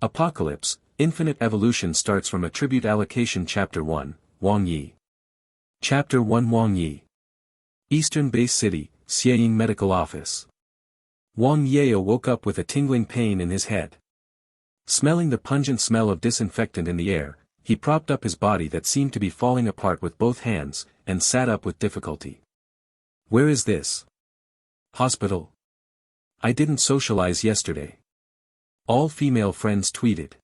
Apocalypse, Infinite Evolution starts from Attribute Allocation Chapter 1, Wang Yi. Chapter 1 Wang Yi. Eastern Base City, Xieying Medical Office. Wang Yi woke up with a tingling pain in his head. Smelling the pungent smell of disinfectant in the air, he propped up his body that seemed to be falling apart with both hands, and sat up with difficulty. Where is this? Hospital? I didn't socialize yesterday. All female friends tweeted.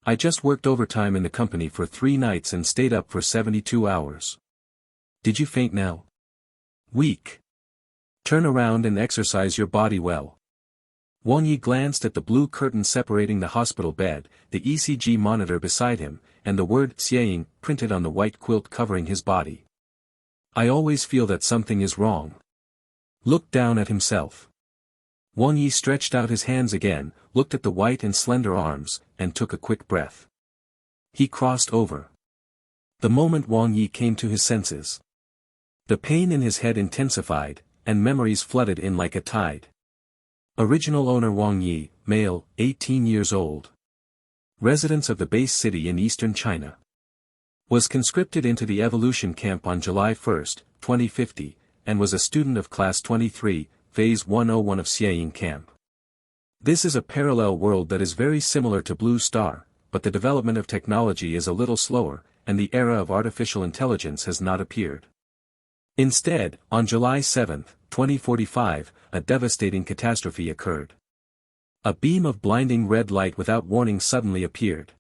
I just worked overtime in the company for 3 nights and stayed up for 72 hours. Did you faint now? Weak. Turn around and exercise your body well. Wang Yi glanced at the blue curtain separating the hospital bed, the ECG monitor beside him, and the word Xieying printed on the white quilt covering his body. I always feel that something is wrong. Looked down at himself. Wang Yi stretched out his hands again, looked at the white and slender arms, and took a quick breath. He crossed over. The moment Wang Yi came to his senses, the pain in his head intensified, and memories flooded in like a tide. Original owner Wang Yi, male, 18 years old. Residence of the base city in eastern China. Was conscripted into the evolution camp on July 1, 2050, and was a student of Class 23, Phase 101 of Xieying Camp. This is a parallel world that is very similar to Blue Star, but the development of technology is a little slower, and the era of artificial intelligence has not appeared. Instead, on July 7, 2045, a devastating catastrophe occurred. A beam of blinding red light without warning suddenly appeared.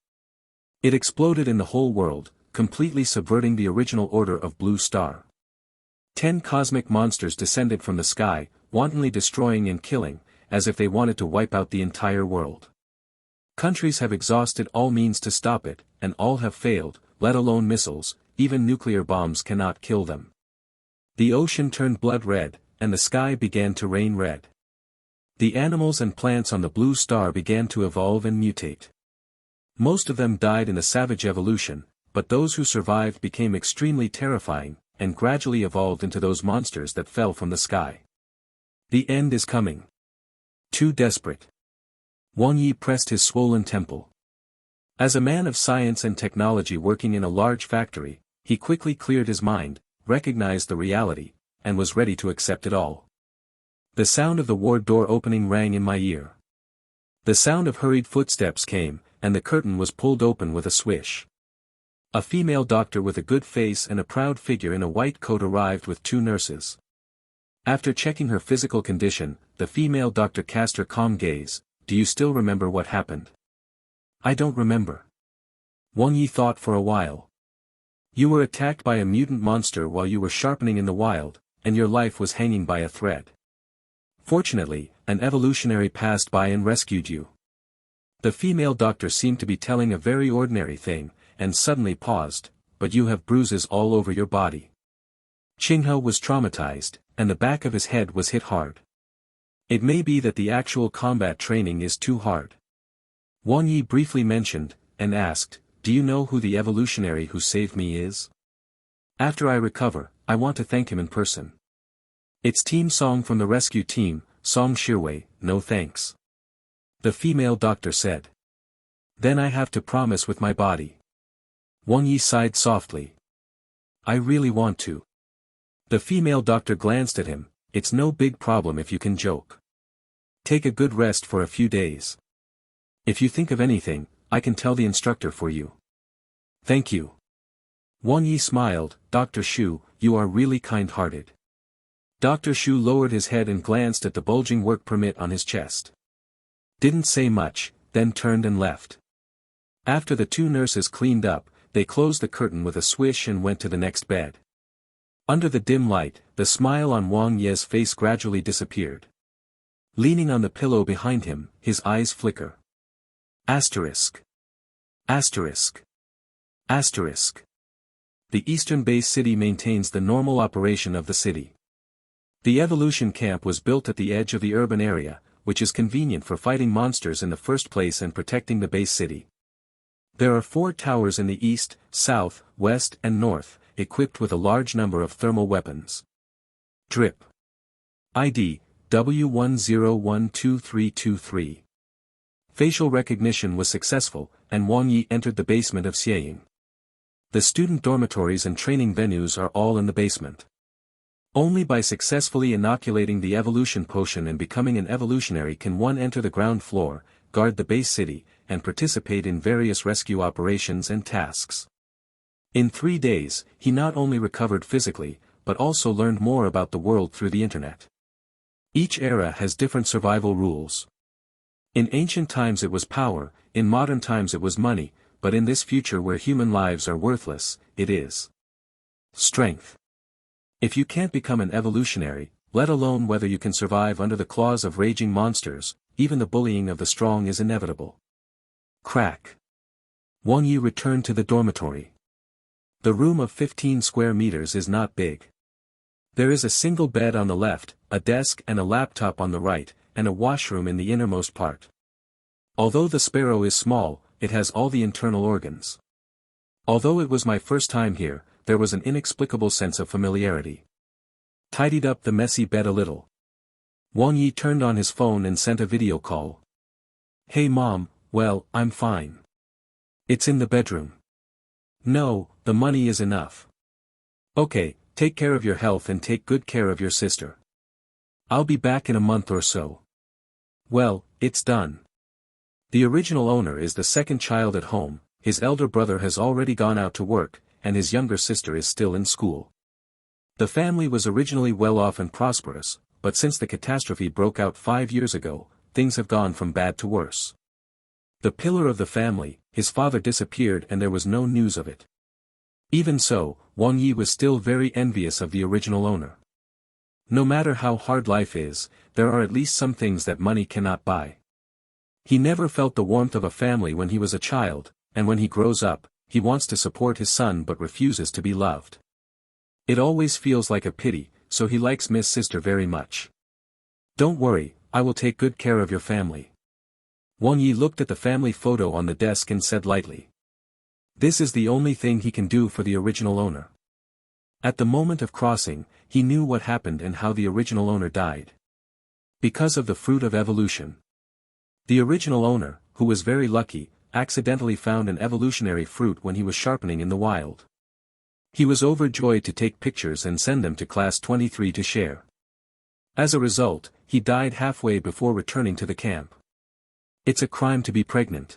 It exploded in the whole world, completely subverting the original order of Blue Star. 10 cosmic monsters descended from the sky, wantonly destroying and killing, as if they wanted to wipe out the entire world. Countries have exhausted all means to stop it, and all have failed, let alone missiles, even nuclear bombs cannot kill them. The ocean turned blood red, and the sky began to rain red. The animals and plants on the Blue Star began to evolve and mutate. Most of them died in the savage evolution, but those who survived became extremely terrifying, and gradually evolved into those monsters that fell from the sky. The end is coming. Too desperate. Wang Yi pressed his swollen temple. As a man of science and technology working in a large factory, he quickly cleared his mind, recognized the reality, and was ready to accept it all. The sound of the ward door opening rang in my ear. The sound of hurried footsteps came, and the curtain was pulled open with a swish. A female doctor with a good face and a proud figure in a white coat arrived with 2 nurses. After checking her physical condition, the female doctor cast her calm gaze. Do you still remember what happened? I don't remember. Wang Yi thought for a while. You were attacked by a mutant monster while you were sharpening in the wild, and your life was hanging by a thread. Fortunately, an evolutionary passed by and rescued you. The female doctor seemed to be telling a very ordinary thing, and suddenly paused, but you have bruises all over your body. Qinghe was traumatized, and the back of his head was hit hard. It may be that the actual combat training is too hard. Wang Yi briefly mentioned, and asked, do you know who the evolutionary who saved me is? After I recover, I want to thank him in person. It's Team Song from the rescue team, Song Shirwei, no thanks. The female doctor said. Then I have to promise with my body. Wang Yi sighed softly. I really want to. The female doctor glanced at him. It's no big problem if you can joke. Take a good rest for a few days. If you think of anything, I can tell the instructor for you. Thank you. Wang Yi smiled. Dr. Shu, you are really kind-hearted. Dr. Shu lowered his head and glanced at the bulging work permit on his chest. Didn't say much, then turned and left. After the 2 nurses cleaned up, they closed the curtain with a swish and went to the next bed. Under the dim light, the smile on Wang Yi's face gradually disappeared. Leaning on the pillow behind him, his eyes flicker. Asterisk. Asterisk. Asterisk. The eastern base city maintains the normal operation of the city. The evolution camp was built at the edge of the urban area, which is convenient for fighting monsters in the first place and protecting the base city. There are 4 towers in the east, south, west and north, equipped with a large number of thermal weapons. Drip. ID, W10123323. Facial recognition was successful, and Wang Yi entered the basement of Xieying. The student dormitories and training venues are all in the basement. Only by successfully inoculating the evolution potion and becoming an evolutionary can one enter the ground floor, guard the base city, and participate in various rescue operations and tasks. In 3 days, he not only recovered physically, but also learned more about the world through the internet. Each era has different survival rules. In ancient times it was power, in modern times it was money, but in this future where human lives are worthless, it is strength. If you can't become an evolutionary, let alone whether you can survive under the claws of raging monsters, even the bullying of the strong is inevitable. Crack. Wang Yi returned to the dormitory. The room of 15 square meters is not big. There is a single bed on the left, a desk and a laptop on the right, and a washroom in the innermost part. Although the sparrow is small, it has all the internal organs. Although it was my first time here, there was an inexplicable sense of familiarity. Tidied up the messy bed a little. Wang Yi turned on his phone and sent a video call. Hey mom, well, I'm fine. It's in the bedroom. No, the money is enough. Okay, take care of your health and take good care of your sister. I'll be back in a month or so. Well, it's done. The original owner is the second child at home, his elder brother has already gone out to work, and his younger sister is still in school. The family was originally well off and prosperous, but since the catastrophe broke out 5 years ago, things have gone from bad to worse. The pillar of the family, his father disappeared and there was no news of it. Even so, Wang Yi was still very envious of the original owner. No matter how hard life is, there are at least some things that money cannot buy. He never felt the warmth of a family when he was a child, and when he grows up, he wants to support his son but refuses to be loved. It always feels like a pity, so he likes Miss Sister very much. Don't worry, I will take good care of your family. Wang Yi looked at the family photo on the desk and said lightly. This is the only thing he can do for the original owner. At the moment of crossing, he knew what happened and how the original owner died. Because of the fruit of evolution. The original owner, who was very lucky, accidentally found an evolutionary fruit when he was sharpening in the wild. He was overjoyed to take pictures and send them to class 23 to share. As a result, he died halfway before returning to the camp. It's a crime to be pregnant.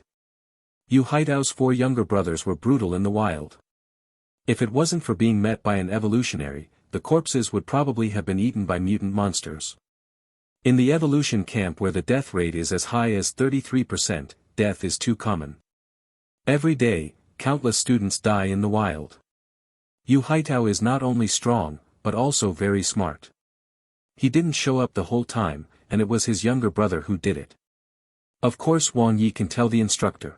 Yu Haitao's 4 younger brothers were brutal in the wild. If it wasn't for being met by an evolutionary, the corpses would probably have been eaten by mutant monsters. In the evolution camp where the death rate is as high as 33%, death is too common. Every day, countless students die in the wild. Yu Haitao is not only strong, but also very smart. He didn't show up the whole time, and it was his younger brother who did it. Of course Wang Yi can tell the instructor.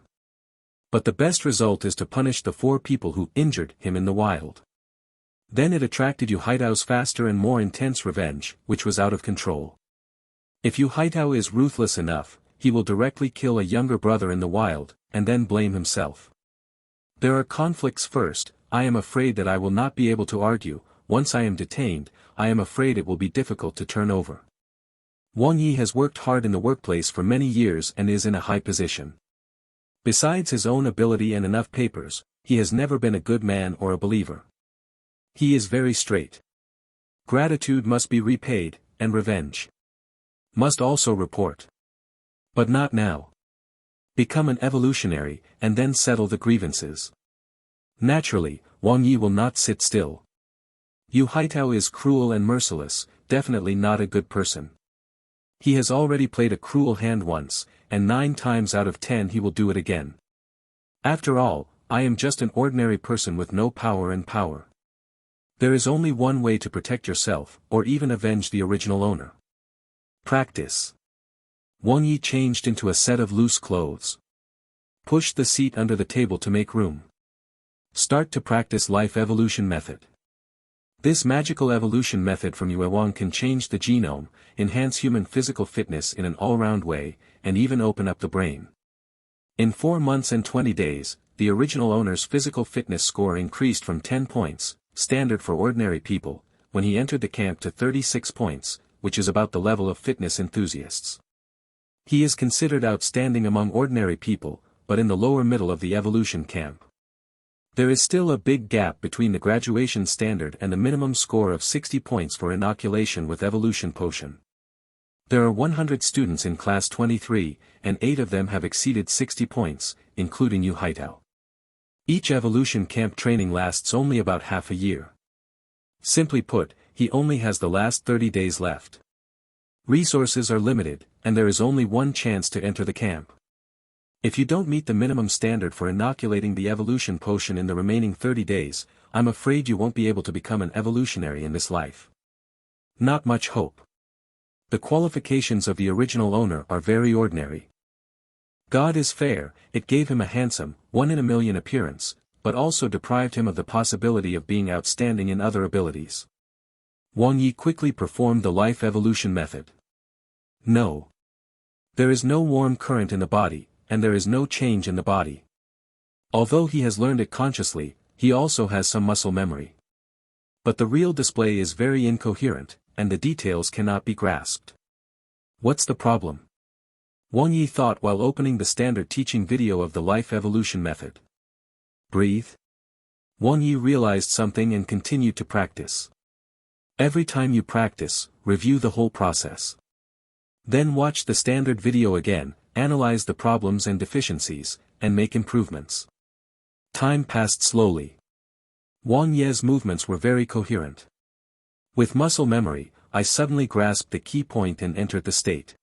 But the best result is to punish the 4 people who injured him in the wild. Then it attracted Yu Haitao's faster and more intense revenge, which was out of control. If Yu Haitao is ruthless enough, he will directly kill a younger brother in the wild, and then blame himself. There are conflicts first. I am afraid that I will not be able to argue. Once I am detained, I am afraid it will be difficult to turn over. Wang Yi has worked hard in the workplace for many years and is in a high position. Besides his own ability and enough papers, he has never been a good man or a believer. He is very straight. Gratitude must be repaid, and revenge must also report. But not now. Become an evolutionary, and then settle the grievances. Naturally, Wang Yi will not sit still. Yu Haitao is cruel and merciless, definitely not a good person. He has already played a cruel hand once, and 9 times out of 10 he will do it again. After all, I am just an ordinary person with no power and power. There is only one way to protect yourself, or even avenge the original owner. Practice. Wang Yi changed into a set of loose clothes. Pushed the seat under the table to make room. Start to practice life evolution method. This magical evolution method from Yuewang can change the genome, enhance human physical fitness in an all-round way, and even open up the brain. In 4 months and 20 days, the original owner's physical fitness score increased from 10 points, standard for ordinary people, when he entered the camp to 36 points, which is about the level of fitness enthusiasts. He is considered outstanding among ordinary people, but in the lower middle of the evolution camp. There is still a big gap between the graduation standard and the minimum score of 60 points for inoculation with evolution potion. There are 100 students in class 23, and 8 of them have exceeded 60 points, including Yu Haitao. Each evolution camp training lasts only about half a year. Simply put, he only has the last 30 days left. Resources are limited, and there is only one chance to enter the camp. If you don't meet the minimum standard for inoculating the evolution potion in the remaining 30 days, I'm afraid you won't be able to become an evolutionary in this life. Not much hope. The qualifications of the original owner are very ordinary. God is fair, it gave him a handsome, 1 in a million appearance, but also deprived him of the possibility of being outstanding in other abilities. Wang Yi quickly performed the life evolution method. No. There is no warm current in the body, and there is no change in the body. Although he has learned it consciously, he also has some muscle memory. But the real display is very incoherent, and the details cannot be grasped. What's the problem? Wang Yi thought while opening the standard teaching video of the life evolution method. Breathe. Wang Yi realized something and continued to practice. Every time you practice, review the whole process. Then watch the standard video again, analyze the problems and deficiencies, and make improvements. Time passed slowly. Wang Ye's movements were very coherent. With muscle memory, I suddenly grasped the key point and entered the state.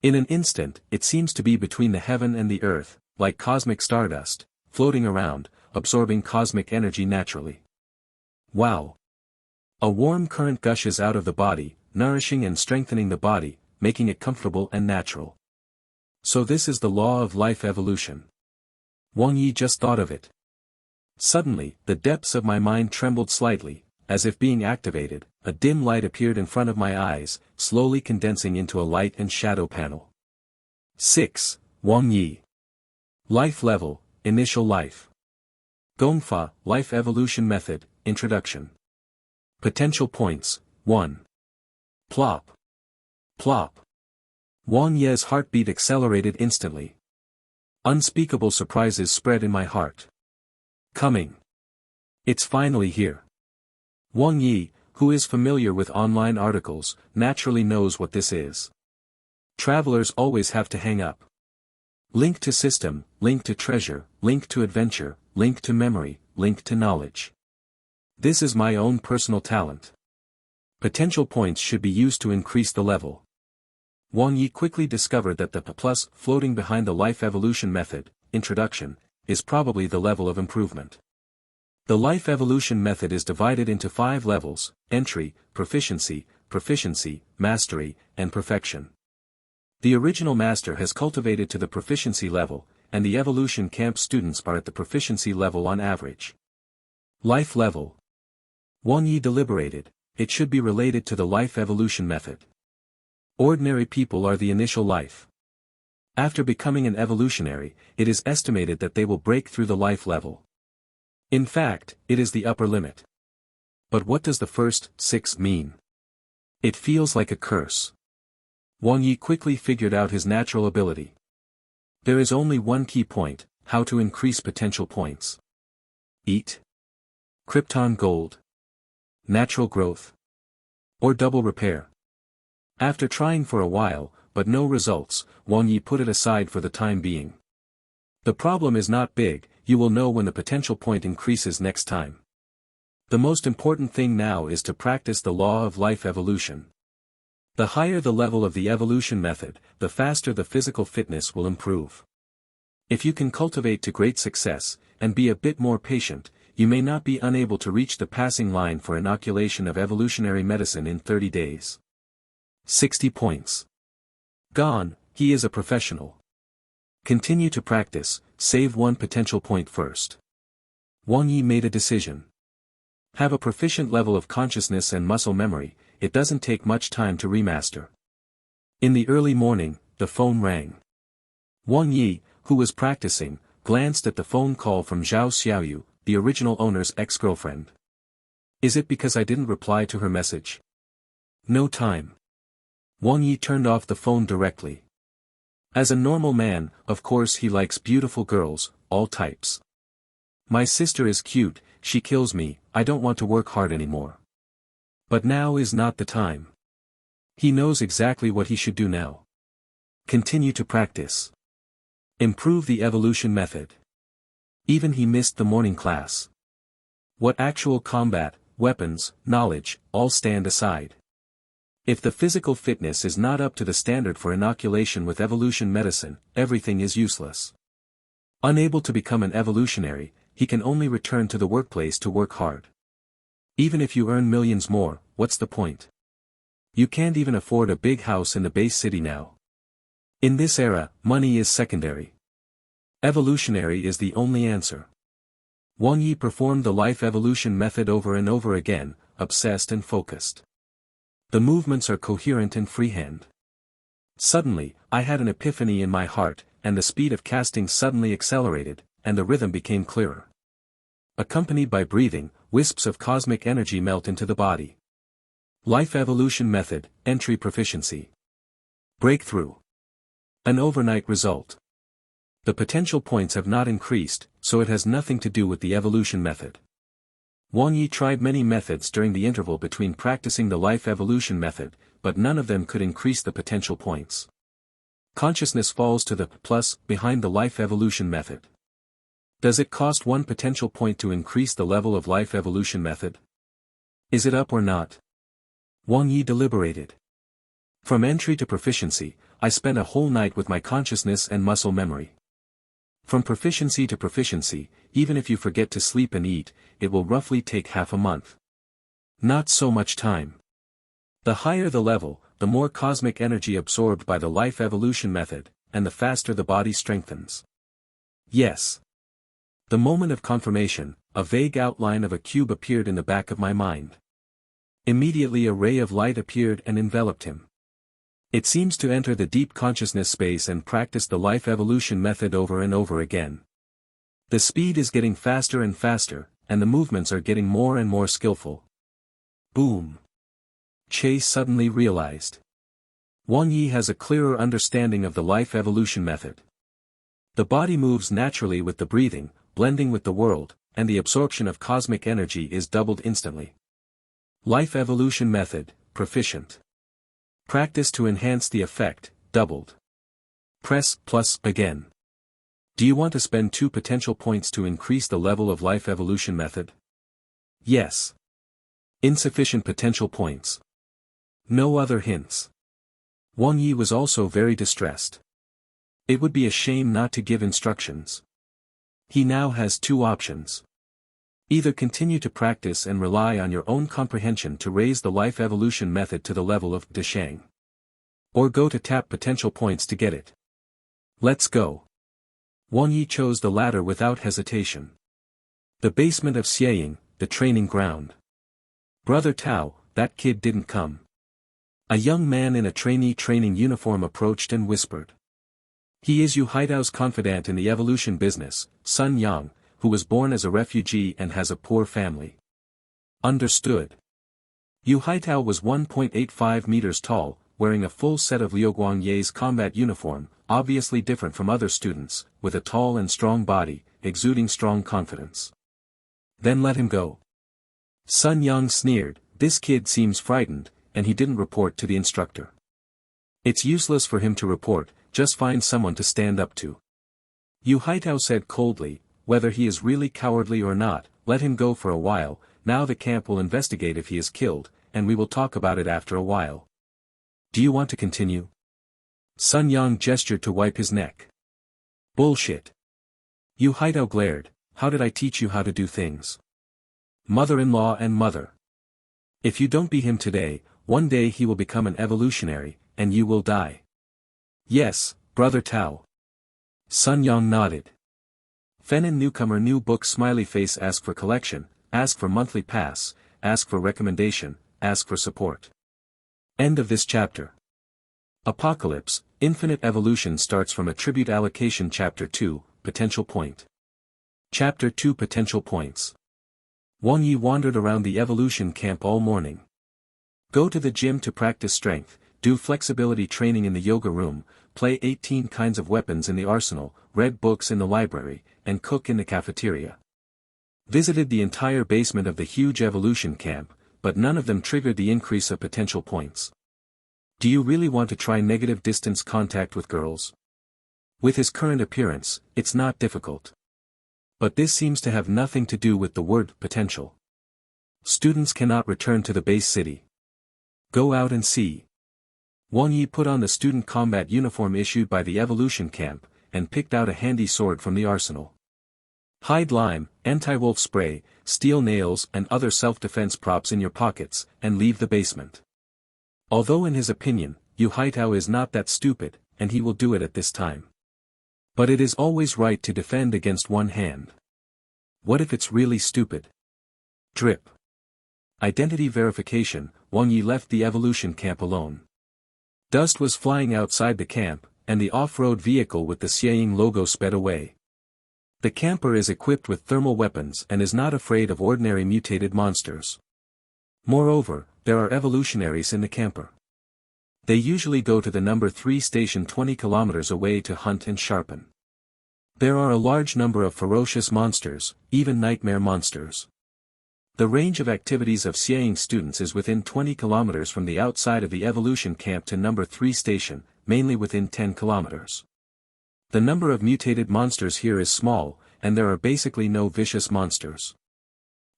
In an instant, it seems to be between the heaven and the earth, like cosmic stardust, floating around, absorbing cosmic energy naturally. Wow! A warm current gushes out of the body, nourishing and strengthening the body, making it comfortable and natural. So this is the law of life evolution. Wang Yi just thought of it. Suddenly, the depths of my mind trembled slightly, as if being activated, a dim light appeared in front of my eyes, slowly condensing into a light and shadow panel. 6. Wang Yi. Life level, initial life. Gongfa, life evolution method, introduction. Potential points, 1. Plop. Plop. Wang Ye's heartbeat accelerated instantly. Unspeakable surprises spread in my heart. Coming. It's finally here. Wang Yi, who is familiar with online articles, naturally knows what this is. Travelers always have to hang up. Link to system, link to treasure, link to adventure, link to memory, link to knowledge. This is my own personal talent. Potential points should be used to increase the level. Wang Yi quickly discovered that the P+ floating behind the life evolution method, introduction, is probably the level of improvement. The life evolution method is divided into 5 levels: entry, proficiency, mastery, and perfection. The original master has cultivated to the proficiency level, and the evolution camp students are at the proficiency level on average. Life level. Wang Yi deliberated, it should be related to the life evolution method. Ordinary people are the initial life. After becoming an evolutionary, it is estimated that they will break through the life level. In fact, it is the upper limit. But what does the first 6 mean? It feels like a curse. Wang Yi quickly figured out his natural ability. There is only one key point: how to increase potential points. Eat. Krypton gold. Natural growth. Or double repair. After trying for a while, but no results, Wang Yi put it aside for the time being. The problem is not big, you will know when the potential point increases next time. The most important thing now is to practice the law of life evolution. The higher the level of the evolution method, the faster the physical fitness will improve. If you can cultivate to great success, and be a bit more patient, you may not be unable to reach the passing line for inoculation of evolutionary medicine in 30 days. 60 points. Gone, he is a professional. Continue to practice, save 1 potential point first. Wang Yi made a decision. Have a proficient level of consciousness and muscle memory, it doesn't take much time to remaster. In the early morning, the phone rang. Wang Yi, who was practicing, glanced at the phone call from Zhao Xiaoyu, the original owner's ex-girlfriend. Is it because I didn't reply to her message? No time. Wang Yi turned off the phone directly. As a normal man, of course he likes beautiful girls, all types. My sister is cute, she kills me, I don't want to work hard anymore. But now is not the time. He knows exactly what he should do now. Continue to practice. Improve the evolution method. Even he missed the morning class. What actual combat, weapons, knowledge, all stand aside. If the physical fitness is not up to the standard for inoculation with evolution medicine, everything is useless. Unable to become an evolutionary, he can only return to the workplace to work hard. Even if you earn millions more, what's the point? You can't even afford a big house in the base city now. In this era, money is secondary. Evolutionary is the only answer. Wang Yi performed the life evolution method over and over again, obsessed and focused. The movements are coherent and freehand. Suddenly, I had an epiphany in my heart, and the speed of casting suddenly accelerated, and the rhythm became clearer. Accompanied by breathing, wisps of cosmic energy melt into the body. Life evolution method, entry proficiency. Breakthrough. An overnight result. The potential points have not increased, so it has nothing to do with the evolution method. Wang Yi tried many methods during the interval between practicing the life evolution method, but none of them could increase the potential points. Consciousness falls to the plus behind the life evolution method. Does it cost 1 potential point to increase the level of life evolution method? Is it up or not? Wang Yi deliberated. From entry to proficiency, I spent a whole night with my consciousness and muscle memory. From proficiency to proficiency, even if you forget to sleep and eat, it will roughly take half a month. Not so much time. The higher the level, the more cosmic energy absorbed by the life evolution method, and the faster the body strengthens. Yes. The moment of confirmation, a vague outline of a cube appeared in the back of my mind. Immediately a ray of light appeared and enveloped him. It seems to enter the deep consciousness space and practice the life evolution method over and over again. The speed is getting faster and faster, and the movements are getting more and more skillful. Boom. Chase suddenly realized. Wang Yi has a clearer understanding of the life evolution method. The body moves naturally with the breathing, blending with the world, and the absorption of cosmic energy is doubled instantly. Life evolution method, proficient. Practice to enhance the effect, doubled. Press plus again. Do you want to spend 2 potential points to increase the level of life evolution method? Yes. Insufficient potential points. No other hints. Wang Yi was also very distressed. It would be a shame not to give instructions. He now has 2 options. Either continue to practice and rely on your own comprehension to raise the life evolution method to the level of Deshang. Or go to tap potential points to get it. Let's go. Wang Yi chose the latter without hesitation. The basement of Xieying, the training ground. Brother Tao, that kid didn't come. A young man in a trainee training uniform approached and whispered. He is Yu Haitao's confidant in the evolution business, Sun Yang, who was born as a refugee and has a poor family. Understood. Yu Haitao was 1.85 meters tall, wearing a full set of Liu Guangye's combat uniform, obviously different from other students, with a tall and strong body, exuding strong confidence. Then let him go. Sun Yang sneered, this kid seems frightened, and he didn't report to the instructor. It's useless for him to report, just find someone to stand up to. Yu Haitao said coldly, whether he is really cowardly or not, let him go for a while, now the camp will investigate if he is killed, and we will talk about it after a while. Do you want to continue? Sun Yang gestured to wipe his neck. Bullshit. Yu Haitao glared, how did I teach you how to do things? Mother-in-law and mother. If you don't beat him today, one day he will become an evolutionary, and you will die. Yes, Brother Tao. Sun Yang nodded. Fenin newcomer new book smiley face ask for collection, ask for monthly pass, ask for recommendation, ask for support. End of this chapter. Apocalypse, Infinite Evolution starts from Attribute Allocation Chapter 2, Potential Point. Chapter 2 Potential Points. Wang Yi wandered around the evolution camp all morning. Go to the gym to practice strength, do flexibility training in the yoga room, play 18 kinds of weapons in the arsenal, read books in the library, and cook in the cafeteria. Visited the entire basement of the huge evolution camp, but none of them triggered the increase of potential points. Do you really want to try negative distance contact with girls? With his current appearance, it's not difficult. But this seems to have nothing to do with the word potential. Students cannot return to the base city. Go out and see. Wang Yi put on the student combat uniform issued by the evolution camp, and picked out a handy sword from the arsenal. Hide lime, anti-wolf spray, steel nails and other self-defense props in your pockets, and leave the basement. Although in his opinion, Yu Haitao is not that stupid, and he will do it at this time. But it is always right to defend against one hand. What if it's really stupid? Drip. Identity verification. Wang Yi left the evolution camp alone. Dust was flying outside the camp, and the off-road vehicle with the Xieying logo sped away. The camper is equipped with thermal weapons and is not afraid of ordinary mutated monsters. Moreover, there are evolutionaries in the camper. They usually go to the number 3 station 20 kilometers away to hunt and sharpen. There are a large number of ferocious monsters, even nightmare monsters. The range of activities of Xieying students is within 20 kilometers from the outside of the evolution camp to number 3 station, mainly within 10 kilometers. The number of mutated monsters here is small, and there are basically no vicious monsters.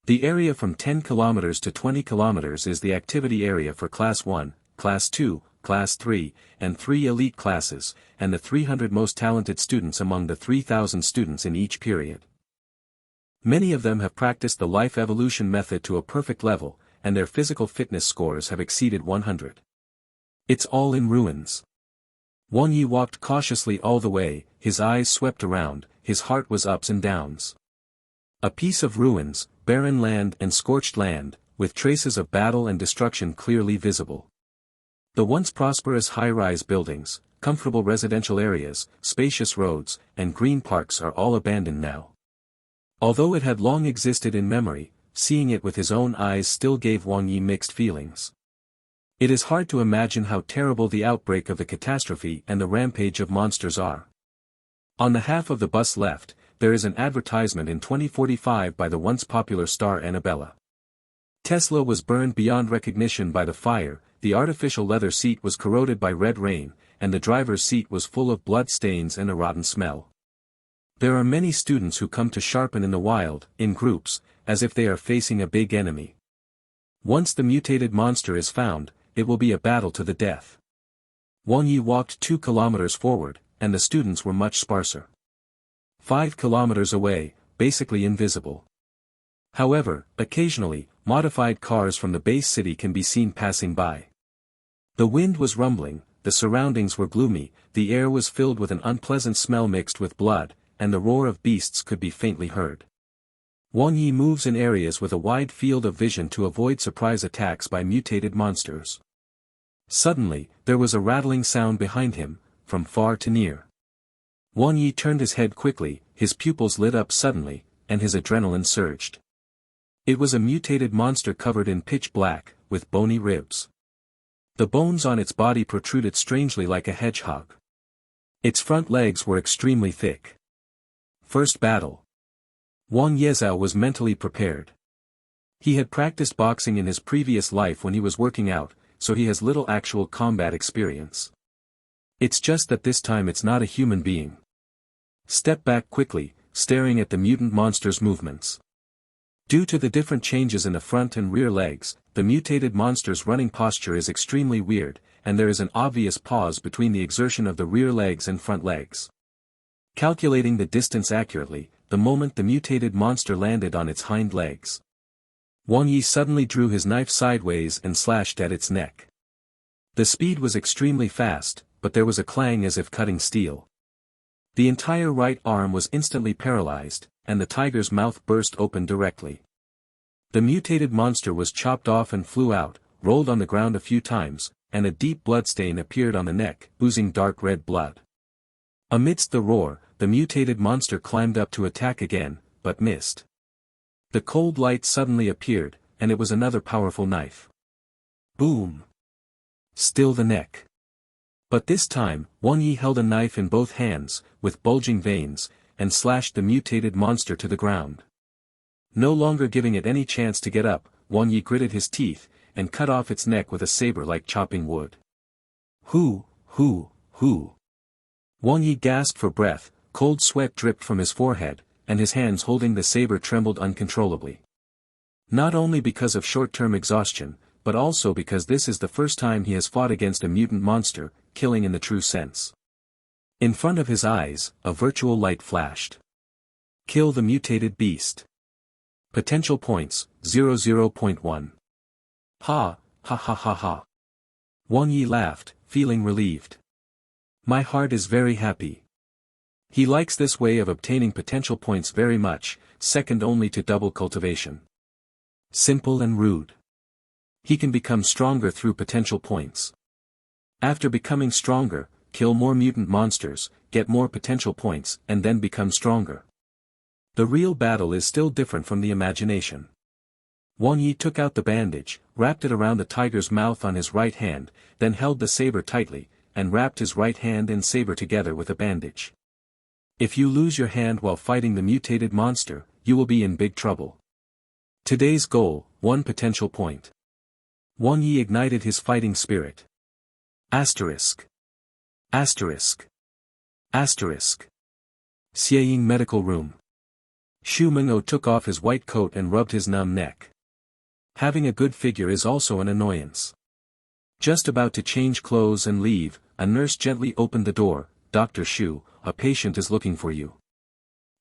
The area from 10 kilometers to 20 kilometers is the activity area for Class 1, Class 2, Class 3, and 3 elite classes, and the 300 most talented students among the 3,000 students in each period. Many of them have practiced the life evolution method to a perfect level, and their physical fitness scores have exceeded 100. It's all in ruins. Wang Yi walked cautiously all the way, his eyes swept around, his heart was ups and downs. A piece of ruins, barren land and scorched land, with traces of battle and destruction clearly visible. The once prosperous high-rise buildings, comfortable residential areas, spacious roads, and green parks are all abandoned now. Although it had long existed in memory, seeing it with his own eyes still gave Wang Yi mixed feelings. It is hard to imagine how terrible the outbreak of the catastrophe and the rampage of monsters are. On the half of the bus left, there is an advertisement in 2045 by the once popular star Annabella. Tesla was burned beyond recognition by the fire, the artificial leather seat was corroded by red rain, and the driver's seat was full of blood stains and a rotten smell. There are many students who come to sharpen in the wild, in groups, as if they are facing a big enemy. Once the mutated monster is found, it will be a battle to the death. Wang Yi walked 2 kilometers forward, and the students were much sparser. 5 kilometers away, basically invisible. However, occasionally, modified cars from the base city can be seen passing by. The wind was rumbling, the surroundings were gloomy, the air was filled with an unpleasant smell mixed with blood, and the roar of beasts could be faintly heard. Wang Yi moves in areas with a wide field of vision to avoid surprise attacks by mutated monsters. Suddenly, there was a rattling sound behind him, from far to near. Wang Yi turned his head quickly, his pupils lit up suddenly, and his adrenaline surged. It was a mutated monster covered in pitch black, with bony ribs. The bones on its body protruded strangely like a hedgehog. Its front legs were extremely thick. First battle. Wang Yezhao was mentally prepared. He had practiced boxing in his previous life when he was working out, so he has little actual combat experience. It's just that this time it's not a human being. Step back quickly, staring at the mutant monster's movements. Due to the different changes in the front and rear legs, the mutated monster's running posture is extremely weird, and there is an obvious pause between the exertion of the rear legs and front legs. Calculating the distance accurately, the moment the mutated monster landed on its hind legs, Wang Yi suddenly drew his knife sideways and slashed at its neck. The speed was extremely fast, but there was a clang as if cutting steel. The entire right arm was instantly paralyzed, and the tiger's mouth burst open directly. The mutated monster was chopped off and flew out, rolled on the ground a few times, and a deep bloodstain appeared on the neck, oozing dark red blood. Amidst the roar, the mutated monster climbed up to attack again, but missed. The cold light suddenly appeared, and it was another powerful knife. Boom! Still the neck. But this time, Wang Yi held a knife in both hands, with bulging veins, and slashed the mutated monster to the ground. No longer giving it any chance to get up, Wang Yi gritted his teeth, and cut off its neck with a saber like chopping wood. Hoo! Wang Yi gasped for breath, cold sweat dripped from his forehead, and his hands holding the saber trembled uncontrollably. Not only because of short-term exhaustion, but also because this is the first time he has fought against a mutant monster, killing in the true sense. In front of his eyes, a virtual light flashed. Kill the mutated beast. Potential points, 00.1. Ha. Wang Yi laughed, feeling relieved. My heart is very happy. He likes this way of obtaining potential points very much, second only to double cultivation. Simple and rude. He can become stronger through potential points. After becoming stronger, kill more mutant monsters, get more potential points, and then become stronger. The real battle is still different from the imagination. Wang Yi took out the bandage, wrapped it around the tiger's mouth on his right hand, then held the saber tightly, and wrapped his right hand and saber together with a bandage. If you lose your hand while fighting the mutated monster, you will be in big trouble. Today's goal, 1 potential point. Wang Yi ignited his fighting spirit. Asterisk. Xieying medical room. Xu Meng'o took off his white coat and rubbed his numb neck. Having a good figure is also an annoyance. Just about to change clothes and leave, a nurse gently opened the door. Dr. Xu, a patient is looking for you.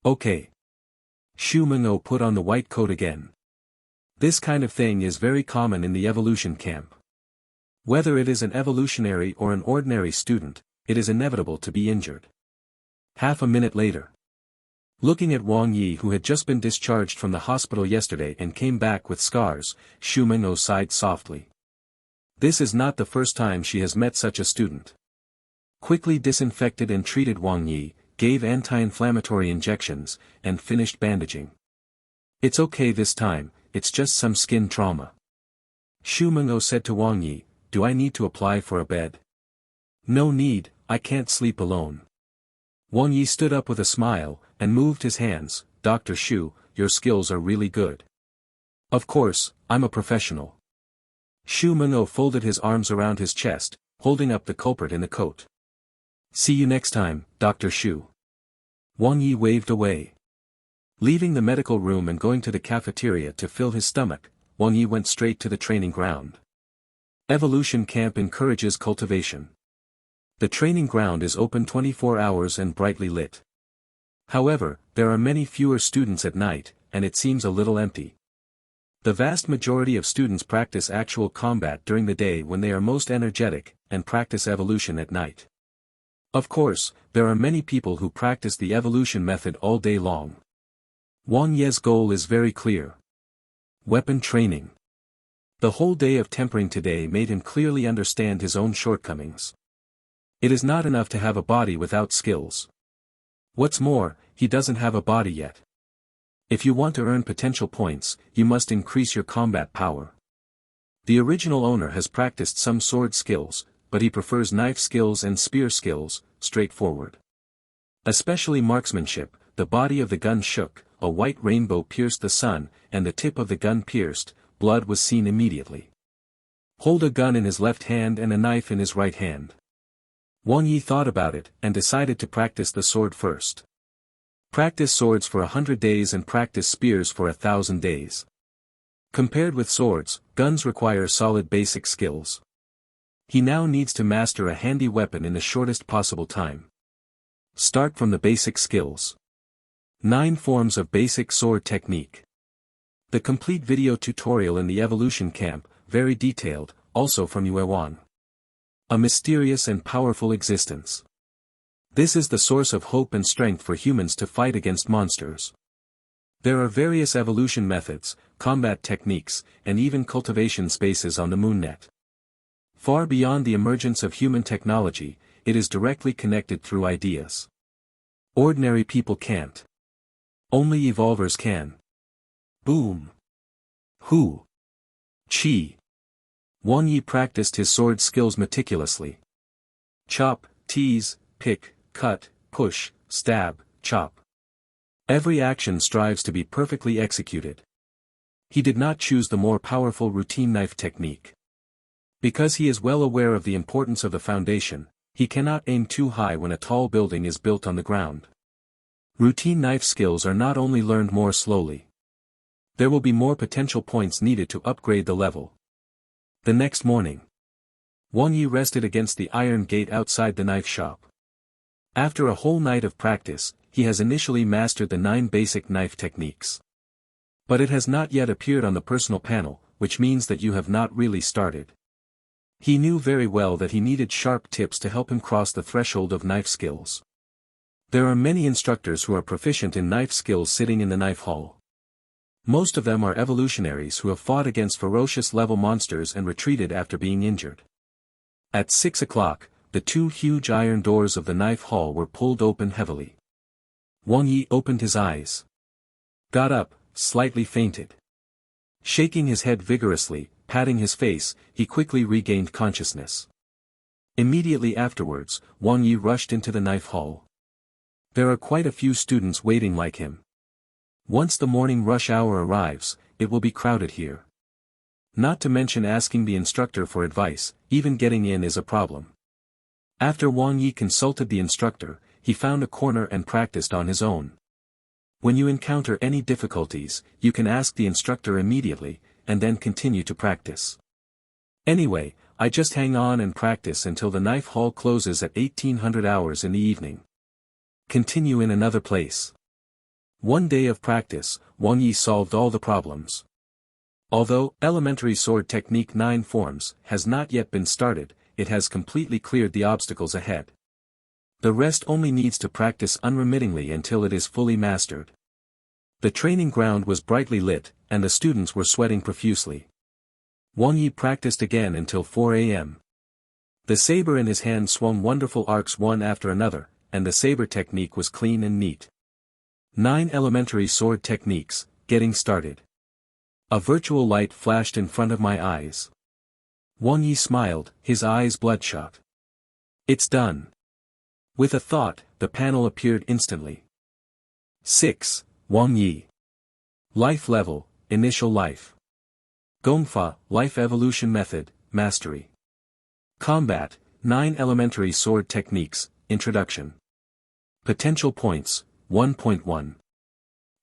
Okay. Xu Meng'o put on the white coat again. This kind of thing is very common in the evolution camp. Whether it is an evolutionary or an ordinary student, it is inevitable to be injured. Half a minute later. Looking at Wang Yi, who had just been discharged from the hospital yesterday and came back with scars, Xu Meng'o sighed softly. This is not the first time she has met such a student. Quickly disinfected and treated Wang Yi, gave anti-inflammatory injections, and finished bandaging. It's okay this time, it's just some skin trauma. Xu Meng'o said to Wang Yi, do I need to apply for a bed? No need, I can't sleep alone. Wang Yi stood up with a smile, and moved his hands. Dr. Xu, your skills are really good. Of course, I'm a professional. Xu Meng'o folded his arms around his chest, holding up the culprit in the coat. See you next time, Dr. Xu. Wang Yi waved away. Leaving the medical room and going to the cafeteria to fill his stomach, Wang Yi went straight to the training ground. Evolution camp encourages cultivation. The training ground is open 24 hours and brightly lit. However, there are many fewer students at night, and it seems a little empty. The vast majority of students practice actual combat during the day when they are most energetic, and practice evolution at night. Of course, there are many people who practice the evolution method all day long. Wang Ye's goal is very clear. Weapon training. The whole day of tempering today made him clearly understand his own shortcomings. It is not enough to have a body without skills. What's more, he doesn't have a body yet. If you want to earn potential points, you must increase your combat power. The original owner has practiced some sword skills, but he prefers knife skills and spear skills, straightforward. Especially marksmanship, the body of the gun shook, a white rainbow pierced the sun, and the tip of the gun pierced, blood was seen immediately. Hold a gun in his left hand and a knife in his right hand. Wang Yi thought about it, and decided to practice the sword first. Practice swords for 100 days and practice spears for 1,000 days. Compared with swords, guns require solid basic skills. He now needs to master a handy weapon in the shortest possible time. Start from the basic skills. 9 forms of basic sword technique. The complete video tutorial in the evolution camp, very detailed, also from Yue Wang. A mysterious and powerful existence. This is the source of hope and strength for humans to fight against monsters. There are various evolution methods, combat techniques, and even cultivation spaces on the moonnet. Far beyond the emergence of human technology, it is directly connected through ideas. Ordinary people can't. Only evolvers can. Boom. Hu. Chi. Wang Yi practiced his sword skills meticulously. Chop, tease, pick, cut, push, stab, chop. Every action strives to be perfectly executed. He did not choose the more powerful routine knife technique. Because he is well aware of the importance of the foundation, he cannot aim too high when a tall building is built on the ground. Routine knife skills are not only learned more slowly. There will be more potential points needed to upgrade the level. The next morning, Wang Yi rested against the iron gate outside the knife shop. After a whole night of practice, he has initially mastered the 9 basic knife techniques. But it has not yet appeared on the personal panel, which means that you have not really started. He knew very well that he needed sharp tips to help him cross the threshold of knife skills. There are many instructors who are proficient in knife skills sitting in the knife hall. Most of them are evolutionaries who have fought against ferocious level monsters and retreated after being injured. At 6 o'clock, the 2 huge iron doors of the knife hall were pulled open heavily. Wang Yi opened his eyes. Got up, slightly fainted. Shaking his head vigorously, patting his face, he quickly regained consciousness. Immediately afterwards, Wang Yi rushed into the knife hall. There are quite a few students waiting like him. Once the morning rush hour arrives, it will be crowded here. Not to mention asking the instructor for advice, even getting in is a problem. After Wang Yi consulted the instructor, he found a corner and practiced on his own. When you encounter any difficulties, you can ask the instructor immediately, and then continue to practice. Anyway, I just hang on and practice until the knife hall closes at 1800 hours in the evening. Continue in another place. One day of practice, Wang Yi solved all the problems. Although elementary sword technique 9 forms has not yet been started, it has completely cleared the obstacles ahead. The rest only needs to practice unremittingly until it is fully mastered. The training ground was brightly lit, and the students were sweating profusely. Wang Yi practiced again until 4 a.m. The saber in his hand swung wonderful arcs one after another, and the saber technique was clean and neat. 9 elementary sword techniques, getting started. A virtual light flashed in front of my eyes. Wang Yi smiled, his eyes bloodshot. It's done. With a thought, the panel appeared instantly. 6. Wang Yi. Life level, initial life. Gongfa, life evolution method, mastery. Combat, 9 elementary sword techniques, introduction. Potential points, 1.1.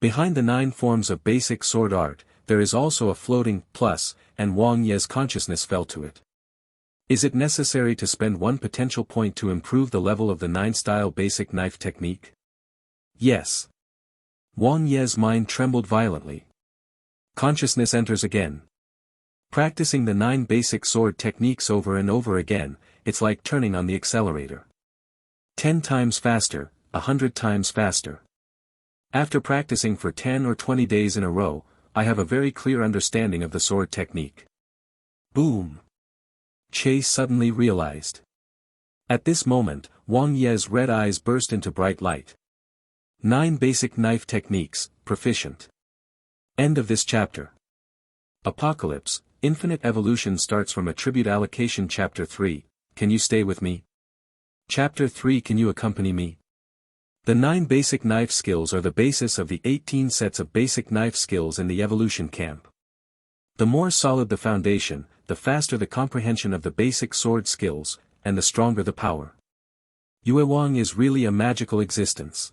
Behind the 9 forms of basic sword art, there is also a floating plus, and Wang Yi's consciousness fell to it. Is it necessary to spend 1 potential point to improve the level of the 9-style basic knife technique? Yes. Wang Yi's mind trembled violently. Consciousness enters again. Practicing the 9 basic sword techniques over and over again, it's like turning on the accelerator. 10 times faster, 100 times faster. After practicing for 10 or 20 days in a row, I have a very clear understanding of the sword technique. Boom! Che suddenly realized. At this moment, Wang Yi's red eyes burst into bright light. 9 basic knife techniques, proficient. End of this chapter. Apocalypse, Infinite Evolution starts from Attribute Allocation Chapter 3, can you stay with me? Chapter 3 Can you accompany me? The 9 basic knife skills are the basis of the 18 sets of basic knife skills in the evolution camp. The more solid the foundation, the faster the comprehension of the basic sword skills, and the stronger the power. Yue Wang is really a magical existence.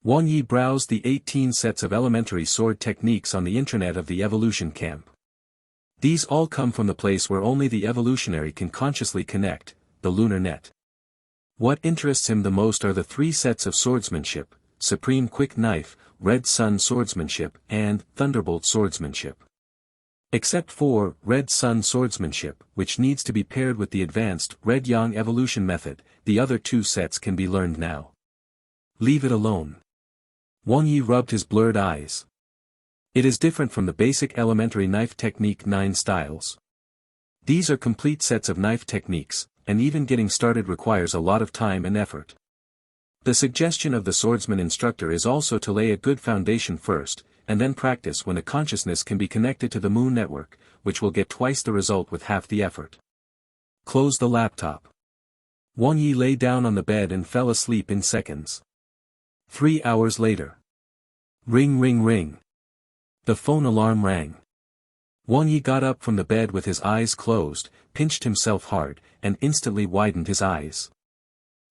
Wang Yi browsed the 18 sets of elementary sword techniques on the intranet of the evolution camp. These all come from the place where only the evolutionary can consciously connect, the lunar net. What interests him the most are the 3 sets of swordsmanship, Supreme Quick Knife, Red Sun Swordsmanship, and Thunderbolt Swordsmanship. Except for Red Sun Swordsmanship, which needs to be paired with the advanced Red Yang Evolution method, the other 2 sets can be learned now. Leave it alone. Wang Yi rubbed his blurred eyes. It is different from the basic elementary knife technique 9 styles. These are complete sets of knife techniques, and even getting started requires a lot of time and effort. The suggestion of the swordsman instructor is also to lay a good foundation first, and then practice when the consciousness can be connected to the moon network, which will get twice the result with half the effort. Close the laptop. Wang Yi lay down on the bed and fell asleep in seconds. 3 hours later. Ring ring ring. The phone alarm rang. Wang Yi got up from the bed with his eyes closed, pinched himself hard, and instantly widened his eyes.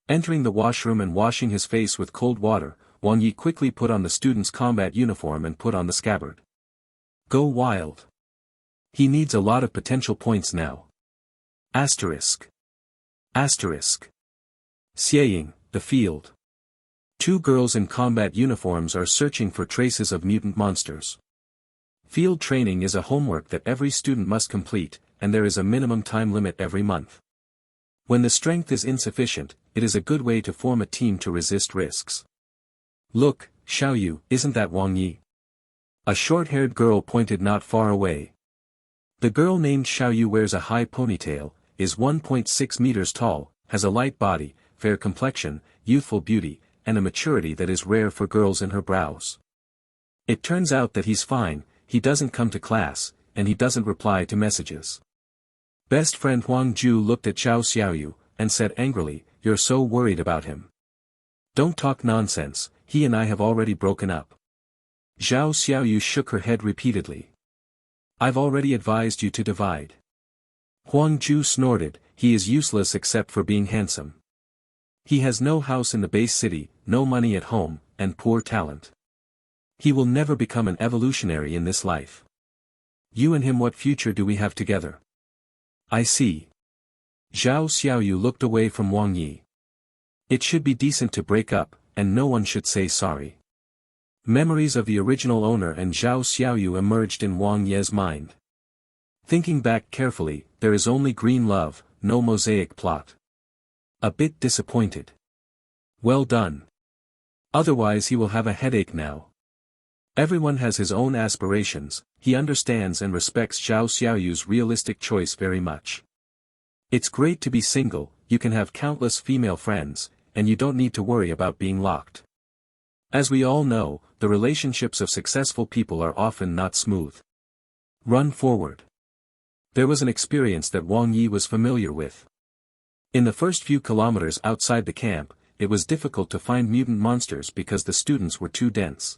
Entering the washroom and washing his face with cold water, Wang Yi quickly put on the student's combat uniform and put on the scabbard. Go wild. He needs a lot of potential points now. Asterisk. Asterisk. Xieying, the field. 2 girls in combat uniforms are searching for traces of mutant monsters. Field training is a homework that every student must complete, and there is a minimum time limit every month. When the strength is insufficient, it is a good way to form a team to resist risks. Look, Xiaoyu, isn't that Wang Yi? A short-haired girl pointed not far away. The girl named Xiaoyu wears a high ponytail, is 1.6 meters tall, has a light body, fair complexion, youthful beauty, and a maturity that is rare for girls in her brows. It turns out that he's fine, he doesn't come to class, and he doesn't reply to messages. Best friend Huang Ju looked at Zhao Xiaoyu, and said angrily, "You're so worried about him. Don't talk nonsense, he and I have already broken up." Zhao Xiaoyu shook her head repeatedly. "I've already advised you to divide." Huang Ju snorted, "He is useless except for being handsome. He has no house in the base city, no money at home, and poor talent. He will never become an evolutionary in this life. You and him, what future do we have together?" "I see." Zhao Xiaoyu looked away from Wang Yi. "It should be decent to break up, and no one should say sorry." Memories of the original owner and Zhao Xiaoyu emerged in Wang Yi's mind. Thinking back carefully, there is only green love, no mosaic plot. A bit disappointed. Well done. Otherwise he will have a headache now. Everyone has his own aspirations, he understands and respects Zhao Xiaoyu's realistic choice very much. It's great to be single, you can have countless female friends, and you don't need to worry about being locked. As we all know, the relationships of successful people are often not smooth. Run forward. There was an experience that Wang Yi was familiar with. In the first few kilometers outside the camp, it was difficult to find mutant monsters because the students were too dense.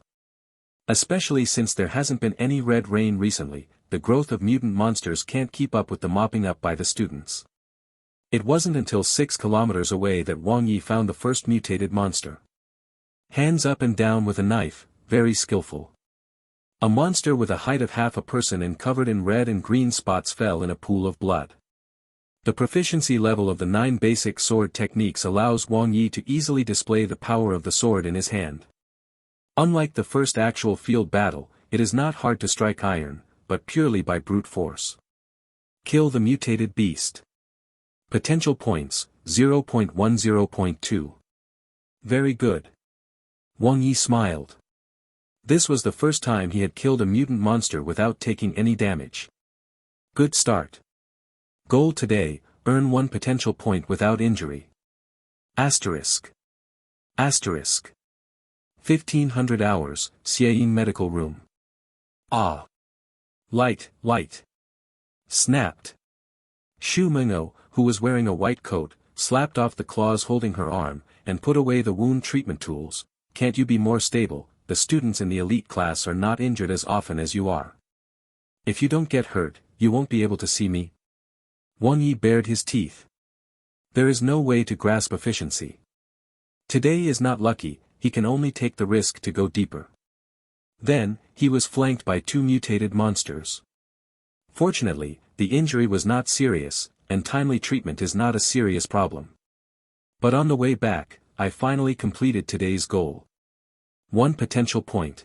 Especially since there hasn't been any red rain recently, the growth of mutant monsters can't keep up with the mopping up by the students. It wasn't until 6 kilometers away that Wang Yi found the first mutated monster. Hands up and down with a knife, very skillful. A monster with a height of half a person and covered in red and green spots fell in a pool of blood. The proficiency level of the 9 basic sword techniques allows Wang Yi to easily display the power of the sword in his hand. Unlike the first actual field battle, it is not hard to strike iron, but purely by brute force. Kill the mutated beast. Potential points, 0.10.2. Very good. Wang Yi smiled. This was the first time he had killed a mutant monster without taking any damage. Good start. Goal today, earn 1 potential point without injury. Asterisk. Asterisk. 1500 hours, Xieying Medical Room. Ah. Light. Snapped. Xu Mengou, who was wearing a white coat, slapped off the claws holding her arm, and put away the wound treatment tools. Can't you be more stable? The students in the elite class are not injured as often as you are. If you don't get hurt, you won't be able to see me. Wang Yi bared his teeth. There is no way to grasp efficiency. Today is not lucky, he can only take the risk to go deeper. Then, he was flanked by 2 mutated monsters. Fortunately, the injury was not serious, and timely treatment is not a serious problem. But on the way back, I finally completed today's goal. 1 potential point.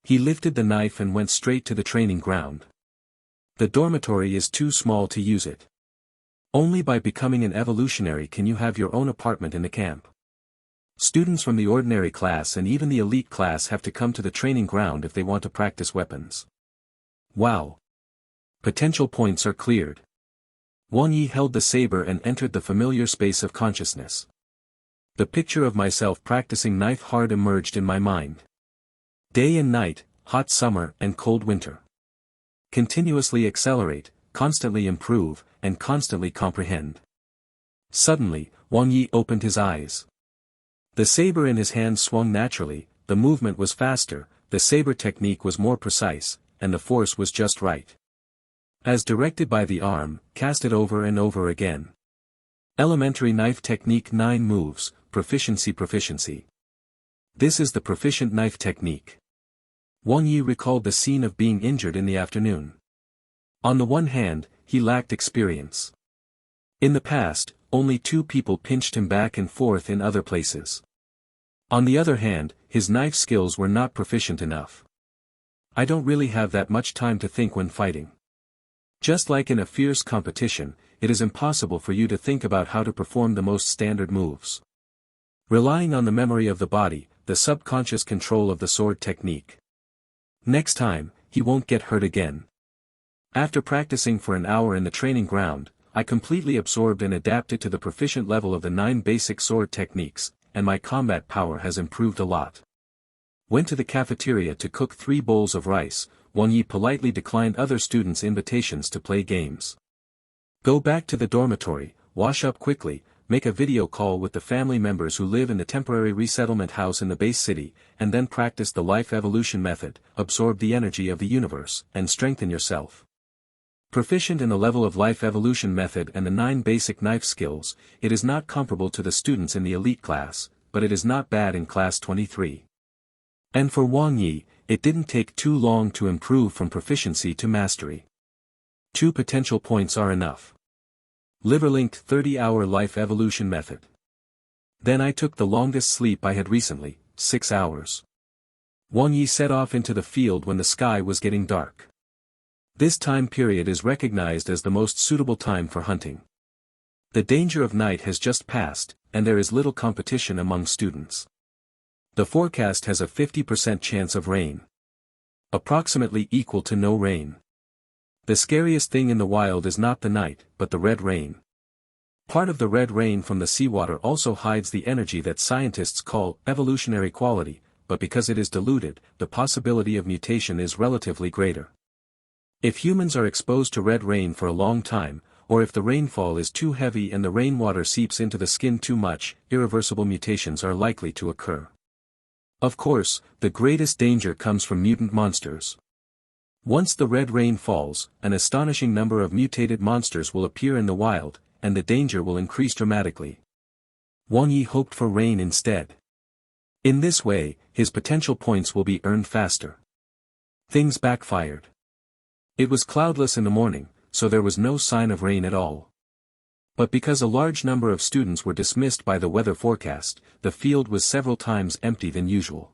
He lifted the knife and went straight to the training ground. The dormitory is too small to use it. Only by becoming an evolutionary can you have your own apartment in the camp. Students from the ordinary class and even the elite class have to come to the training ground if they want to practice weapons. Wow. Potential points are cleared. Wang Yi held the saber and entered the familiar space of consciousness. The picture of myself practicing knife hard emerged in my mind. Day and night, hot summer and cold winter. Continuously accelerate, constantly improve, and constantly comprehend. Suddenly, Wang Yi opened his eyes. The saber in his hand swung naturally, the movement was faster, the saber technique was more precise, and the force was just right. As directed by the arm, cast it over and over again. Elementary knife technique 9 moves, proficiency. This is the proficient knife technique. Wang Yi recalled the scene of being injured in the afternoon. On the one hand, he lacked experience. In the past, only 2 people pinched him back and forth in other places. On the other hand, his knife skills were not proficient enough. I don't really have that much time to think when fighting. Just like in a fierce competition, it is impossible for you to think about how to perform the most standard moves. Relying on the memory of the body, the subconscious control of the sword technique. Next time, he won't get hurt again. After practicing for an hour in the training ground, I completely absorbed and adapted to the proficient level of the 9 basic sword techniques, and my combat power has improved a lot. Went to the cafeteria to cook 3 bowls of rice. Wang Yi politely declined other students' invitations to play games. Go back to the dormitory, wash up quickly, make a video call with the family members who live in the temporary resettlement house in the base city, and then practice the life evolution method, absorb the energy of the universe, and strengthen yourself. Proficient in the level of life evolution method and the 9 basic knife skills, it is not comparable to the students in the elite class, but it is not bad in class 23. And for Wang Yi, it didn't take too long to improve from proficiency to mastery. 2 potential points are enough. Liver-linked 30-hour life evolution method. Then I took the longest sleep I had recently, 6 hours. Wang Yi set off into the field when the sky was getting dark. This time period is recognized as the most suitable time for hunting. The danger of night has just passed, and there is little competition among students. The forecast has a 50% chance of rain. Approximately equal to no rain. The scariest thing in the wild is not the night, but the red rain. Part of the red rain from the seawater also hides the energy that scientists call evolutionary quality, but because it is diluted, the possibility of mutation is relatively greater. If humans are exposed to red rain for a long time, or if the rainfall is too heavy and the rainwater seeps into the skin too much, irreversible mutations are likely to occur. Of course, the greatest danger comes from mutant monsters. Once the red rain falls, an astonishing number of mutated monsters will appear in the wild, and the danger will increase dramatically. Wang Yi hoped for rain instead. In this way, his potential points will be earned faster. Things backfired. It was cloudless in the morning, so there was no sign of rain at all. But because a large number of students were dismissed by the weather forecast, the field was several times empty than usual.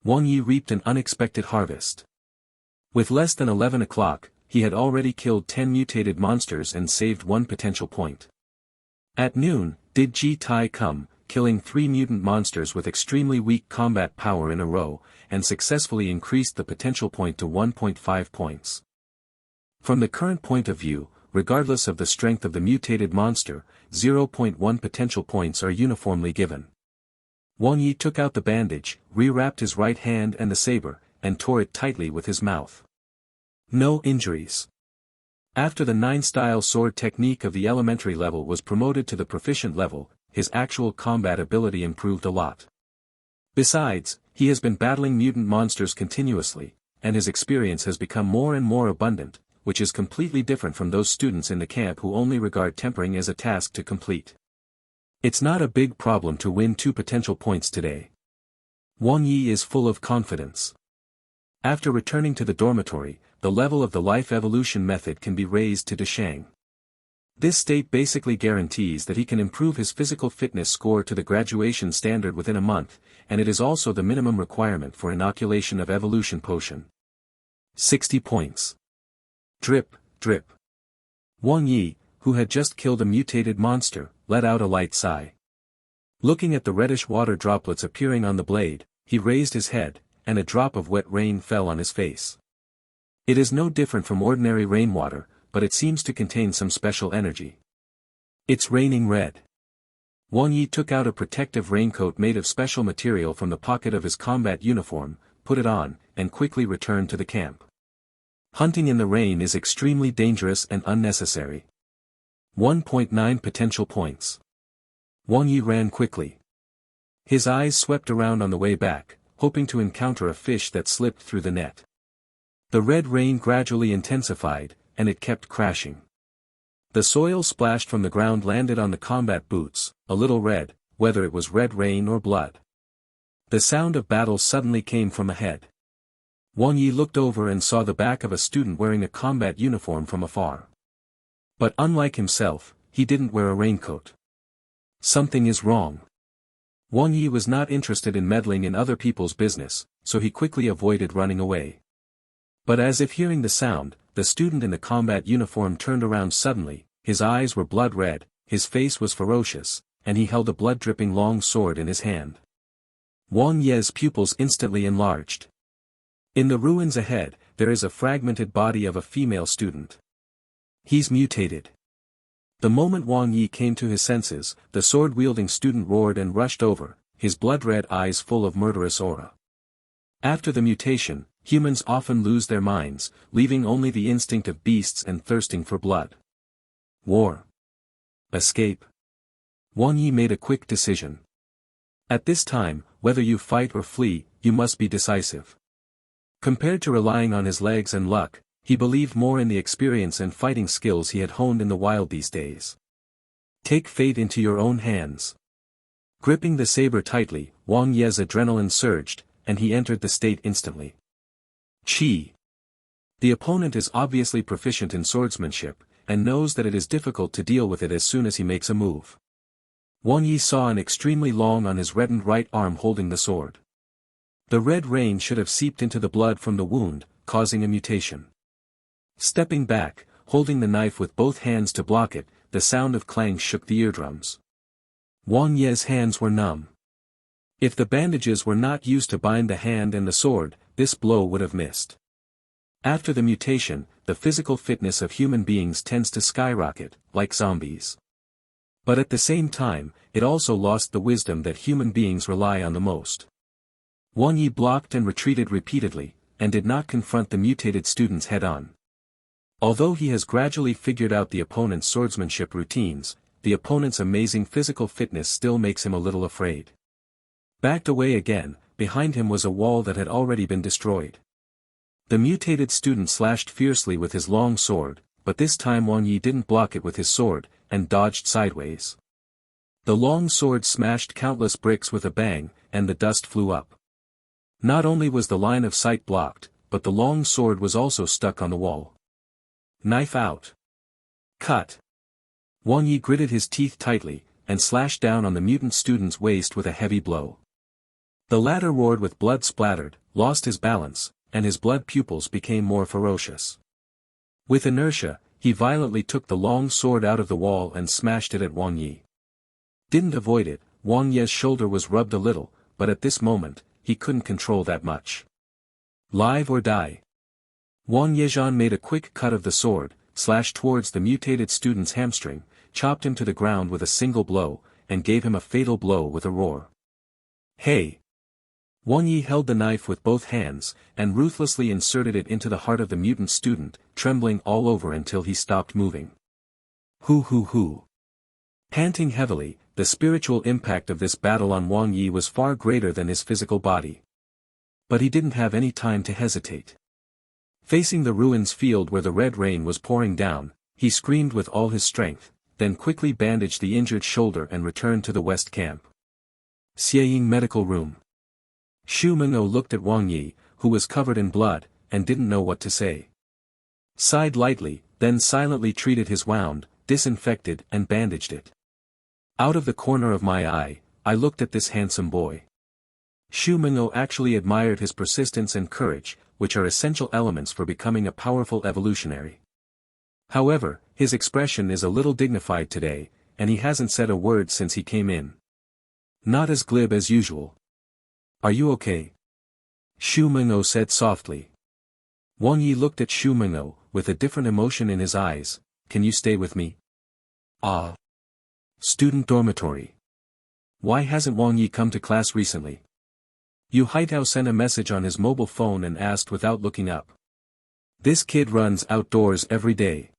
Wang Yi reaped an unexpected harvest. With less than 11 o'clock, he had already killed 10 mutated monsters and saved 1 potential point. At noon, did Ji Tai come, killing 3 mutant monsters with extremely weak combat power in a row, and successfully increased the potential point to 1.5 points. From the current point of view, regardless of the strength of the mutated monster, 0.1 potential points are uniformly given. Wang Yi took out the bandage, rewrapped his right hand and the saber, and tore it tightly with his mouth. No injuries. After the 9-style sword technique of the elementary level was promoted to the proficient level, his actual combat ability improved a lot. Besides, he has been battling mutant monsters continuously, and his experience has become more and more abundant, which is completely different from those students in the camp who only regard tempering as a task to complete. It's not a big problem to win 2 potential points today. Wang Yi is full of confidence. After returning to the dormitory, the level of the life evolution method can be raised to Deshang. This state basically guarantees that he can improve his physical fitness score to the graduation standard within a month, and it is also the minimum requirement for inoculation of evolution potion. 60 points. Drip, drip. Wang Yi, who had just killed a mutated monster, let out a light sigh. Looking at the reddish water droplets appearing on the blade, he raised his head, and a drop of wet rain fell on his face. It is no different from ordinary rainwater, but it seems to contain some special energy. It's raining red. Wang Yi took out a protective raincoat made of special material from the pocket of his combat uniform, put it on, and quickly returned to the camp. Hunting in the rain is extremely dangerous and unnecessary. 1.9 potential points. Wang Yi ran quickly. His eyes swept around on the way back, hoping to encounter a fish that slipped through the net. The red rain gradually intensified, and it kept crashing. The soil splashed from the ground landed on the combat boots, a little red, whether it was red rain or blood. The sound of battle suddenly came from ahead. Wang Yi looked over and saw the back of a student wearing a combat uniform from afar. But unlike himself, he didn't wear a raincoat. Something is wrong. Wang Yi was not interested in meddling in other people's business, so he quickly avoided running away. But as if hearing the sound, the student in the combat uniform turned around suddenly, his eyes were blood red, his face was ferocious, and he held a blood-dripping long sword in his hand. Wang Yi's pupils instantly enlarged. In the ruins ahead, there is a fragmented body of a female student. He's mutated. The moment Wang Yi came to his senses, the sword-wielding student roared and rushed over, his blood-red eyes full of murderous aura. After the mutation, humans often lose their minds, leaving only the instinct of beasts and thirsting for blood. War. Escape. Wang Yi made a quick decision. At this time, whether you fight or flee, you must be decisive. Compared to relying on his legs and luck, he believed more in the experience and fighting skills he had honed in the wild these days. Take fate into your own hands. Gripping the saber tightly, Wang Yi's adrenaline surged, and he entered the state instantly. Chi. The opponent is obviously proficient in swordsmanship, and knows that it is difficult to deal with it as soon as he makes a move. Wang Yi saw an extremely long on his reddened right arm holding the sword. The red rain should have seeped into the blood from the wound, causing a mutation. Stepping back, holding the knife with both hands to block it, the sound of clang shook the eardrums. Wang Yi's hands were numb. If the bandages were not used to bind the hand and the sword, this blow would have missed. After the mutation, the physical fitness of human beings tends to skyrocket, like zombies. But at the same time, it also lost the wisdom that human beings rely on the most. Wang Yi blocked and retreated repeatedly, and did not confront the mutated students head-on. Although he has gradually figured out the opponent's swordsmanship routines, the opponent's amazing physical fitness still makes him a little afraid. Backed away again, behind him was a wall that had already been destroyed. The mutated student slashed fiercely with his long sword, but this time Wang Yi didn't block it with his sword, and dodged sideways. The long sword smashed countless bricks with a bang, and the dust flew up. Not only was the line of sight blocked, but the long sword was also stuck on the wall. Knife out. Cut. Wang Yi gritted his teeth tightly, and slashed down on the mutant student's waist with a heavy blow. The latter roared with blood splattered, lost his balance, and his blood pupils became more ferocious. With inertia, he violently took the long sword out of the wall and smashed it at Wang Yi. Didn't avoid it, Wang Yi's shoulder was rubbed a little, but at this moment, he couldn't control that much. Live or die. Wang Yizhan made a quick cut of the sword, slashed towards the mutated student's hamstring, chopped him to the ground with a single blow, and gave him a fatal blow with a roar. Hey! Wang Yi held the knife with both hands, and ruthlessly inserted it into the heart of the mutant student, trembling all over until he stopped moving. Hoo. Panting heavily, the spiritual impact of this battle on Wang Yi was far greater than his physical body. But he didn't have any time to hesitate. Facing the ruins field where the red rain was pouring down, he screamed with all his strength, then quickly bandaged the injured shoulder and returned to the west camp. Xieying medical room. Xu Mengou looked at Wang Yi, who was covered in blood, and didn't know what to say. Sighed lightly, then silently treated his wound, disinfected and bandaged it. Out of the corner of my eye, I looked at this handsome boy. Xu Mengou actually admired his persistence and courage, which are essential elements for becoming a powerful evolutionary. However, his expression is a little dignified today, and he hasn't said a word since he came in. Not as glib as usual. Are you okay? Xu Mengou said softly. Wang Yi looked at Xu Mengou, with a different emotion in his eyes. Can you stay with me? Ah. Student dormitory. Why hasn't Wang Yi come to class recently? Yu Haitao sent a message on his mobile phone and asked without looking up. This kid runs outdoors every day.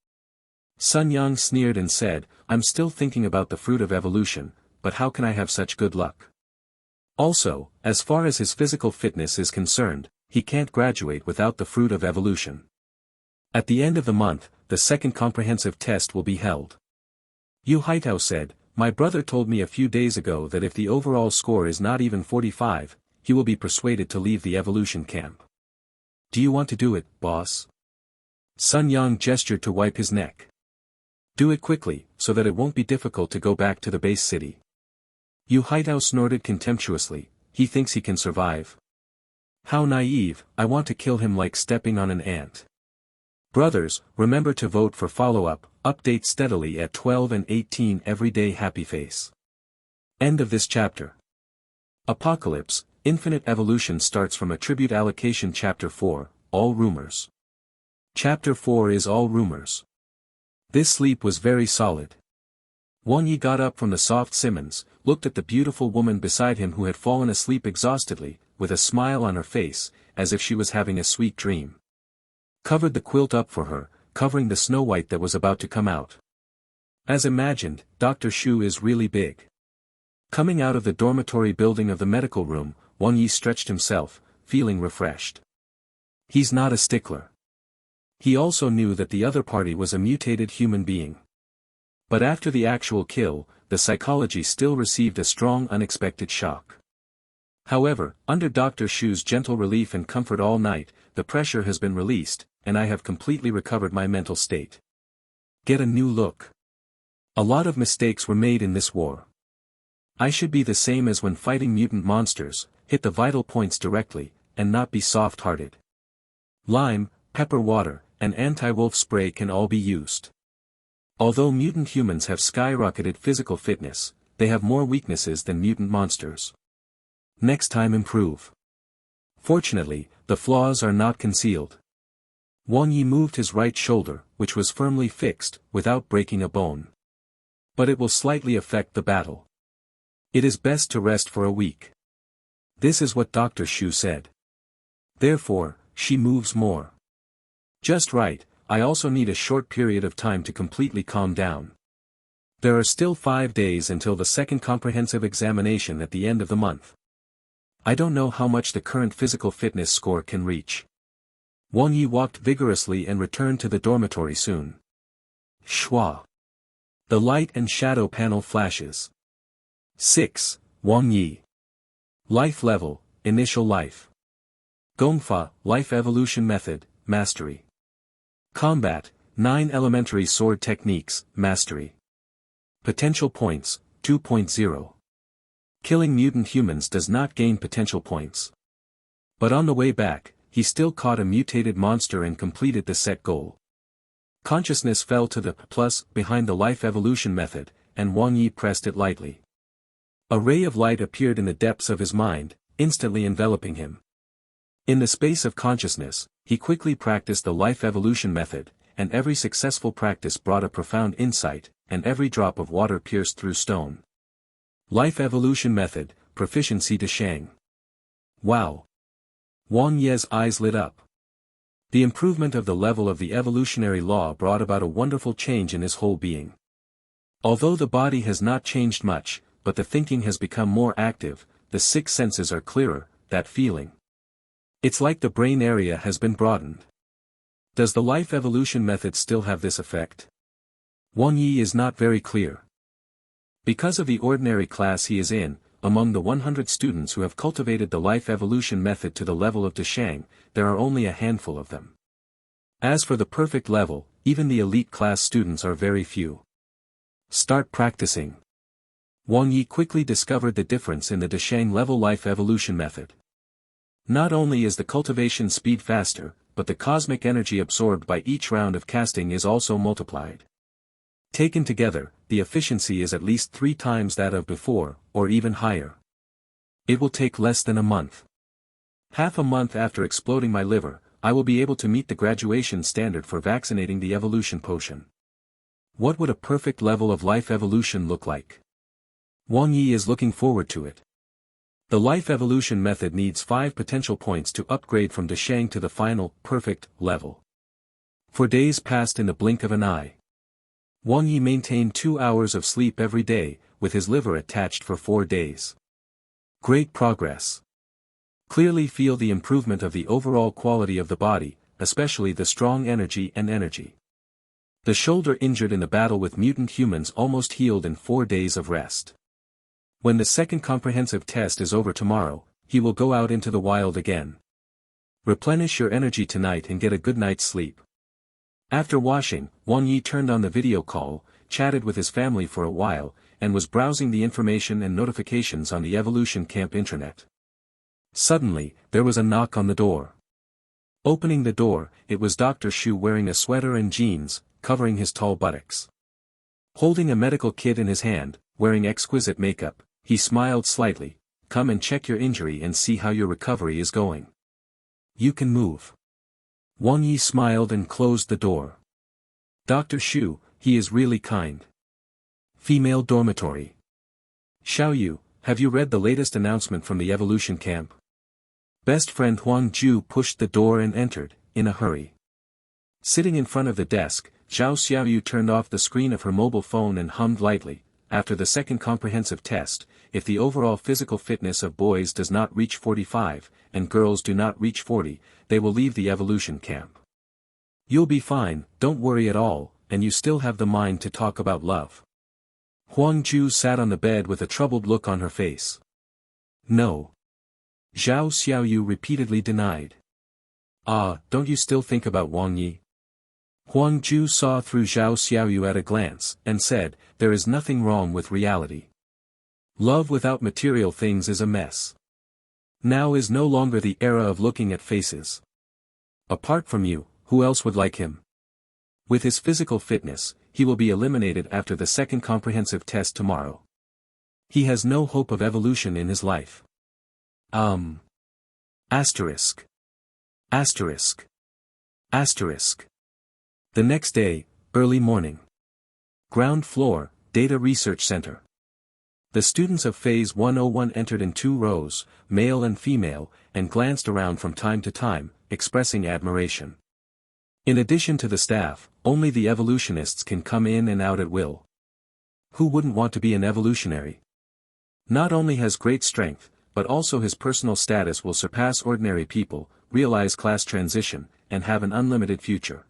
Sun Yang sneered and said, I'm still thinking about the fruit of evolution, but how can I have such good luck? Also, as far as his physical fitness is concerned, he can't graduate without the fruit of evolution. At the end of the month, the second comprehensive test will be held. Yu Haitao said, my brother told me a few days ago that if the overall score is not even 45, he will be persuaded to leave the evolution camp. Do you want to do it, boss? Sun Yang gestured to wipe his neck. Do it quickly, so that it won't be difficult to go back to the base city. Yu Haitao snorted contemptuously, he thinks he can survive. How naive, I want to kill him like stepping on an ant. Brothers, remember to vote for follow-up, update steadily at 12 and 18 every day. Happy face. End of this chapter. Apocalypse, Infinite Evolution starts from Attribute Allocation. Chapter 4, All Rumors. Chapter 4 is All Rumors. This sleep was very solid. Wang Yi got up from the soft Simmons, looked at the beautiful woman beside him who had fallen asleep exhaustedly, with a smile on her face, as if she was having a sweet dream. Covered the quilt up for her, covering the Snow White that was about to come out. As imagined, Dr. Shu is really big. Coming out of the dormitory building of the medical room, Wang Yi stretched himself, feeling refreshed. He's not a stickler. He also knew that the other party was a mutated human being. But after the actual kill, the psychology still received a strong unexpected shock. However, under Dr. Shu's gentle relief and comfort all night, the pressure has been released, and I have completely recovered my mental state. Get a new look. A lot of mistakes were made in this war. I should be the same as when fighting mutant monsters, hit the vital points directly, and not be soft-hearted. Lime, pepper water, and anti-wolf spray can all be used. Although mutant humans have skyrocketed physical fitness, they have more weaknesses than mutant monsters. Next time improve. Fortunately, the flaws are not concealed. Wang Yi moved his right shoulder, which was firmly fixed, without breaking a bone. But it will slightly affect the battle. It is best to rest for a week. This is what Dr. Shu said. Therefore, she moves more. Just right, I also need a short period of time to completely calm down. There are still 5 days until the second comprehensive examination at the end of the month. I don't know how much the current physical fitness score can reach. Wang Yi walked vigorously and returned to the dormitory soon. Shwa. The light and shadow panel flashes. 6. Wang Yi. Life level, initial life. Gongfa, life evolution method, mastery. Combat, 9 elementary sword techniques, mastery. Potential points, 2.0. Killing mutant humans does not gain potential points. But on the way back, he still caught a mutated monster and completed the set goal. Consciousness fell to the plus behind the life evolution method, and Wang Yi pressed it lightly. A ray of light appeared in the depths of his mind, instantly enveloping him. In the space of consciousness, he quickly practiced the life evolution method, and every successful practice brought a profound insight, and every drop of water pierced through stone. Life evolution method, proficiency to Shang. Wow! Wang Ye's eyes lit up. The improvement of the level of the evolutionary law brought about a wonderful change in his whole being. Although the body has not changed much, but the thinking has become more active, the 6 senses are clearer, that feeling. It's like the brain area has been broadened. Does the life evolution method still have this effect? Wang Yi is not very clear. Because of the ordinary class he is in, among the 100 students who have cultivated the life evolution method to the level of Deshang, there are only a handful of them. As for the perfect level, even the elite class students are very few. Start practicing. Wang Yi quickly discovered the difference in the Deshang level life evolution method. Not only is the cultivation speed faster, but the cosmic energy absorbed by each round of casting is also multiplied. Taken together, the efficiency is at least 3 times that of before, or even higher. It will take less than a month. Half a month after exploding my liver, I will be able to meet the graduation standard for vaccinating the evolution potion. What would a perfect level of life evolution look like? Wang Yi is looking forward to it. The life evolution method needs 5 potential points to upgrade from Deshang to the final, perfect, level. For days passed in the blink of an eye. Wang Yi maintained 2 hours of sleep every day, with his liver attached for 4 days. Great progress. Clearly feel the improvement of the overall quality of the body, especially the strong energy and energy. The shoulder injured in the battle with mutant humans almost healed in 4 days of rest. When the second comprehensive test is over tomorrow, he will go out into the wild again. Replenish your energy tonight and get a good night's sleep. After washing, Wang Yi turned on the video call, chatted with his family for a while, and was browsing the information and notifications on the Evolution Camp intranet. Suddenly, there was a knock on the door. Opening the door, it was Dr. Shu wearing a sweater and jeans, covering his tall buttocks. Holding a medical kit in his hand, wearing exquisite makeup, he smiled slightly. Come and check your injury and see how your recovery is going. You can move. Wang Yi smiled and closed the door. Dr. Shu, he is really kind. Female dormitory. Xiao Yu, have you read the latest announcement from the Evolution Camp? Best friend Huang Ju pushed the door and entered, in a hurry. Sitting in front of the desk, Zhao Xiaoyu turned off the screen of her mobile phone and hummed lightly. After the second comprehensive test, if the overall physical fitness of boys does not reach 45, and girls do not reach 40, they will leave the Evolution Camp. You'll be fine, don't worry at all, and you still have the mind to talk about love. Huang Ju sat on the bed with a troubled look on her face. No. Zhao Xiaoyu repeatedly denied. Ah, don't you still think about Wang Yi? Huang Ju saw through Zhao Xiaoyu at a glance, and said, there is nothing wrong with reality. Love without material things is a mess. Now is no longer the era of looking at faces. Apart from you, who else would like him? With his physical fitness, he will be eliminated after the second comprehensive test tomorrow. He has no hope of evolution in his life. Asterisk. Asterisk. Asterisk. The next day, early morning. Ground floor, Data Research Center. The students of Phase 101 entered in 2 rows, male and female, and glanced around from time to time, expressing admiration. In addition to the staff, only the evolutionists can come in and out at will. Who wouldn't want to be an evolutionary? Not only has great strength, but also his personal status will surpass ordinary people, realize class transition, and have an unlimited future.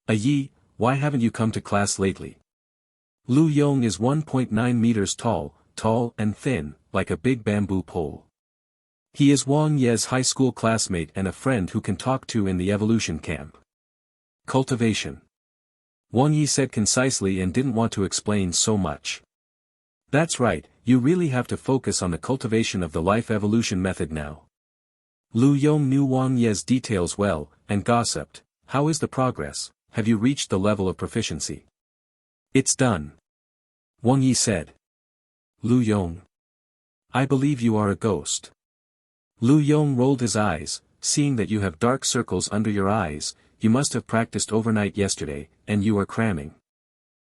Yi, why haven't you come to class lately? Lu Yong is 1.9 meters tall and thin, like a big bamboo pole. He is Wang Ye's high school classmate and a friend who can talk to in the Evolution Camp. Cultivation. Wang Yi said concisely and didn't want to explain so much. That's right, you really have to focus on the cultivation of the life evolution method now. Lu Yong knew Wang Ye's details well, and gossiped. How is the progress? Have you reached the level of proficiency? It's done. Wang Yi said. Lu Yong. I believe you are a ghost. Lu Yong rolled his eyes, seeing that you have dark circles under your eyes, you must have practiced overnight yesterday, and you are cramming.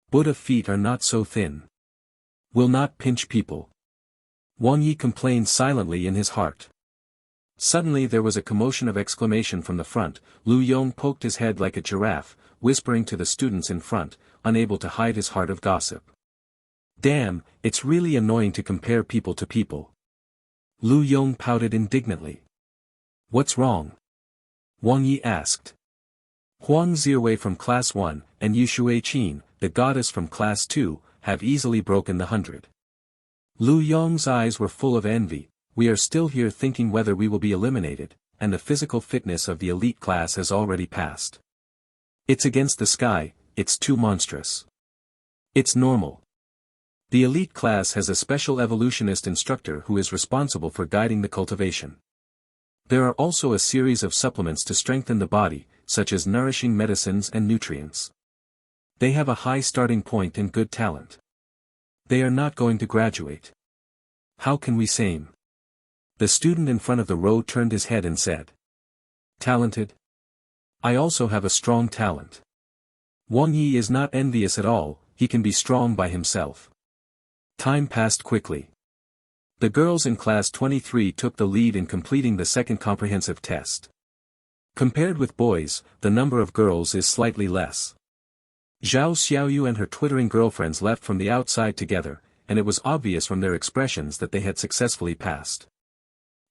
Buddha feet are not so thin. Will not pinch people. Wang Yi complained silently in his heart. Suddenly there was a commotion of exclamation from the front. Lu Yong poked his head like a giraffe, whispering to the students in front, unable to hide his heart of gossip. Damn, it's really annoying to compare people to people. Lu Yong pouted indignantly. What's wrong? Wang Yi asked. Huang Ziwei from Class 1, and Yu Shuiqin, the goddess from Class 2, have easily broken the 100. Lu Yong's eyes were full of envy. We are still here thinking whether we will be eliminated, and the physical fitness of the elite class has already passed. It's against the sky, it's too monstrous. It's normal. The elite class has a special evolutionist instructor who is responsible for guiding the cultivation. There are also a series of supplements to strengthen the body, such as nourishing medicines and nutrients. They have a high starting point and good talent. They are not going to graduate. How can we same? The student in front of the row turned his head and said. Talented? I also have a strong talent. Wang Yi is not envious at all, he can be strong by himself. Time passed quickly. The girls in class 23 took the lead in completing the second comprehensive test. Compared with boys, the number of girls is slightly less. Zhao Xiaoyu and her twittering girlfriends left from the outside together, and it was obvious from their expressions that they had successfully passed.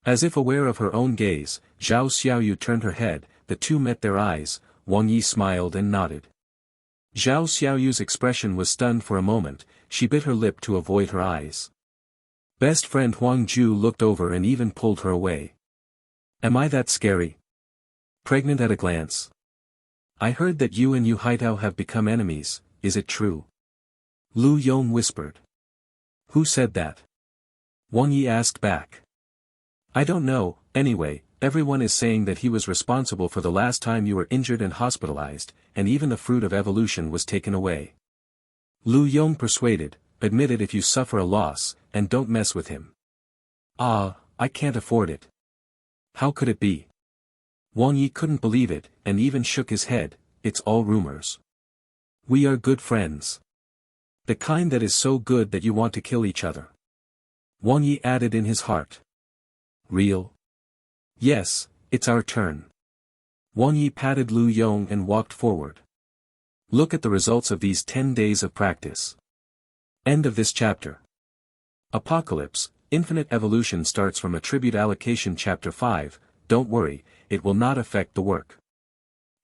As if aware of her own gaze, Zhao Xiaoyu turned her head, the two met their eyes, Wang Yi smiled and nodded. Zhao Xiaoyu's expression was stunned for a moment, she bit her lip to avoid her eyes. Best friend Huang Ju looked over and even pulled her away. Am I that scary? Pregnant at a glance. I heard that you and Yu Haitao have become enemies, is it true? Lu Yong whispered. Who said that? Wang Yi asked back. I don't know, anyway, everyone is saying that he was responsible for the last time you were injured and hospitalized, and even the fruit of evolution was taken away. Lu Yong persuaded, admitted if you suffer a loss, and don't mess with him. Ah, I can't afford it. How could it be? Wang Yi couldn't believe it, and even shook his head, it's all rumors. We are good friends. The kind that is so good that you want to kill each other. Wang Yi added in his heart. Real? Yes, it's our turn. Wang Yi patted Lu Yong and walked forward. Look at the results of these 10 days of practice. End of this chapter. Apocalypse, Infinite Evolution starts from Attribute Allocation Chapter 5, don't worry, it will not affect the work.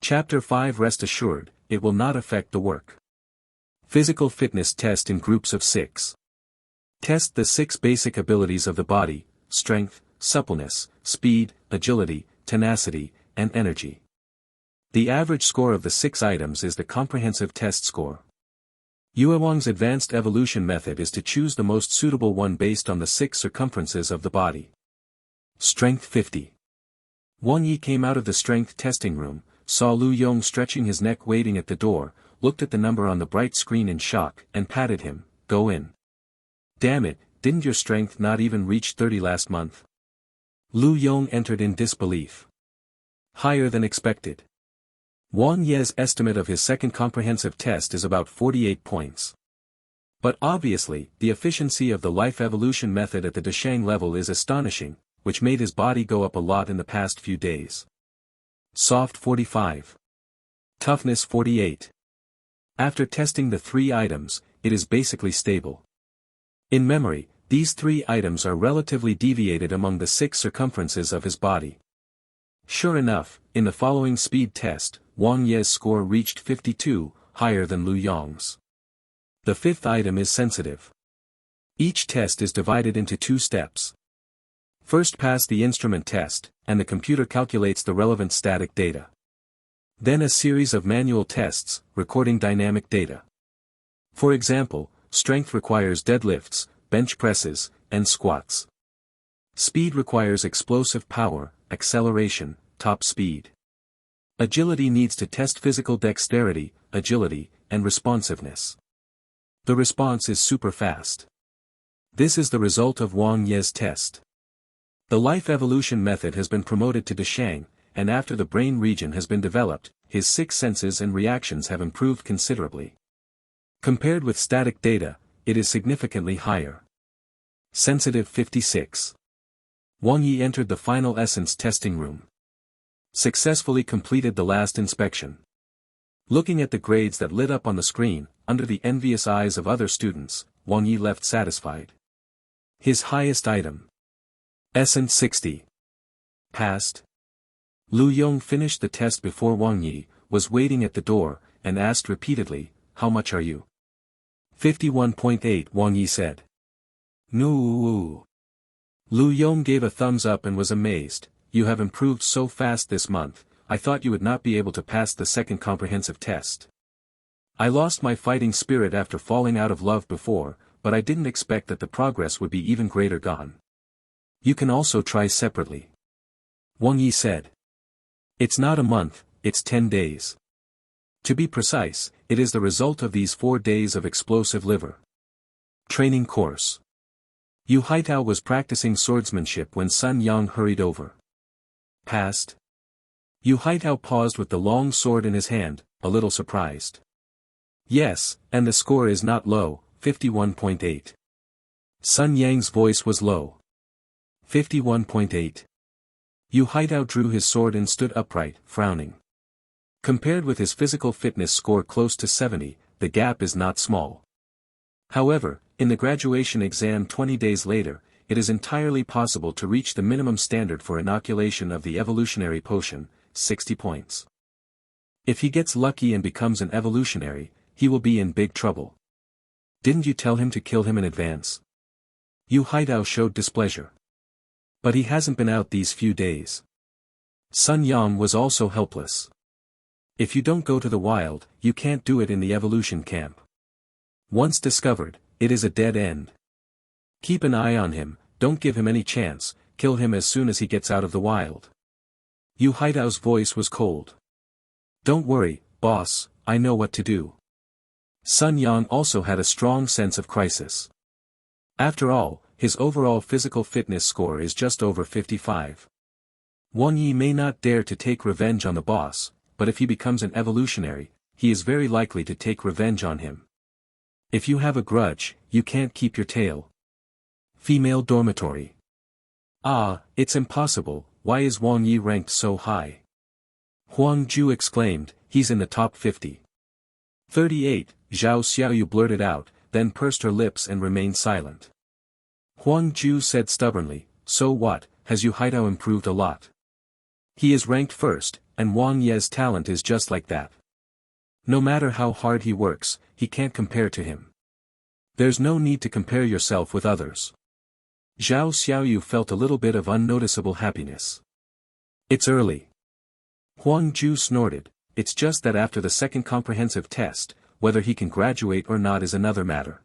Chapter 5 Rest assured, it will not affect the work. Physical fitness test in groups of 6. Test the 6 basic abilities of the body, strength, suppleness, speed, agility, tenacity, and energy. The average score of the 6 items is the comprehensive test score. Yue Wang's advanced evolution method is to choose the most suitable one based on the 6 circumferences of the body. Strength 50. Wang Yi came out of the strength testing room, saw Lu Yong stretching his neck waiting at the door, looked at the number on the bright screen in shock, and patted him, go in. Damn it, didn't your strength not even reach 30 last month? Lu Yong entered in disbelief. Higher than expected. Wang Ye's estimate of his second comprehensive test is about 48 points. But obviously, the efficiency of the life evolution method at the Deshang level is astonishing, which made his body go up a lot in the past few days. Soft 45. Toughness 48. After testing the 3 items, it is basically stable. In memory, these 3 items are relatively deviated among the 6 circumferences of his body. Sure enough, in the following speed test, Wang Ye's score reached 52, higher than Lu Yong's. The 5th item is sensitive. Each test is divided into 2 steps. First pass the instrument test, and the computer calculates the relevant static data. Then a series of manual tests, recording dynamic data. For example, strength requires deadlifts, bench presses, and squats. Speed requires explosive power, acceleration, top speed. Agility needs to test physical dexterity, agility, and responsiveness. The response is super fast. This is the result of Wang Ye's test. The life evolution method has been promoted to Deshang, and after the brain region has been developed, his 6 senses and reactions have improved considerably. Compared with static data, it is significantly higher. Sensitive 56. Wang Yi entered the final essence testing room. Successfully completed the last inspection. Looking at the grades that lit up on the screen, under the envious eyes of other students, Wang Yi left satisfied. His highest item. Essence 60. Passed. Lu Yong finished the test before Wang Yi, was waiting at the door, and asked repeatedly, how much are you? 51.8 Wang Yi said. No. Lu Yong gave a thumbs up and was amazed, you have improved so fast this month, I thought you would not be able to pass the second comprehensive test. I lost my fighting spirit after falling out of love before, but I didn't expect that the progress would be even greater gone. You can also try separately. Wang Yi said. It's not a month, it's 10 days. To be precise, it is the result of these 4 days of explosive liver training course. Yu Haitao was practicing swordsmanship when Sun Yang hurried over. Passed. Yu Haitao paused with the long sword in his hand, a little surprised. Yes, and the score is not low, 51.8. Sun Yang's voice was low. 51.8. Yu Haitao drew his sword and stood upright, frowning. Compared with his physical fitness score close to 70, the gap is not small. However, in the graduation exam 20 days later, it is entirely possible to reach the minimum standard for inoculation of the evolutionary potion, 60 points. If he gets lucky and becomes an evolutionary, he will be in big trouble. Didn't you tell him to kill him in advance? Yu Haidao showed displeasure. But he hasn't been out these few days. Sun Yang was also helpless. If you don't go to the wild, you can't do it in the evolution camp. Once discovered, it is a dead end. Keep an eye on him, don't give him any chance, kill him as soon as he gets out of the wild. Yu Haidao's voice was cold. Don't worry, boss, I know what to do. Sun Yang also had a strong sense of crisis. After all, his overall physical fitness score is just over 55. Wang Yi may not dare to take revenge on the boss, but if he becomes an evolutionary, he is very likely to take revenge on him. If you have a grudge, you can't keep your tail. Female dormitory. Ah, it's impossible, why is Wang Yi ranked so high? Huang Ju exclaimed, he's in the top 50. 38, Zhao Xiaoyu blurted out, then pursed her lips and remained silent. Huang Ju said stubbornly, so what, has Yu Haidao improved a lot? He is ranked first, and Wang Ye's talent is just like that. No matter how hard he works, he can't compare to him. There's no need to compare yourself with others. Zhao Xiaoyu felt a little bit of unnoticeable happiness. It's early. Huang Ju snorted, it's just that after the second comprehensive test, whether he can graduate or not is another matter.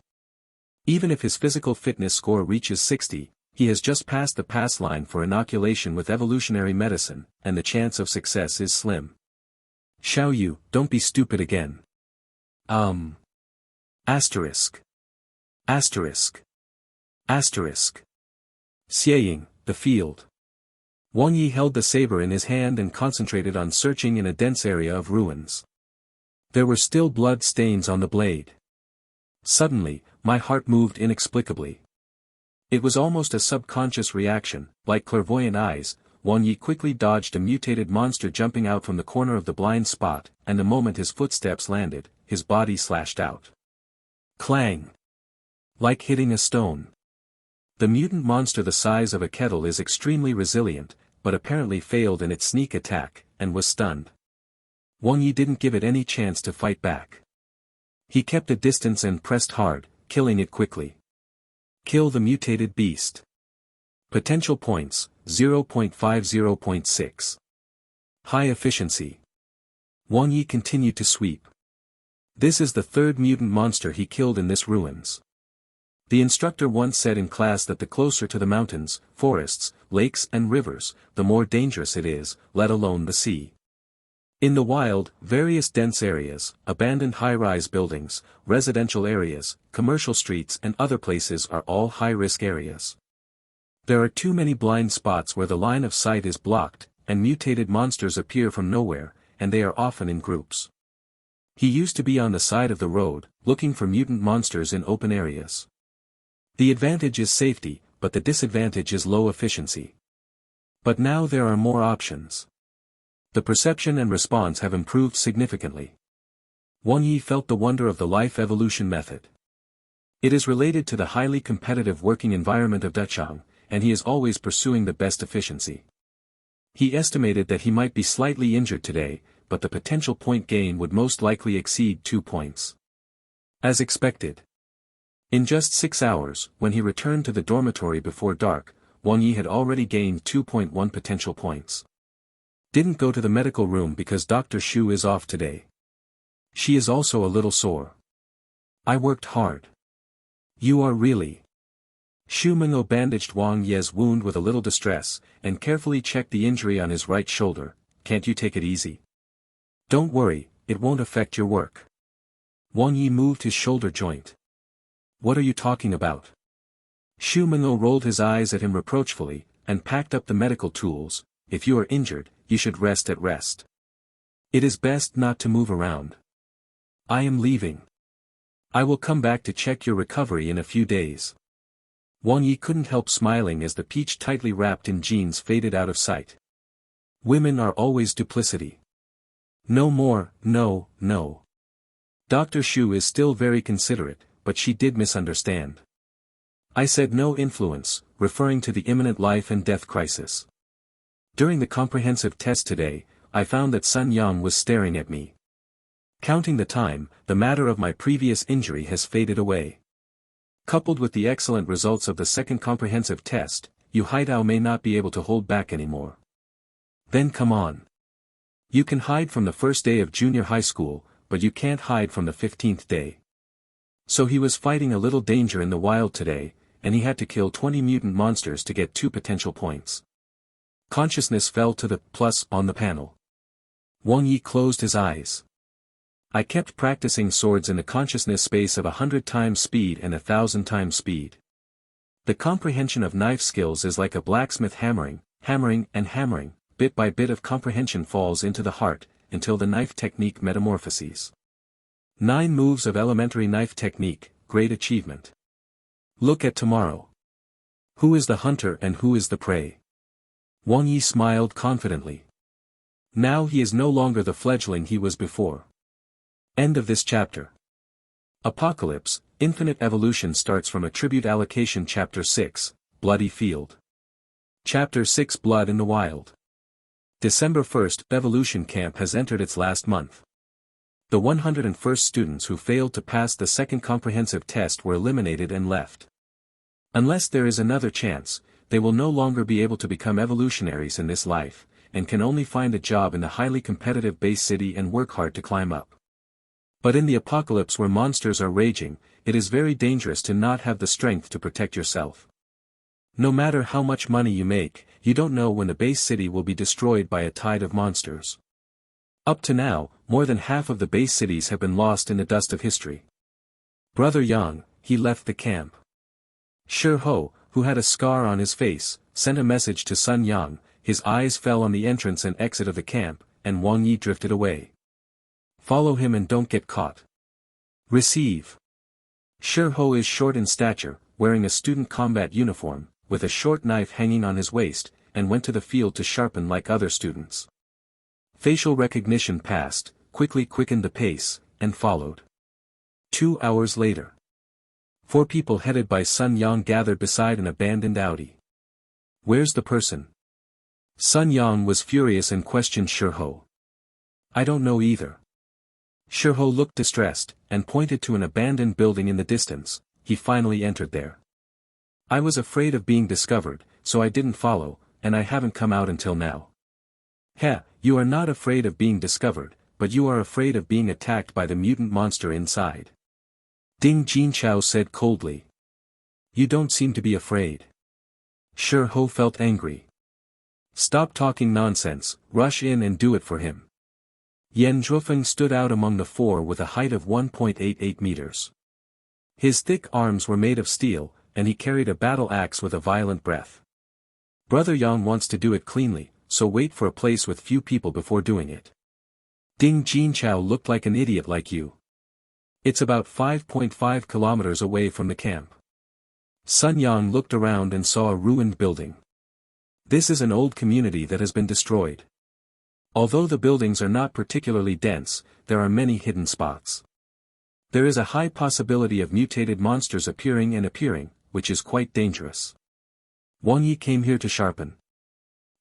Even if his physical fitness score reaches 60, he has just passed the pass line for inoculation with evolutionary medicine, and the chance of success is slim. Xiaoyu, don't be stupid again. Asterisk. Asterisk. Asterisk. Xieying, the field. Wang Yi held the saber in his hand and concentrated on searching in a dense area of ruins. There were still blood stains on the blade. Suddenly, my heart moved inexplicably. It was almost a subconscious reaction, like clairvoyant eyes. Wang Yi quickly dodged a mutated monster jumping out from the corner of the blind spot, and the moment his footsteps landed, his body slashed out. Clang! Like hitting a stone. The mutant monster the size of a kettle is extremely resilient, but apparently failed in its sneak attack, and was stunned. Wang Yi didn't give it any chance to fight back. He kept a distance and pressed hard, killing it quickly. Kill the mutated beast. Potential points, 0.50.6. High efficiency. Wang Yi continued to sweep. This is the third mutant monster he killed in this ruins. The instructor once said in class that the closer to the mountains, forests, lakes and rivers, the more dangerous it is, let alone the sea. In the wild, various dense areas, abandoned high-rise buildings, residential areas, commercial streets and other places are all high-risk areas. There are too many blind spots where the line of sight is blocked, and mutated monsters appear from nowhere, and they are often in groups. He used to be on the side of the road, looking for mutant monsters in open areas. The advantage is safety, but the disadvantage is low efficiency. But now there are more options. The perception and response have improved significantly. Wang Yi felt the wonder of the life evolution method. It is related to the highly competitive working environment of Dachang, and he is always pursuing the best efficiency. He estimated that he might be slightly injured today, but the potential point gain would most likely exceed 2 points. As expected. In just 6 hours, when he returned to the dormitory before dark, Wang Yi had already gained 2.1 potential points. Didn't go to the medical room because Dr. Xu is off today. She is also a little sore. I worked hard. You are really. Xu Mengou bandaged Wang Ye's wound with a little distress, and carefully checked the injury on his right shoulder. Can't you take it easy? Don't worry, it won't affect your work. Wang Yi moved his shoulder joint. What are you talking about? Xu Mengou rolled his eyes at him reproachfully, and packed up the medical tools. If you are injured, you should rest at rest. It is best not to move around. I am leaving. I will come back to check your recovery in a few days. Wang Yi couldn't help smiling as the peach tightly wrapped in jeans faded out of sight. Women are always duplicity. No more, no, no. Dr. Shu is still very considerate, but she did misunderstand. I said no influence, referring to the imminent life and death crisis. During the comprehensive test today, I found that Sun Yang was staring at me. Counting the time, the matter of my previous injury has faded away. Coupled with the excellent results of the second comprehensive test, Yu Haidao may not be able to hold back anymore. Then come on. You can hide from the first day of junior high school, but you can't hide from the 15th day. So he was fighting a little danger in the wild today, and he had to kill 20 mutant monsters to get 2 potential points. Consciousness fell to the plus on the panel. Wang Yi closed his eyes. I kept practicing swords in the consciousness space of 100 times speed and 1,000 times speed. The comprehension of knife skills is like a blacksmith hammering, and hammering, bit by bit of comprehension falls into the heart, until the knife technique metamorphoses. 9 moves of elementary knife technique, great achievement. Look at tomorrow. Who is the hunter and who is the prey? Wang Yi smiled confidently. Now he is no longer the fledgling he was before. End of this chapter. Apocalypse, Infinite Evolution starts from Attribute Allocation Chapter 6, Bloody Field. Chapter 6 Blood in the Wild. December 1st, Evolution Camp has entered its last month. The 101st students who failed to pass the second comprehensive test were eliminated and left. Unless there is another chance, they will no longer be able to become evolutionaries in this life, and can only find a job in the highly competitive base city and work hard to climb up. But in the apocalypse where monsters are raging, it is very dangerous to not have the strength to protect yourself. No matter how much money you make, you don't know when the base city will be destroyed by a tide of monsters. Up to now, more than half of the base cities have been lost in the dust of history. Brother Yang, he left the camp. Shi Ho, who had a scar on his face, sent a message to Sun Yang. His eyes fell on the entrance and exit of the camp, and Wang Yi drifted away. Follow him and don't get caught. Receive. Shi Ho is short in stature, wearing a student combat uniform, with a short knife hanging on his waist, and went to the field to sharpen like other students. Facial recognition passed, quickly quickened the pace, and followed. 2 hours later. 4 people headed by Sun Yang gathered beside an abandoned Audi. Where's the person? Sun Yang was furious and questioned Shi Ho. I don't know either. Shi Ho looked distressed, and pointed to an abandoned building in the distance. He finally entered there. I was afraid of being discovered, so I didn't follow, and I haven't come out until now. Heh, you are not afraid of being discovered, but you are afraid of being attacked by the mutant monster inside. Ding Jinchao said coldly. You don't seem to be afraid. Shi Ho felt angry. Stop talking nonsense, rush in and do it for him. Yan Zhuofeng stood out among the 4 with a height of 1.88 meters. His thick arms were made of steel, and he carried a battle axe with a violent breath. Brother Yang wants to do it cleanly, so wait for a place with few people before doing it. Ding Jinchao looked like an idiot like you. It's about 5.5 kilometers away from the camp. Sun Yang looked around and saw a ruined building. This is an old community that has been destroyed. Although the buildings are not particularly dense, there are many hidden spots. There is a high possibility of mutated monsters appearing, which is quite dangerous. Wang Yi came here to sharpen.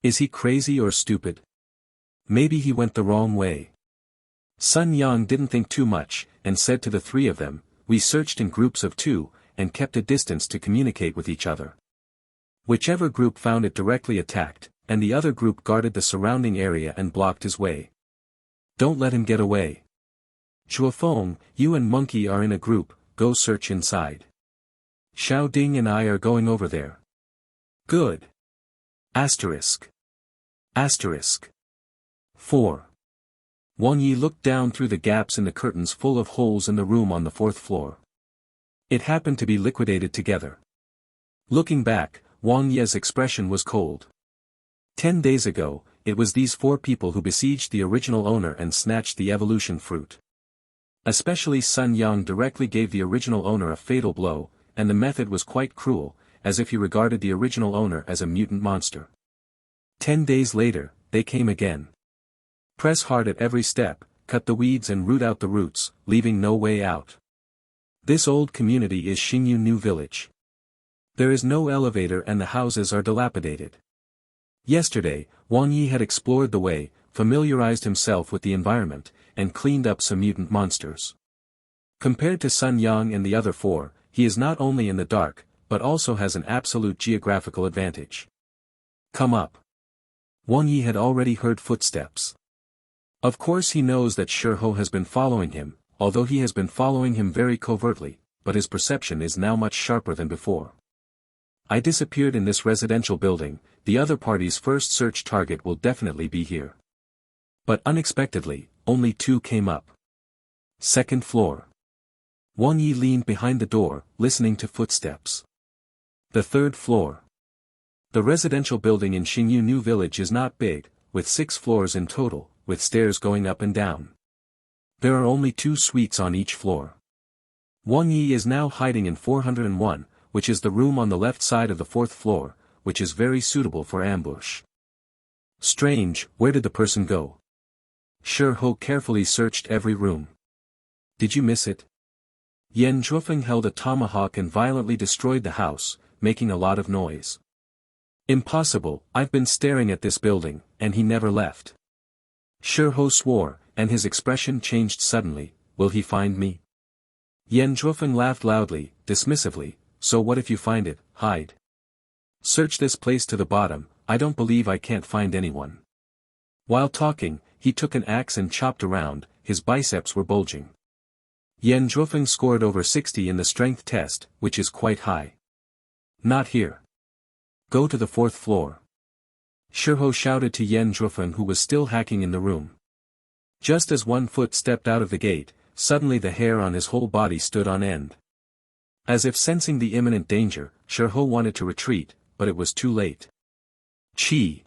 Is he crazy or stupid? Maybe he went the wrong way. Sun Yang didn't think too much, and said to the 3 of them, we searched in groups of 2, and kept a distance to communicate with each other. Whichever group found it directly attacked, and the other group guarded the surrounding area and blocked his way. Don't let him get away. Zhuofeng, you and Monkey are in a group, go search inside. Xiao Ding and I are going over there. Good. Asterisk. 4. Wang Yi looked down through the gaps in the curtains full of holes in the room on the 4th floor. It happened to be liquidated together. Looking back, Wang Yi's expression was cold. 10 days ago, it was these 4 people who besieged the original owner and snatched the evolution fruit. Especially Sun Yang directly gave the original owner a fatal blow, and the method was quite cruel, as if he regarded the original owner as a mutant monster. 10 days later, they came again. Press hard at every step, cut the weeds and root out the roots, leaving no way out. This old community is Xingyu New Village. There is no elevator and the houses are dilapidated. Yesterday, Wang Yi had explored the way, familiarized himself with the environment, and cleaned up some mutant monsters. Compared to Sun Yang and the other four, he is not only in the dark, but also has an absolute geographical advantage. Come up. Wang Yi had already heard footsteps. Of course he knows that Shiho has been following him, although he has been following him very covertly, but his perception is now much sharper than before. I disappeared in this residential building, the other party's first search target will definitely be here. But unexpectedly, only two came up. Second floor. Wang Yi leaned behind the door, listening to footsteps. The third floor. The residential building in Xingyu New Village is not big, with 6 floors in total, with stairs going up and down. There are only 2 suites on each floor. Wang Yi is now hiding in 401, which is the room on the left side of the 4th floor, which is very suitable for ambush. Strange, where did the person go? Shiho carefully searched every room. Did you miss it? Yan Zhuofeng held a tomahawk and violently destroyed the house, making a lot of noise. Impossible, I've been staring at this building, and he never left. Shiho swore, and his expression changed suddenly. Will he find me? Yan Zhuofeng laughed loudly, dismissively. So what if you find it? Hide. Search this place to the bottom. I don't believe I can't find anyone. While talking, he took an axe and chopped around. His biceps were bulging. Yan Zhuofeng scored over 60 in the strength test, which is quite high. Not here. Go to the 4th floor. Shiho shouted to Yan Zhuofeng, who was still hacking in the room. Just as one foot stepped out of the gate, suddenly the hair on his whole body stood on end. As if sensing the imminent danger, Shiho wanted to retreat, but it was too late. Chi!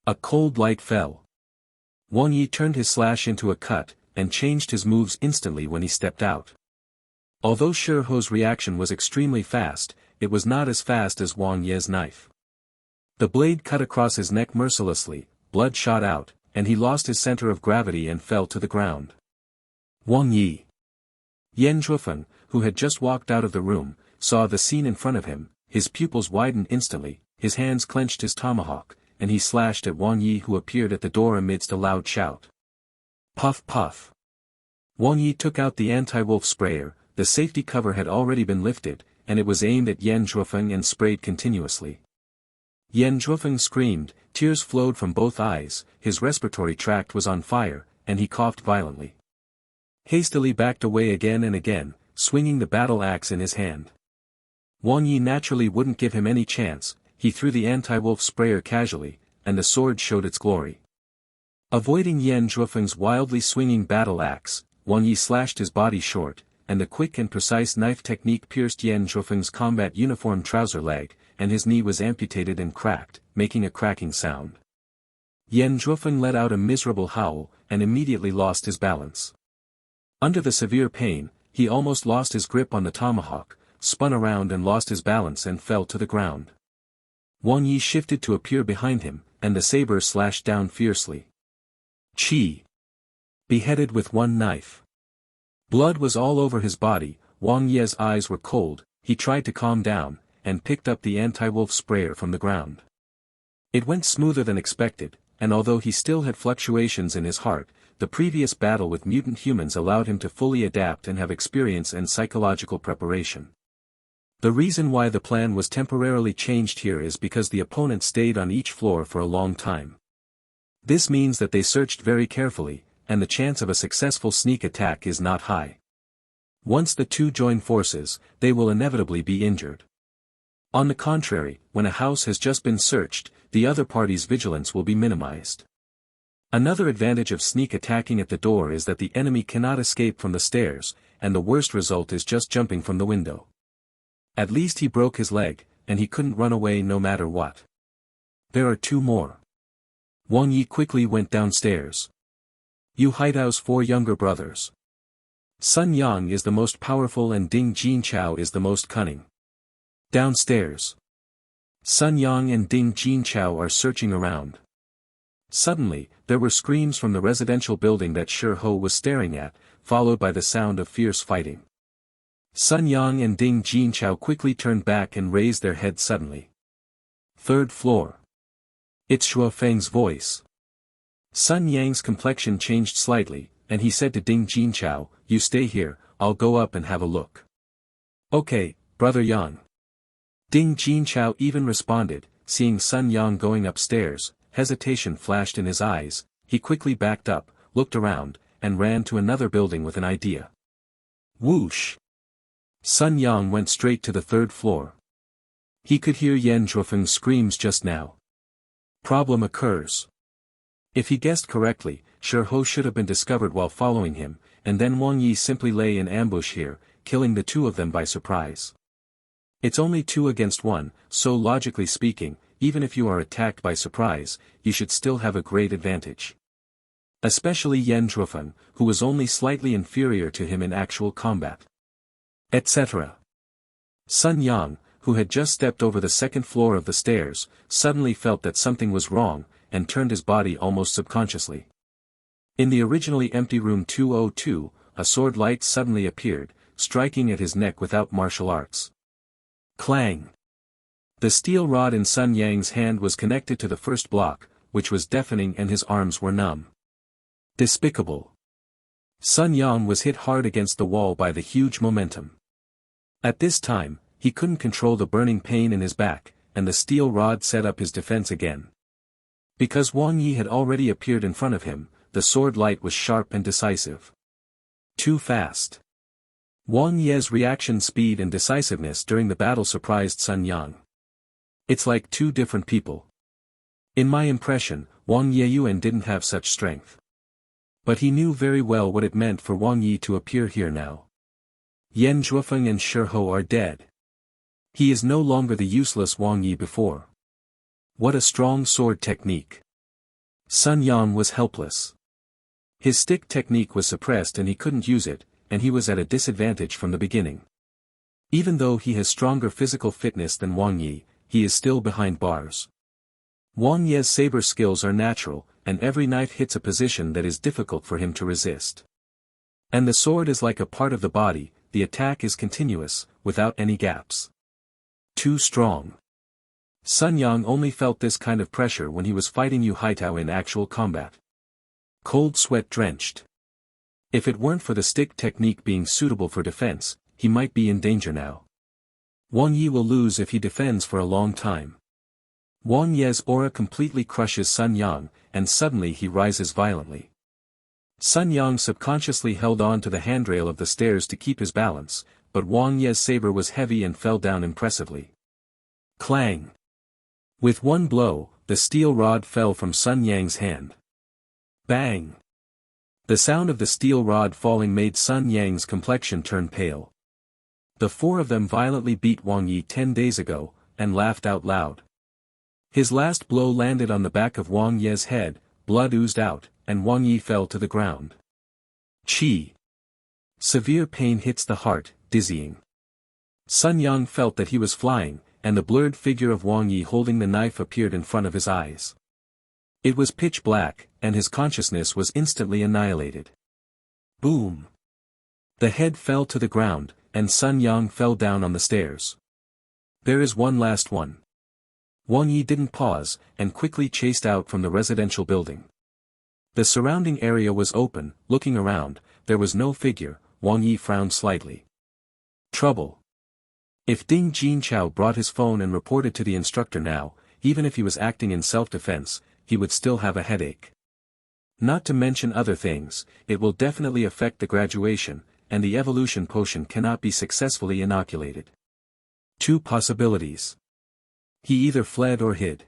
A cold light fell. Wang Yi turned his slash into a cut, and changed his moves instantly when he stepped out. Although Shiho's reaction was extremely fast, it was not as fast as Wang Yi's knife. The blade cut across his neck mercilessly, blood shot out, and he lost his center of gravity and fell to the ground. Wang Yi. Yan Zhuofeng, who had just walked out of the room, saw the scene in front of him. His pupils widened instantly, his hands clenched his tomahawk, and he slashed at Wang Yi, who appeared at the door amidst a loud shout. Puff puff. Wang Yi took out the anti-wolf sprayer. The safety cover had already been lifted, and it was aimed at Yan Zhuofeng and sprayed continuously. Yan Zhuofeng screamed, tears flowed from both eyes, his respiratory tract was on fire, and he coughed violently. Hastily backed away again and again, swinging the battle axe in his hand. Wang Yi naturally wouldn't give him any chance. He threw the anti-wolf sprayer casually, and the sword showed its glory. Avoiding Yan Zhuofeng's wildly swinging battle axe, Wang Yi slashed his body short, and the quick and precise knife technique pierced Yan Zhuofeng's combat uniform trouser leg, and his knee was amputated and cracked, making a cracking sound. Yan Zhuofeng let out a miserable howl, and immediately lost his balance. Under the severe pain, he almost lost his grip on the tomahawk, spun around and lost his balance and fell to the ground. Wang Yi shifted to appear behind him, and the saber slashed down fiercely. Chi! Beheaded with one knife. Blood was all over his body. Wang Yi's eyes were cold. He tried to calm down, and picked up the anti-wolf sprayer from the ground. It went smoother than expected, and although he still had fluctuations in his heart, the previous battle with mutant humans allowed him to fully adapt and have experience and psychological preparation. The reason why the plan was temporarily changed here is because the opponent stayed on each floor for a long time. This means that they searched very carefully, and the chance of a successful sneak attack is not high. Once the two join forces, they will inevitably be injured. On the contrary, when a house has just been searched, the other party's vigilance will be minimized. Another advantage of sneak attacking at the door is that the enemy cannot escape from the stairs, and the worst result is just jumping from the window. At least he broke his leg, and he couldn't run away no matter what. There are 2 more. Wang Yi quickly went downstairs. Yu Haidao's 4 younger brothers. Sun Yang is the most powerful and Ding Jinchao is the most cunning. Downstairs. Sun Yang and Ding Jinchao are searching around. Suddenly, there were screams from the residential building that Shi was staring at, followed by the sound of fierce fighting. Sun Yang and Ding Jinchao quickly turned back and raised their heads suddenly. Third floor. It's Shuo Feng's voice. Sun Yang's complexion changed slightly, and he said to Ding Jinchao, "You stay here, I'll go up and have a look." "Okay, brother Yang." Ding Jinchao even responded, seeing Sun Yang going upstairs. Hesitation flashed in his eyes, he quickly backed up, looked around, and ran to another building with an idea. Whoosh! Sun Yang went straight to the third floor. He could hear Yan Zhuofeng's screams just now. Problem occurs. If he guessed correctly, Shi should have been discovered while following him, and then Wang Yi simply lay in ambush here, killing the two of them by surprise. It's only 2 against 1, so logically speaking, even if you are attacked by surprise, you should still have a great advantage. Especially Yan Zhuofeng, who was only slightly inferior to him in actual combat. Etc. Sun Yang, who had just stepped over the second floor of the stairs, suddenly felt that something was wrong, and turned his body almost subconsciously. In the originally empty room 202, a sword light suddenly appeared, striking at his neck without martial arts. Clang! The steel rod in Sun Yang's hand was connected to the first block, which was deafening, and his arms were numb. Despicable. Sun Yang was hit hard against the wall by the huge momentum. At this time, he couldn't control the burning pain in his back, and the steel rod set up his defense again. Because Wang Yi had already appeared in front of him, the sword light was sharp and decisive. Too fast. Wang Yi's reaction speed and decisiveness during the battle surprised Sun Yang. It's like 2 different people. In my impression, Wang Yeyuan didn't have such strength. But he knew very well what it meant for Wang Yi to appear here now. Yan Zhuofeng and Shi are dead. He is no longer the useless Wang Yi before. What a strong sword technique. Sun Yang was helpless. His stick technique was suppressed and he couldn't use it, and he was at a disadvantage from the beginning. Even though he has stronger physical fitness than Wang Yi, he is still behind bars. Wang Yi's saber skills are natural, and every knife hits a position that is difficult for him to resist. And the sword is like a part of the body, the attack is continuous, without any gaps. Too strong. Sun Yang only felt this kind of pressure when he was fighting Yu Haitao in actual combat. Cold sweat drenched. If it weren't for the stick technique being suitable for defense, he might be in danger now. Wang Yi will lose if he defends for a long time. Wang Yi's aura completely crushes Sun Yang, and suddenly he rises violently. Sun Yang subconsciously held on to the handrail of the stairs to keep his balance, but Wang Yi's saber was heavy and fell down impressively. Clang! With one blow, the steel rod fell from Sun Yang's hand. Bang! The sound of the steel rod falling made Sun Yang's complexion turn pale. The 4 of them violently beat Wang Yi 10 days ago, and laughed out loud. His last blow landed on the back of Wang Yi's head, blood oozed out, and Wang Yi fell to the ground. Chi! Severe pain hits the heart, dizzying. Sun Yang felt that he was flying, and the blurred figure of Wang Yi holding the knife appeared in front of his eyes. It was pitch black, and his consciousness was instantly annihilated. Boom! The head fell to the ground, and Sun Yang fell down on the stairs. There is one last one. Wang Yi didn't pause, and quickly chased out from the residential building. The surrounding area was open. Looking around, there was no figure. Wang Yi frowned slightly. Trouble. If Ding Jinchao brought his phone and reported to the instructor now, even if he was acting in self-defense, he would still have a headache. Not to mention other things, it will definitely affect the graduation, and the evolution potion cannot be successfully inoculated. 2 possibilities. He either fled or hid.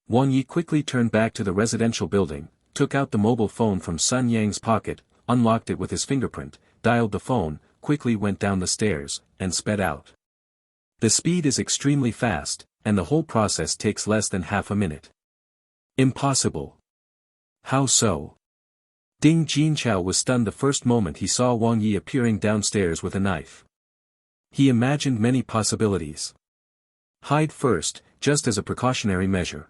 Wang Yi quickly turned back to the residential building, took out the mobile phone from Sun Yang's pocket, unlocked it with his fingerprint, dialed the phone, quickly went down the stairs, and sped out. The speed is extremely fast, and the whole process takes less than half a minute. Impossible. How so? Ding Jinchao was stunned the first moment he saw Wang Yi appearing downstairs with a knife. He imagined many possibilities. Hide first, just as a precautionary measure.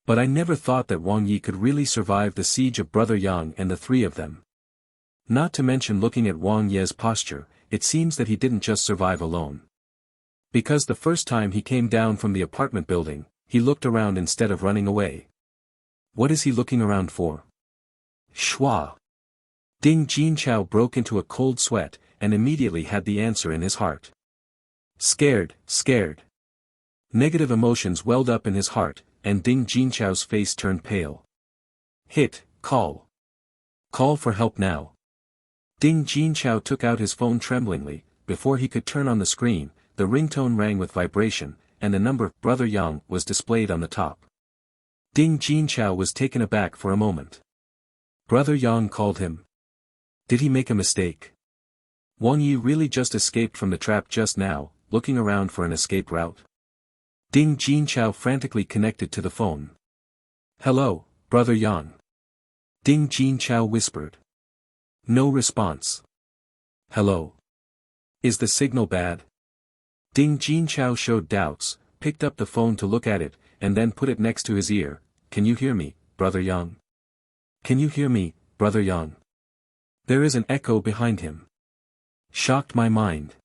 But I never thought that Wang Yi could really survive the siege of Brother Yang and the three of them. Not to mention, looking at Wang Ye's posture, it seems that he didn't just survive alone. Because the first time he came down from the apartment building, he looked around instead of running away. What is he looking around for? Shua. Ding Jinchao broke into a cold sweat, and immediately had the answer in his heart. Scared, scared. Negative emotions welled up in his heart, and Ding Jinchao's face turned pale. Call. Call for help now. Ding Jinchao took out his phone tremblingly. Before he could turn on the screen, the ringtone rang with vibration, and the number Brother Yang was displayed on the top. Ding Jinchao was taken aback for a moment. Brother Yang called him. Did he make a mistake? Wang Yi really just escaped from the trap just now, looking around for an escape route? Ding Jinchao frantically connected to the phone. Hello, Brother Yang. Ding Jinchao whispered. No response. Hello. Is the signal bad? Ding Jinchao showed doubts, picked up the phone to look at it, and then put it next to his ear. Can you hear me, Brother Yang? Can you hear me, Brother Yang? There is an echo behind him. Shocked my mind.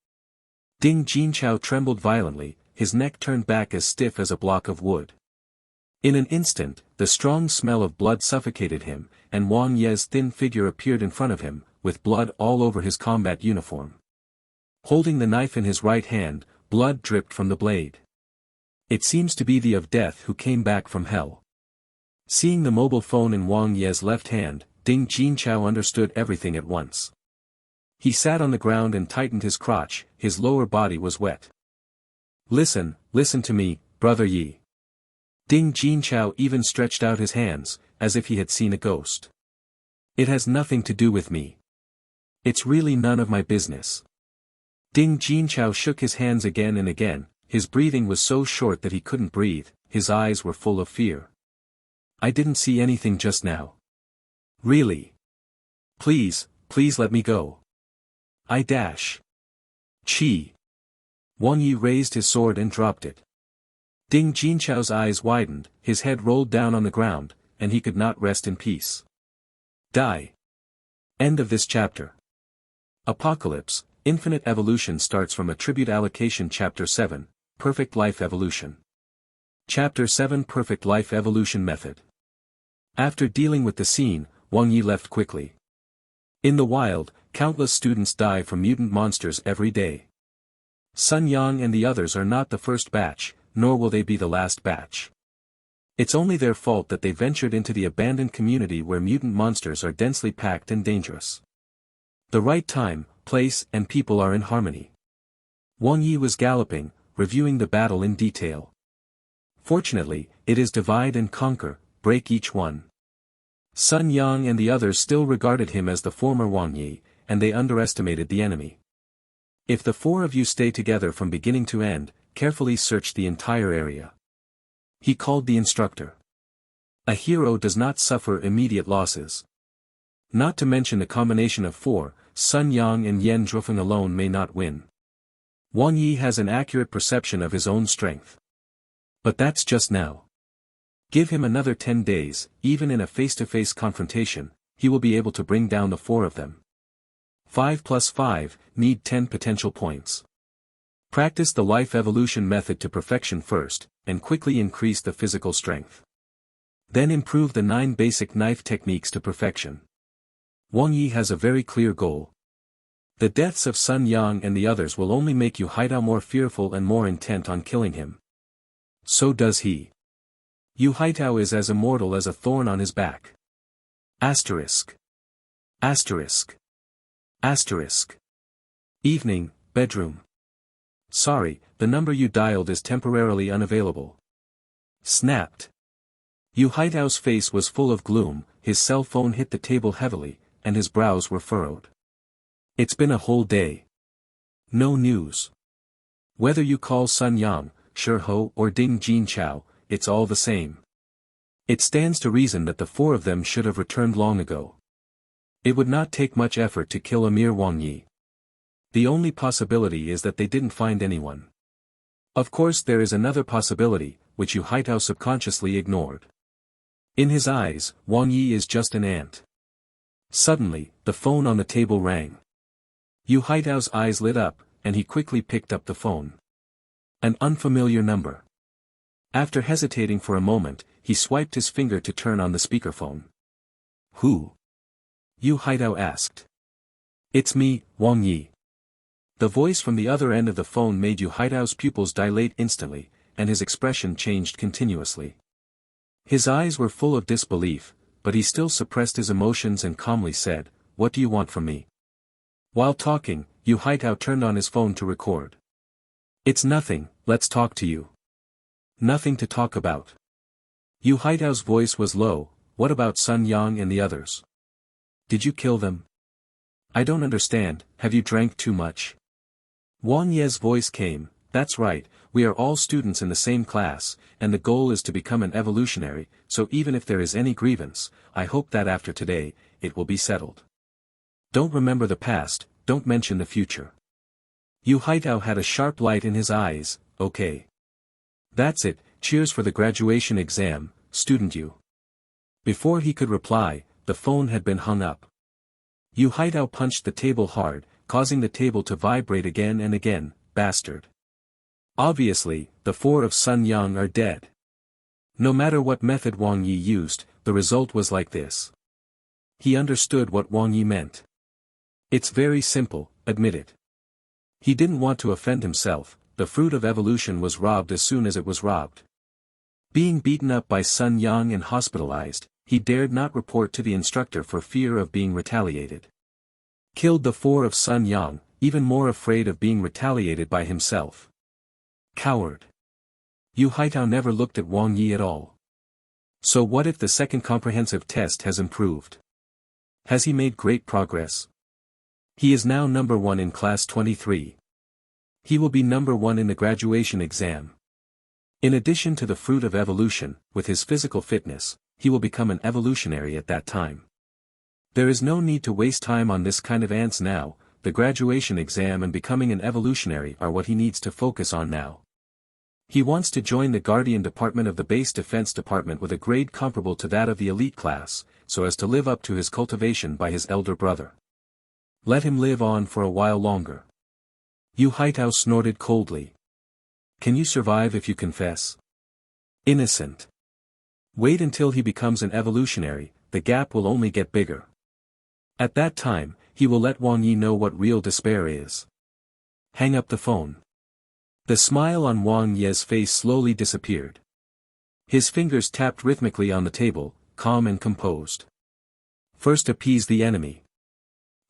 Ding Jinchao trembled violently, his neck turned back as stiff as a block of wood. In an instant, the strong smell of blood suffocated him, and Wang Ye's thin figure appeared in front of him, with blood all over his combat uniform. Holding the knife in his right hand, blood dripped from the blade. It seems to be the of death who came back from hell. Seeing the mobile phone in Wang Ye's left hand, Ding Jinchao understood everything at once. He sat on the ground and tightened his crotch, his lower body was wet. Listen to me, Brother Yi. Ding Jinchao even stretched out his hands, as if he had seen a ghost. It has nothing to do with me. It's really none of my business. Ding Jinchao shook his hands again and again, his breathing was so short that he couldn't breathe, his eyes were full of fear. I didn't see anything just now. Really? Please let me go. I dash. Chi. Wang Yi raised his sword and dropped it. Ding Jinchao's eyes widened, his head rolled down on the ground, and he could not rest in peace. Die. End of this chapter. Apocalypse, Infinite Evolution starts from Attribute Allocation Chapter 7, Perfect Life Evolution. Chapter 7 Perfect Life Evolution Method. After dealing with the scene, Wang Yi left quickly. In the wild, countless students die from mutant monsters every day. Sun Yang and the others are not the first batch, nor will they be the last batch. It's only their fault that they ventured into the abandoned community where mutant monsters are densely packed and dangerous. The right time, place, and people are in harmony. Wang Yi was galloping, reviewing the battle in detail. Fortunately, it is divide and conquer, break each one. Sun Yang and the others still regarded him as the former Wang Yi, and they underestimated the enemy. If the four of you stay together from beginning to end, carefully search the entire area. He called the instructor. A hero does not suffer immediate losses. Not to mention the combination of four, Sun Yang and Yan Zhufeng alone may not win. Wang Yi has an accurate perception of his own strength. But that's just now. Give him another 10 days, even in a face-to-face confrontation, he will be able to bring down the four of them. 5 plus 5, need 10 potential points. Practice the life evolution method to perfection first, and quickly increase the physical strength. Then improve the 9 basic knife techniques to perfection. Wang Yi has a very clear goal. The deaths of Sun Yang and the others will only make you Haidao more fearful and more intent on killing him. So does he. Yu Haitao is as immortal as a thorn on his back. Asterisk. Asterisk. Asterisk. Evening, bedroom. Sorry, the number you dialed is temporarily unavailable. Snapped. Yu Haitao's face was full of gloom, his cell phone hit the table heavily, and his brows were furrowed. It's been a whole day. No news. Whether you call Sun Yang, Shi Ho or Ding Jinchao, it's all the same. It stands to reason that the four of them should have returned long ago. It would not take much effort to kill a mere Wang Yi. The only possibility is that they didn't find anyone. Of course there is another possibility, which Yu Haitao subconsciously ignored. In his eyes, Wang Yi is just an ant. Suddenly, the phone on the table rang. Yu Haitao's eyes lit up, and he quickly picked up the phone. An unfamiliar number. After hesitating for a moment, he swiped his finger to turn on the speakerphone. Who? Yu Haitao asked. It's me, Wang Yi. The voice from the other end of the phone made Yu Haitao's pupils dilate instantly, and his expression changed continuously. His eyes were full of disbelief, but he still suppressed his emotions and calmly said, "What do you want from me?" While talking, Yu Haitao turned on his phone to record. "It's nothing, let's talk to you." "Nothing to talk about." Yu Haitao's voice was low. "What about Sun Yang and the others? Did you kill them?" "I don't understand, have you drank too much?" Wang Ye's voice came. "That's right, we are all students in the same class, and the goal is to become an evolutionary, so even if there is any grievance, I hope that after today, it will be settled. Don't remember the past, don't mention the future." Yu Haitao had a sharp light in his eyes. "Okay. That's it, cheers for the graduation exam, student Yu." Before he could reply, the phone had been hung up. Yu Haitao punched the table hard, causing the table to vibrate again and again. "Bastard. Obviously, the four of Sun Yang are dead." No matter what method Wang Yi used, the result was like this. He understood what Wang Yi meant. "It's very simple, admit it." He didn't want to offend himself. The fruit of evolution was robbed as soon as it was robbed. Being beaten up by Sun Yang and hospitalized, he dared not report to the instructor for fear of being retaliated. Killed the four of Sun Yang, even more afraid of being retaliated by himself. Coward. Yu Haitao never looked at Wang Yi at all. So what if the second comprehensive test has improved? Has he made great progress? He is now number 1 in class 23. He will be number 1 in the graduation exam. In addition to the fruit of evolution, with his physical fitness, he will become an evolutionary at that time. There is no need to waste time on this kind of ants now. The graduation exam and becoming an evolutionary are what he needs to focus on now. He wants to join the Guardian Department of the Base Defense Department with a grade comparable to that of the elite class, so as to live up to his cultivation by his elder brother. Let him live on for a while longer. Yu Haitao snorted coldly. Can you survive if you confess? Innocent. Wait until he becomes an evolutionary, the gap will only get bigger. At that time, he will let Wang Yi know what real despair is. Hang up the phone. The smile on Wang Ye's face slowly disappeared. His fingers tapped rhythmically on the table, calm and composed. First appease the enemy.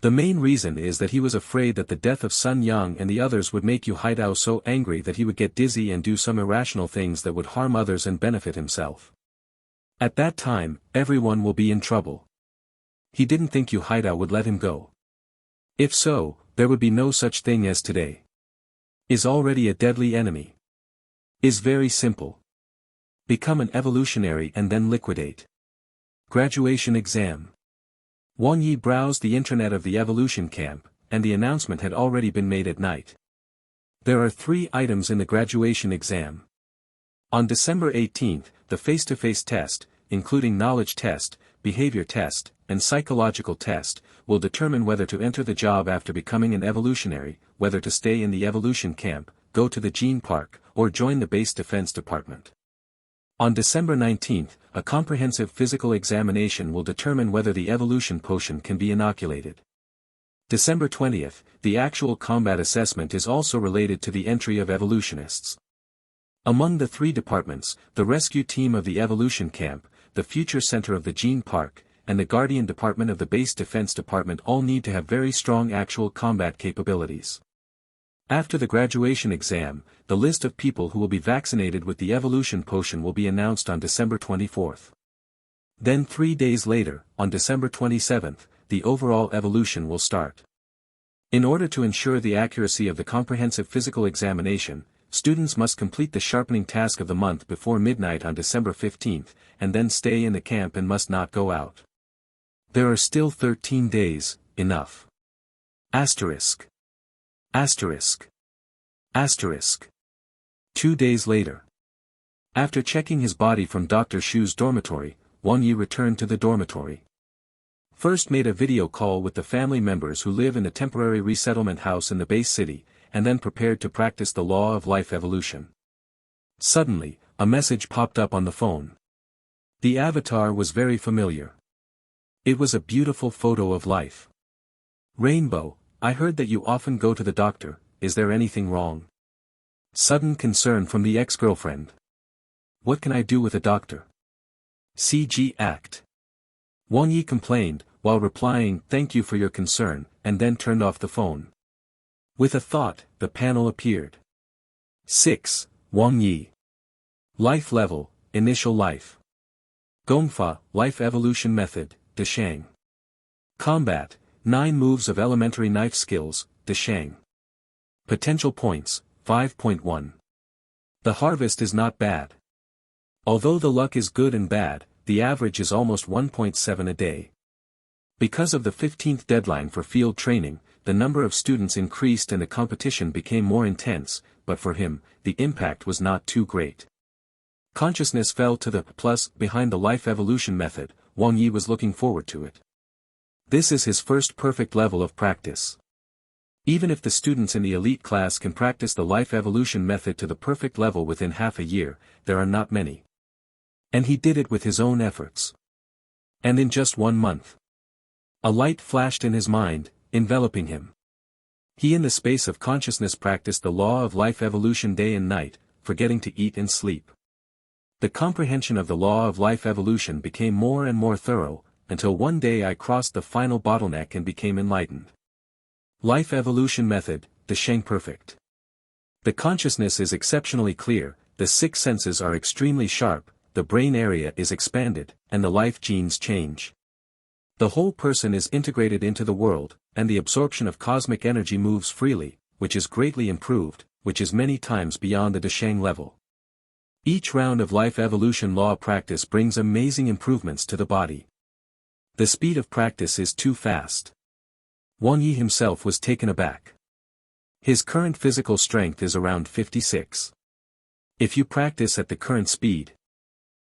The main reason is that he was afraid that the death of Sun Yang and the others would make Yu Haitao so angry that he would get dizzy and do some irrational things that would harm others and benefit himself. At that time, everyone will be in trouble. He didn't think Yu Haitao would let him go. If so, there would be no such thing as today. Is already a deadly enemy. Is very simple. Become an evolutionary and then liquidate. Graduation exam. Wang Yi browsed the intranet of the evolution camp, and the announcement had already been made at night. There are 3 items in the graduation exam. On December 18th, the face-to-face test, including knowledge test, behavior test, and psychological test, will determine whether to enter the job after becoming an evolutionary, whether to stay in the evolution camp, go to the gene park, or join the base defense department. On December 19th, a comprehensive physical examination will determine whether the evolution potion can be inoculated. December 20th, the actual combat assessment is also related to the entry of evolutionists. Among the 3 departments, the rescue team of the evolution camp, the future center of the gene park, and the guardian department of the base defense department all need to have very strong actual combat capabilities. After the graduation exam, the list of people who will be vaccinated with the evolution potion will be announced on December 24th. Then 3 days later, on December 27th, the overall evolution will start. In order to ensure the accuracy of the comprehensive physical examination, students must complete the sharpening task of the month before midnight on December 15th, and then stay in the camp and must not go out. There are still 13 days, enough. Asterisk. Asterisk. Asterisk. 2 days later. After checking his body from Dr. Shu's dormitory, Wang Yi returned to the dormitory. First made a video call with the family members who live in a temporary resettlement house in the base city, and then prepared to practice the law of life evolution. Suddenly, a message popped up on the phone. The avatar was very familiar. It was a beautiful photo of life. Rainbow, I heard that you often go to the doctor, is there anything wrong? Sudden concern from the ex-girlfriend. What can I do with a doctor? CG act. Wang Yi complained, while replying, thank you for your concern, and then turned off the phone. With a thought, the panel appeared. 6. Wang Yi. Life level, initial life. Gongfa, life evolution method, Deshang. Combat, 9 moves of elementary knife skills, Deshang. Potential points, 5.1. The harvest is not bad. Although the luck is good and bad, the average is almost 1.7 a day. Because of the 15th deadline for field training, the number of students increased and the competition became more intense, but for him, the impact was not too great. Consciousness fell to the plus behind the life evolution method. Wang Yi was looking forward to it. This is his first perfect level of practice. Even if the students in the elite class can practice the life evolution method to the perfect level within half a year, there are not many. And he did it with his own efforts. And in just 1 month. A light flashed in his mind, enveloping him. He in the space of consciousness practiced the law of life evolution day and night, forgetting to eat and sleep. The comprehension of the law of life evolution became more and more thorough, until one day I crossed the final bottleneck and became enlightened. Life evolution method, Deshang perfect. The consciousness is exceptionally clear, the 6 senses are extremely sharp, the brain area is expanded, and the life genes change. The whole person is integrated into the world, and the absorption of cosmic energy moves freely, which is greatly improved, which is many times beyond the Deshang level. Each round of life evolution law practice brings amazing improvements to the body. The speed of practice is too fast. Wang Yi himself was taken aback. His current physical strength is around 56. If you practice at the current speed,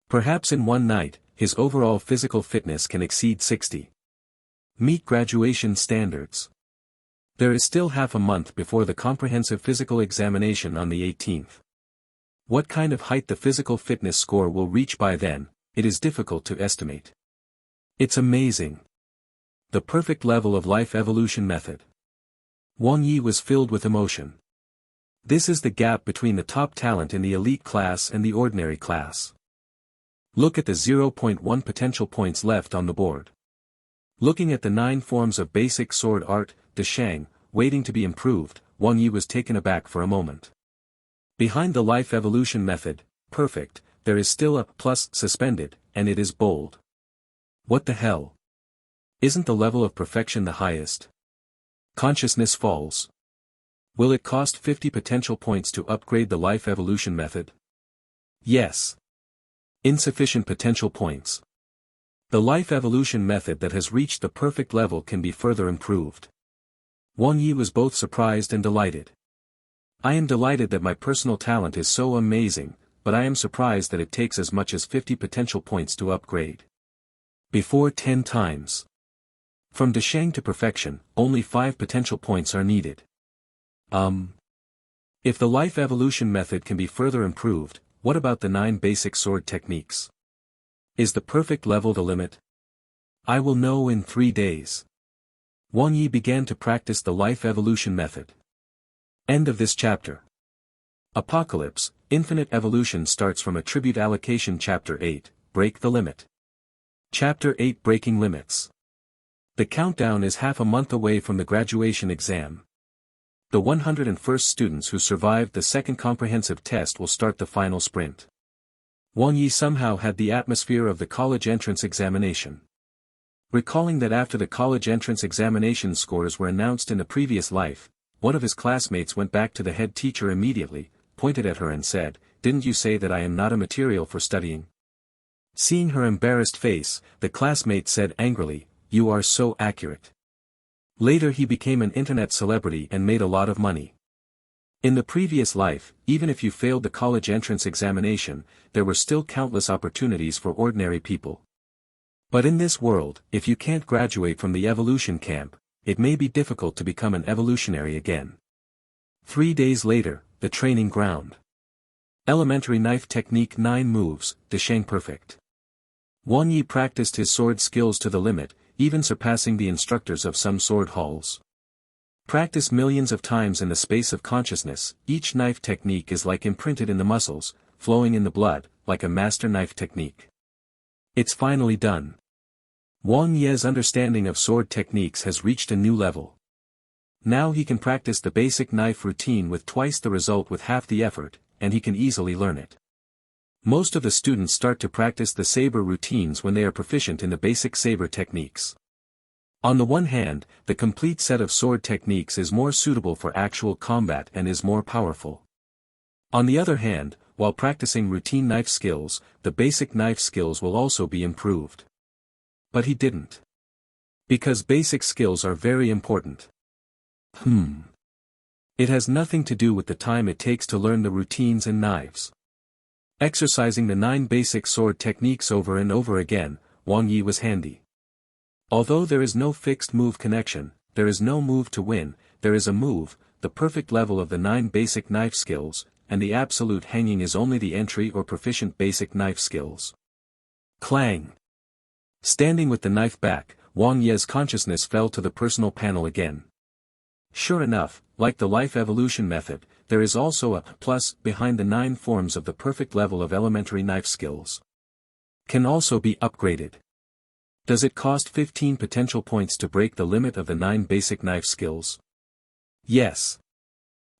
perhaps in one night, his overall physical fitness can exceed 60. Meet graduation standards. There is still half a month before the comprehensive physical examination on the 18th. What kind of height the physical fitness score will reach by then, it is difficult to estimate. It's amazing. The perfect level of life evolution method. Wang Yi was filled with emotion. This is the gap between the top talent in the elite class and the ordinary class. Look at the 0.1 potential points left on the board. Looking at the 9 forms of basic sword art, Deshang, waiting to be improved, Wang Yi was taken aback for a moment. Behind the life evolution method, perfect, there is still a plus suspended, and it is bold. What the hell? Isn't the level of perfection the highest? Consciousness falls. Will it cost 50 potential points to upgrade the life evolution method? Yes. Insufficient potential points. The life evolution method that has reached the perfect level can be further improved. Wang Yi was both surprised and delighted. I am delighted that my personal talent is so amazing, but I am surprised that it takes as much as 50 potential points to upgrade. Before 10 times. From Deshang to perfection, only 5 potential points are needed. If the life evolution method can be further improved, what about the 9 basic sword techniques? Is the perfect level the limit? I will know in 3 days. Wang Yi began to practice the life evolution method. End of this chapter. Apocalypse, Infinite Evolution starts from Attribute Allocation Chapter 8, Break the Limit. Chapter 8 Breaking Limits. The countdown is half a month away from the graduation exam. The 101st students who survived the second comprehensive test will start the final sprint. Wang Yi somehow had the atmosphere of the college entrance examination. Recalling that after the college entrance examination scores were announced in the previous life, one of his classmates went back to the head teacher immediately, pointed at her and said, "Didn't you say that I am not a material for studying?" Seeing her embarrassed face, the classmate said angrily, "You are so accurate." Later he became an internet celebrity and made a lot of money. In the previous life, even if you failed the college entrance examination, there were still countless opportunities for ordinary people. But in this world, if you can't graduate from the evolution camp, it may be difficult to become an evolutionary again. 3 days later, the training ground. Elementary knife technique 9 moves, Desheng perfect. Wang Yi practiced his sword skills to the limit, even surpassing the instructors of some sword halls. Practice millions of times in the space of consciousness, each knife technique is like imprinted in the muscles, flowing in the blood, like a master knife technique. It's finally done. Wang Yi's understanding of sword techniques has reached a new level. Now he can practice the basic knife routine with twice the result with half the effort, and he can easily learn it. Most of the students start to practice the saber routines when they are proficient in the basic saber techniques. On the one hand, the complete set of sword techniques is more suitable for actual combat and is more powerful. On the other hand, while practicing routine knife skills, the basic knife skills will also be improved. But he didn't. Because basic skills are very important. It has nothing to do with the time it takes to learn the routines and knives. Exercising the 9 basic sword techniques over and over again, Wang Yi was handy. Although there is no fixed move connection, there is no move to win, there is a move, the perfect level of the 9 basic knife skills, and the absolute hanging is only the entry or proficient basic knife skills. Clang! Standing with the knife back, Wang Yi's consciousness fell to the personal panel again. Sure enough, like the life evolution method, there is also a plus behind the 9 forms of the perfect level of elementary knife skills. Can also be upgraded. Does it cost 15 potential points to break the limit of the 9 basic knife skills? Yes.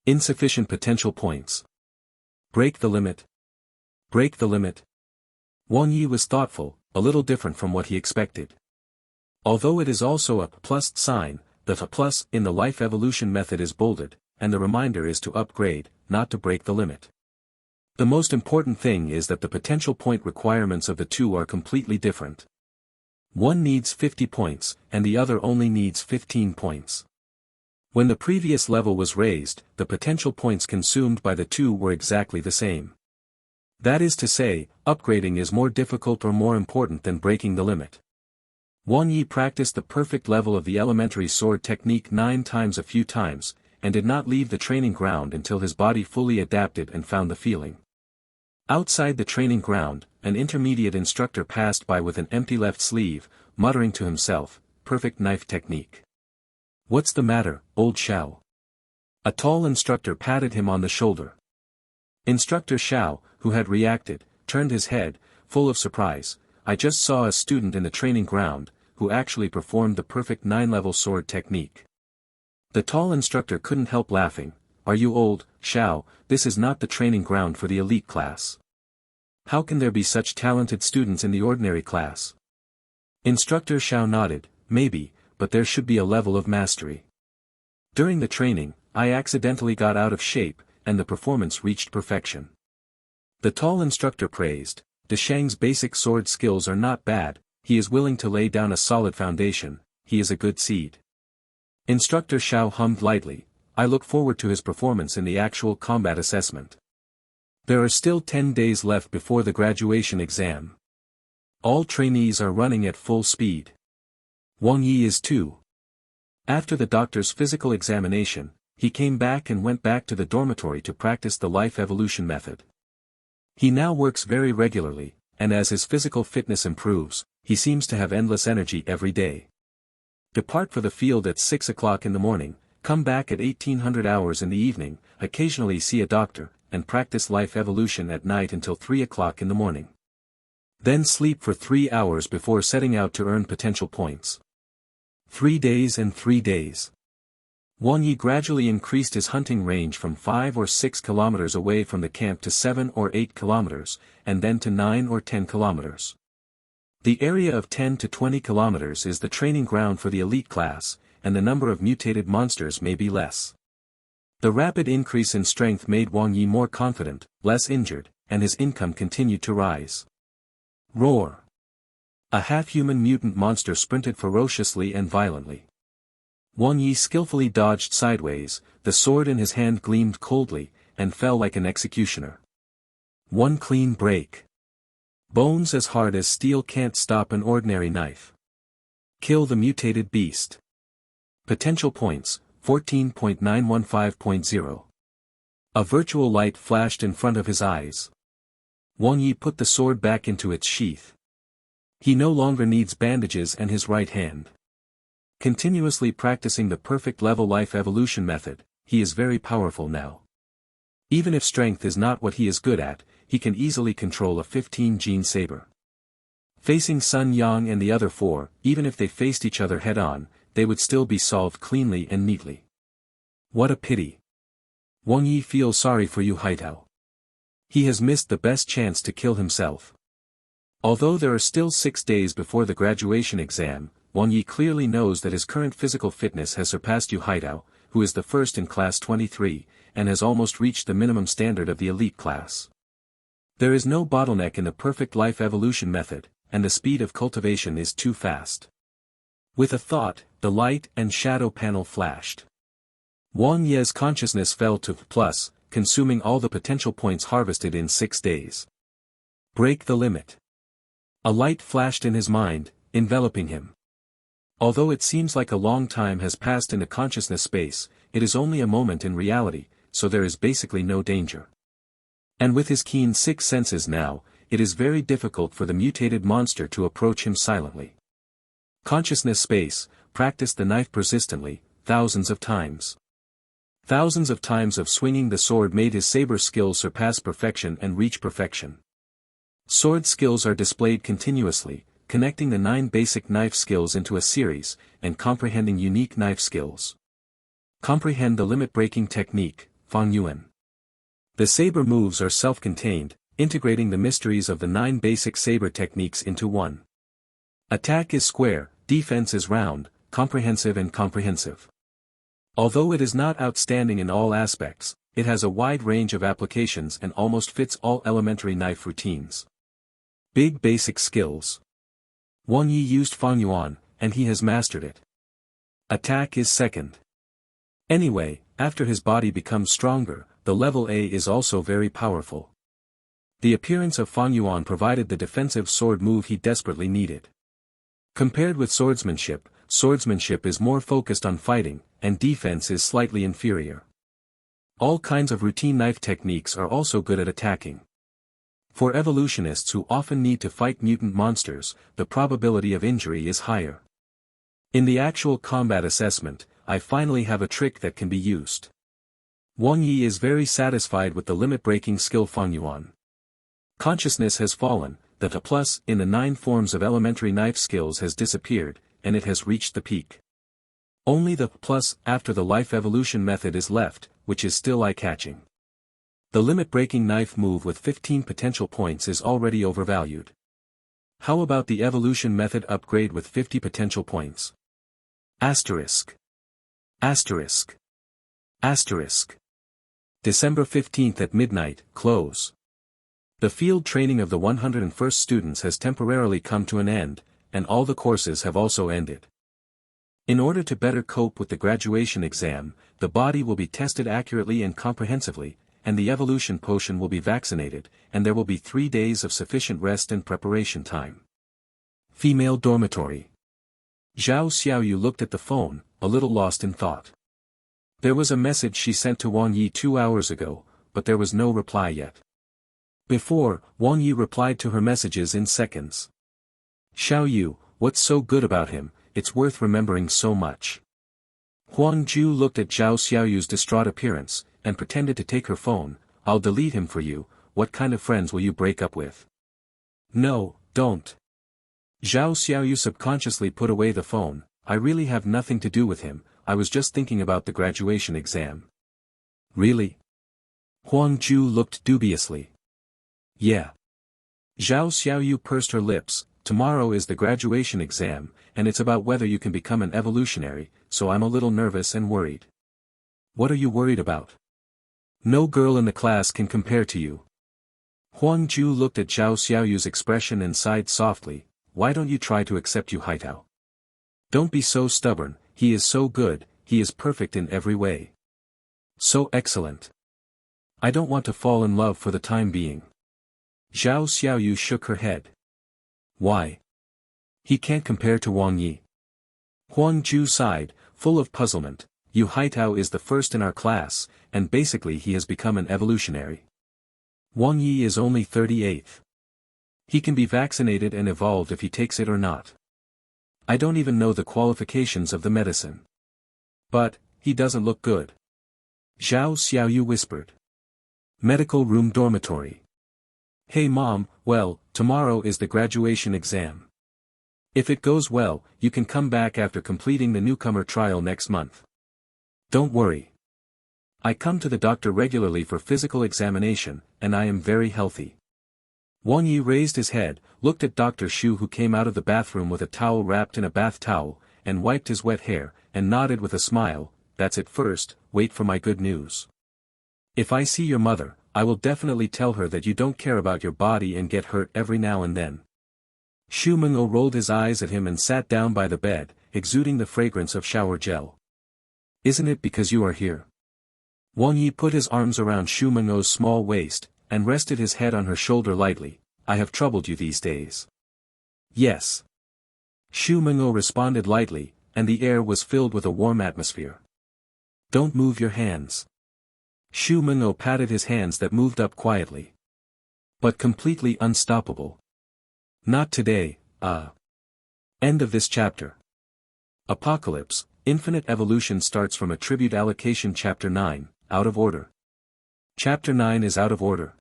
Insufficient potential points. Break the limit. Break the limit. Wang Yi was thoughtful, a little different from what he expected. Although it is also a plus sign, the plus in the life evolution method is bolded, and the reminder is to upgrade, not to break the limit. The most important thing is that the potential point requirements of the two are completely different. One needs 50 points, and the other only needs 15 points. When the previous level was raised, the potential points consumed by the two were exactly the same. That is to say, upgrading is more difficult or more important than breaking the limit. Wang Yi practiced the perfect level of the elementary sword technique 9 times a few times, and did not leave the training ground until his body fully adapted and found the feeling. Outside the training ground, an intermediate instructor passed by with an empty left sleeve, muttering to himself, "Perfect knife technique. What's the matter, old Xiao?" A tall instructor patted him on the shoulder. Instructor Xiao, who had reacted, turned his head, full of surprise. "I just saw a student in the training ground, who actually performed the perfect 9-level sword technique." The tall instructor couldn't help laughing. "Are you old, Xiao? This is not the training ground for the elite class. How can there be such talented students in the ordinary class?" Instructor Xiao nodded. "Maybe, but there should be a level of mastery. During the training, I accidentally got out of shape, and the performance reached perfection." The tall instructor praised. "Desheng's basic sword skills are not bad, he is willing to lay down a solid foundation, he is a good seed." Instructor Xiao hummed lightly. "I look forward to his performance in the actual combat assessment." There are still 10 days left before the graduation exam. All trainees are running at full speed. Wang Yi is too. After the doctor's physical examination, he came back and went back to the dormitory to practice the life evolution method. He now works very regularly, and as his physical fitness improves, he seems to have endless energy every day. Depart for the field at 6 o'clock in the morning, come back at 1800 hours in the evening, occasionally see a doctor, and practice life evolution at night until 3 o'clock in the morning. Then sleep for 3 hours before setting out to earn potential points. 3 days and 3 days. Wang Yi gradually increased his hunting range from 5 or 6 kilometers away from the camp to 7 or 8 kilometers, and then to 9 or 10 kilometers. The area of 10 to 20 kilometers is the training ground for the elite class, and the number of mutated monsters may be less. The rapid increase in strength made Wang Yi more confident, less injured, and his income continued to rise. Roar! A half-human mutant monster sprinted ferociously and violently. Wang Yi skillfully dodged sideways, the sword in his hand gleamed coldly, and fell like an executioner. One clean break. Bones as hard as steel can't stop an ordinary knife. Kill the mutated beast. Potential points, 14.915.0. A virtual light flashed in front of his eyes. Wang Yi put the sword back into its sheath. He no longer needs bandages and his right hand. Continuously practicing the perfect level life evolution method, he is very powerful now. Even if strength is not what he is good at, he can easily control a 15-gene saber. Facing Sun Yang and the other four, even if they faced each other head-on, they would still be solved cleanly and neatly. What a pity. Wang Yi feels sorry for Yu Haitao. He has missed the best chance to kill himself. Although there are still 6 days before the graduation exam, Wang Yi clearly knows that his current physical fitness has surpassed Yu Haitao, who is the first in class 23, and has almost reached the minimum standard of the elite class. There is no bottleneck in the perfect life evolution method, and the speed of cultivation is too fast. With a thought, the light and shadow panel flashed. Wang Ye's consciousness fell to plus, consuming all the potential points harvested in 6 days. Break the limit. A light flashed in his mind, enveloping him. Although it seems like a long time has passed in a consciousness space, it is only a moment in reality, so there is basically no danger. And with his keen 6 senses now, it is very difficult for the mutated monster to approach him silently. Consciousness space, practice the knife persistently, thousands of times. Thousands of times of swinging the sword made his saber skills surpass perfection and reach perfection. Sword skills are displayed continuously, connecting the 9 basic knife skills into a series, and comprehending unique knife skills. Comprehend the limit-breaking technique, Fang Yuan. The saber moves are self-contained, integrating the mysteries of the 9 basic saber techniques into one. Attack is square, defense is round, comprehensive and comprehensive. Although it is not outstanding in all aspects, it has a wide range of applications and almost fits all elementary knife routines. Big basic skills. Wang Yi used Fang Yuan, and he has mastered it. Attack is second. Anyway, after his body becomes stronger, the level A is also very powerful. The appearance of Fang Yuan provided the defensive sword move he desperately needed. Compared with swordsmanship is more focused on fighting, and defense is slightly inferior. All kinds of routine knife techniques are also good at attacking. For evolutionists who often need to fight mutant monsters, the probability of injury is higher. In the actual combat assessment, I finally have a trick that can be used. Wang Yi is very satisfied with the limit-breaking skill Fang Yuan. Consciousness has fallen, the plus in the 9 forms of elementary knife skills has disappeared, and it has reached the peak. Only the plus after the life evolution method is left, which is still eye-catching. The limit-breaking knife move with 15 potential points is already overvalued. How about the evolution method upgrade with 50 potential points? Asterisk. Asterisk. Asterisk. December 15th at midnight, close. The field training of the 101st students has temporarily come to an end, and all the courses have also ended. In order to better cope with the graduation exam, the body will be tested accurately and comprehensively, and the evolution potion will be vaccinated, and there will be 3 days of sufficient rest and preparation time. Female dormitory. Zhao Xiaoyu looked at the phone, a little lost in thought. There was a message she sent to Wang Yi 2 hours ago, but there was no reply yet. Before, Wang Yi replied to her messages in seconds. Xiaoyu, what's so good about him, it's worth remembering so much. Huang Ju looked at Zhao Xiaoyu's distraught appearance, and pretended to take her phone. I'll delete him for you, what kind of friends will you break up with? No, don't. Zhao Xiaoyu subconsciously put away the phone. I really have nothing to do with him, I was just thinking about the graduation exam. Really? Huang Ju looked dubiously. Yeah. Zhao Xiaoyu pursed her lips. Tomorrow is the graduation exam, and it's about whether you can become an evolutionary, so I'm a little nervous and worried. What are you worried about? No girl in the class can compare to you. Huang Ju looked at Zhao Xiaoyu's expression and sighed softly. Why don't you try to accept Yu Haitao? Don't be so stubborn, he is so good, he is perfect in every way. So excellent. I don't want to fall in love for the time being. Zhao Xiaoyu shook her head. Why? He can't compare to Wang Yi. Huang Ju sighed, full of puzzlement. Yu Haitao is the first in our class, and basically he has become an evolutionary. Wang Yi is only 38th. He can be vaccinated and evolved if he takes it or not. I don't even know the qualifications of the medicine. But, he doesn't look good. Zhao Xiaoyu whispered. Medical room dormitory. Hey mom, well, tomorrow is the graduation exam. If it goes well, you can come back after completing the newcomer trial next month. Don't worry. I come to the doctor regularly for physical examination, and I am very healthy. Wang Yi raised his head, looked at Dr. Shu who came out of the bathroom with a towel wrapped in a bath towel, and wiped his wet hair, and nodded with a smile. That's it first, wait for my good news. If I see your mother, I will definitely tell her that you don't care about your body and get hurt every now and then. Xu Mengou rolled his eyes at him and sat down by the bed, exuding the fragrance of shower gel. Isn't it because you are here? Wang Yi put his arms around Xu Mengou's small waist, and rested his head on her shoulder lightly. I have troubled you these days. Yes. Xu Mengou responded lightly, and the air was filled with a warm atmosphere. Don't move your hands. Xu Mengou patted his hands that moved up quietly. But completely unstoppable. Not today, End of this chapter. Apocalypse, Infinite Evolution starts from Attribute Allocation Chapter 9, Out of Order. Chapter 9 is out of order.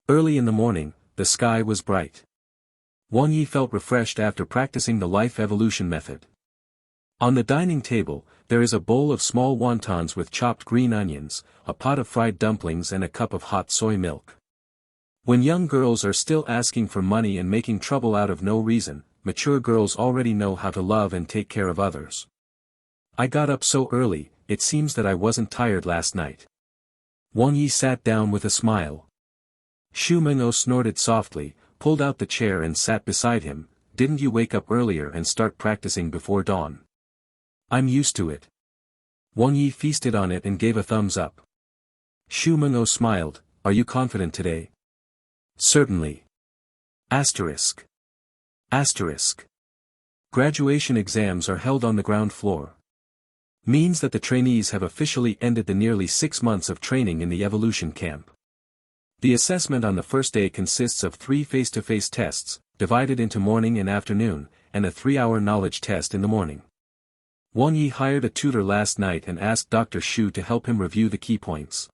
Early in the morning, the sky was bright. Wang Yi felt refreshed after practicing the life evolution method. On the dining table, there is a bowl of small wontons with chopped green onions, a pot of fried dumplings and a cup of hot soy milk. When young girls are still asking for money and making trouble out of no reason, mature girls already know how to love and take care of others. I got up so early, it seems that I wasn't tired last night. Wang Yi sat down with a smile. Xu Mengou snorted softly, pulled out the chair and sat beside him. Didn't you wake up earlier and start practicing before dawn? I'm used to it. Wang Yi feasted on it and gave a thumbs up. Xu Mengou smiled. Are you confident today? Certainly. Asterisk. Asterisk. Graduation exams are held on the ground floor. Means that the trainees have officially ended the nearly 6 months of training in the evolution camp. The assessment on the first day consists of 3 face-to-face tests, divided into morning and afternoon, and a 3-hour knowledge test in the morning. Wang Yi hired a tutor last night and asked Dr. Shu to help him review the key points.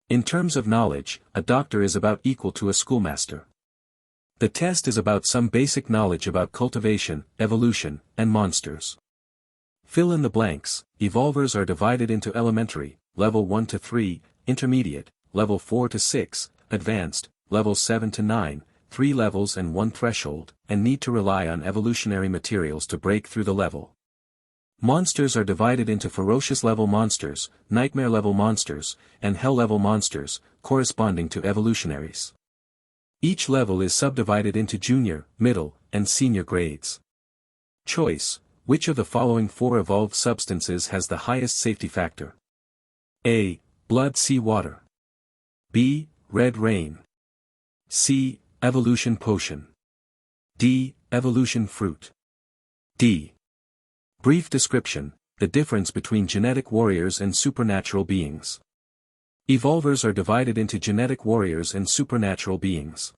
In terms of knowledge, a doctor is about equal to a schoolmaster. The test is about some basic knowledge about cultivation, evolution, and monsters. Fill in the blanks. Evolvers are divided into elementary, level 1 to 3, intermediate, level 4 to 6, advanced, level 7 to 9, 3 levels and 1 threshold, and need to rely on evolutionary materials to break through the level. Monsters are divided into ferocious level monsters, nightmare level monsters, and hell level monsters, corresponding to evolutionaries. Each level is subdivided into junior, middle, and senior grades. Choice: which of the following 4 evolved substances has the highest safety factor? A. Blood sea water. B. Red rain. C. Evolution potion. D. Evolution fruit. D. Brief description: the difference between genetic warriors and supernatural beings. Evolvers are divided into genetic warriors and supernatural beings.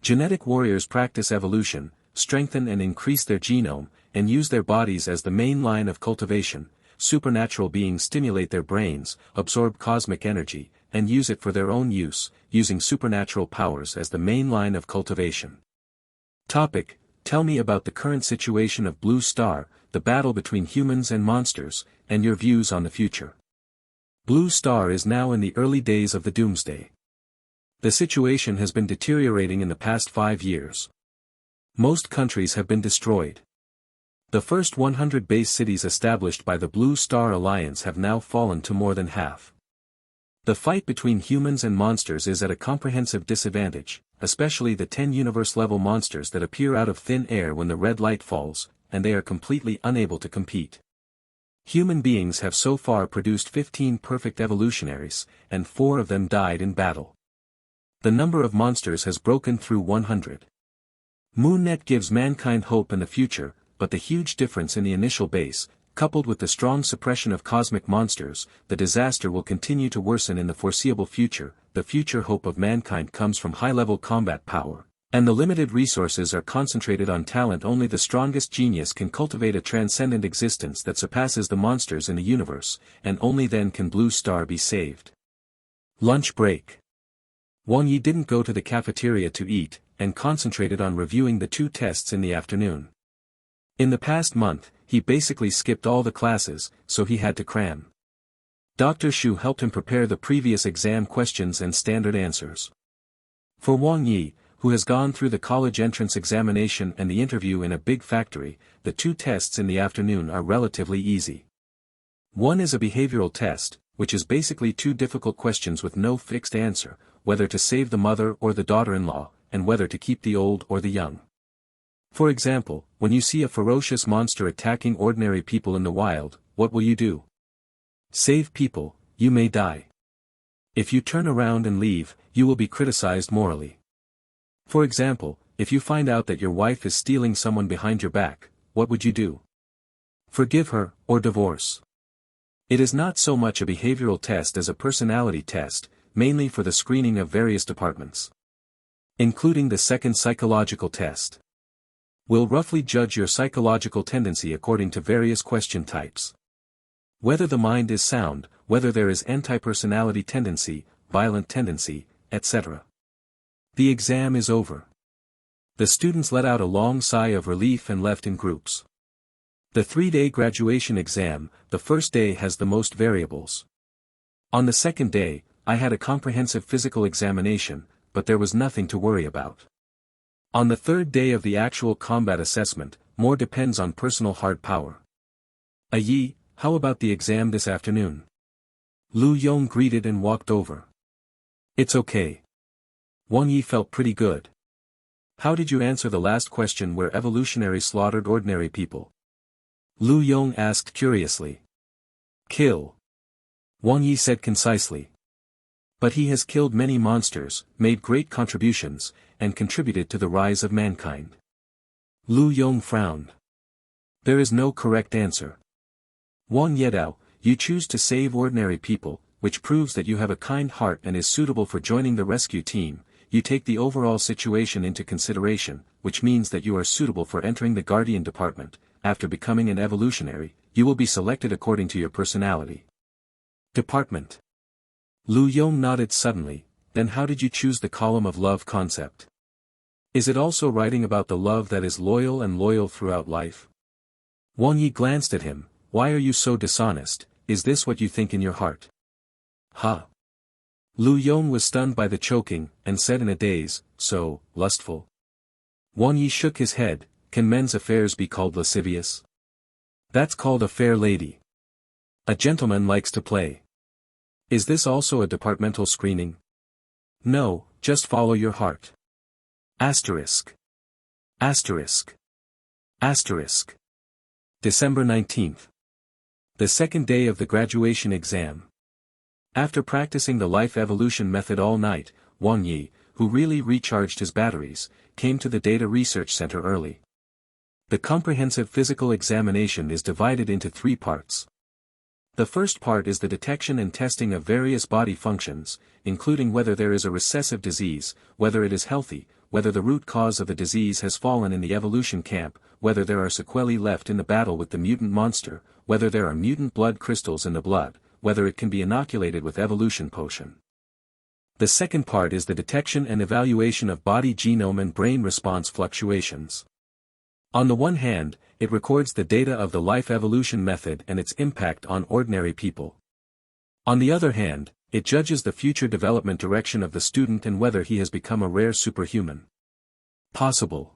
Genetic warriors practice evolution, strengthen and increase their genome, and use their bodies as the main line of cultivation. Supernatural beings stimulate their brains, absorb cosmic energy, and use it for their own use, using supernatural powers as the main line of cultivation. Topic: Tell me about the current situation of Blue Star, the battle between humans and monsters, and your views on the future. Blue Star is now in the early days of the Doomsday. The situation has been deteriorating in the past 5 years. Most countries have been destroyed. The first 100 base cities established by the Blue Star Alliance have now fallen to more than half. The fight between humans and monsters is at a comprehensive disadvantage, especially the 10 universe-level monsters that appear out of thin air when the red light falls, and they are completely unable to compete. Human beings have so far produced 15 perfect evolutionaries, and 4 of them died in battle. The number of monsters has broken through 100. MoonNet gives mankind hope in the future, but the huge difference in the initial base, coupled with the strong suppression of cosmic monsters, the disaster will continue to worsen in the foreseeable future. The future hope of mankind comes from high-level combat power, and the limited resources are concentrated on talent. Only the strongest genius can cultivate a transcendent existence that surpasses the monsters in the universe, and only then can Blue Star be saved. Lunch break. Wang Yi didn't go to the cafeteria to eat, and concentrated on reviewing the 2 tests in the afternoon. In the past month, he basically skipped all the classes, so he had to cram. Dr. Shu helped him prepare the previous exam questions and standard answers. For Wang Yi, who has gone through the college entrance examination and the interview in a big factory, the 2 tests in the afternoon are relatively easy. One is a behavioral test, which is basically 2 difficult questions with no fixed answer, whether to save the mother or the daughter-in-law, and whether to keep the old or the young. For example, when you see a ferocious monster attacking ordinary people in the wild, what will you do? Save people, you may die. If you turn around and leave, you will be criticized morally. For example, if you find out that your wife is stealing someone behind your back, what would you do? Forgive her, or divorce. It is not so much a behavioral test as a personality test, mainly for the screening of various departments, including the second psychological test. Will roughly judge your psychological tendency according to various question types. Whether the mind is sound, whether there is anti-personality tendency, violent tendency, etc. The exam is over. The students let out a long sigh of relief and left in groups. The 3-day graduation exam, the first day has the most variables. On the second day, I had a comprehensive physical examination, but there was nothing to worry about. On the 3rd day of the actual combat assessment, more depends on personal hard power. Yi, how about the exam this afternoon? Lu Yong greeted and walked over. It's okay. Wang Yi felt pretty good. How did you answer the last question where evolutionary slaughtered ordinary people? Lu Yong asked curiously. Kill. Wang Yi said concisely. But he has killed many monsters, made great contributions, and contributed to the rise of mankind. Lu Yong frowned. There is no correct answer. Wang Yedao, you choose to save ordinary people, which proves that you have a kind heart and is suitable for joining the rescue team. You take the overall situation into consideration, which means that you are suitable for entering the Guardian Department. After becoming an evolutionary, you will be selected according to your personality. Department. Lu Yong nodded suddenly. Then how did you choose the column of love concept? Is it also writing about the love that is loyal and loyal throughout life? Wang Yi glanced at him. Why are you so dishonest? Is this what you think in your heart? Ha! Lu Yong was stunned by the choking, and said in a daze, so, lustful. Wang Yi shook his head. Can men's affairs be called lascivious? That's called a fair lady. A gentleman likes to play. Is this also a departmental screening? No, just follow your heart. Asterisk. Asterisk. Asterisk. December 19th. The second day of the graduation exam. After practicing the life evolution method all night, Wang Yi, who really recharged his batteries, came to the Data Research Center early. The comprehensive physical examination is divided into 3 parts. The first part is the detection and testing of various body functions, including whether there is a recessive disease, whether it is healthy, whether the root cause of the disease has fallen in the evolution camp, whether there are sequelae left in the battle with the mutant monster, whether there are mutant blood crystals in the blood, whether it can be inoculated with evolution potion. The second part is the detection and evaluation of body genome and brain response fluctuations. On the one hand, it records the data of the life evolution method and its impact on ordinary people. On the other hand, it judges the future development direction of the student and whether he has become a rare superhuman. Possible.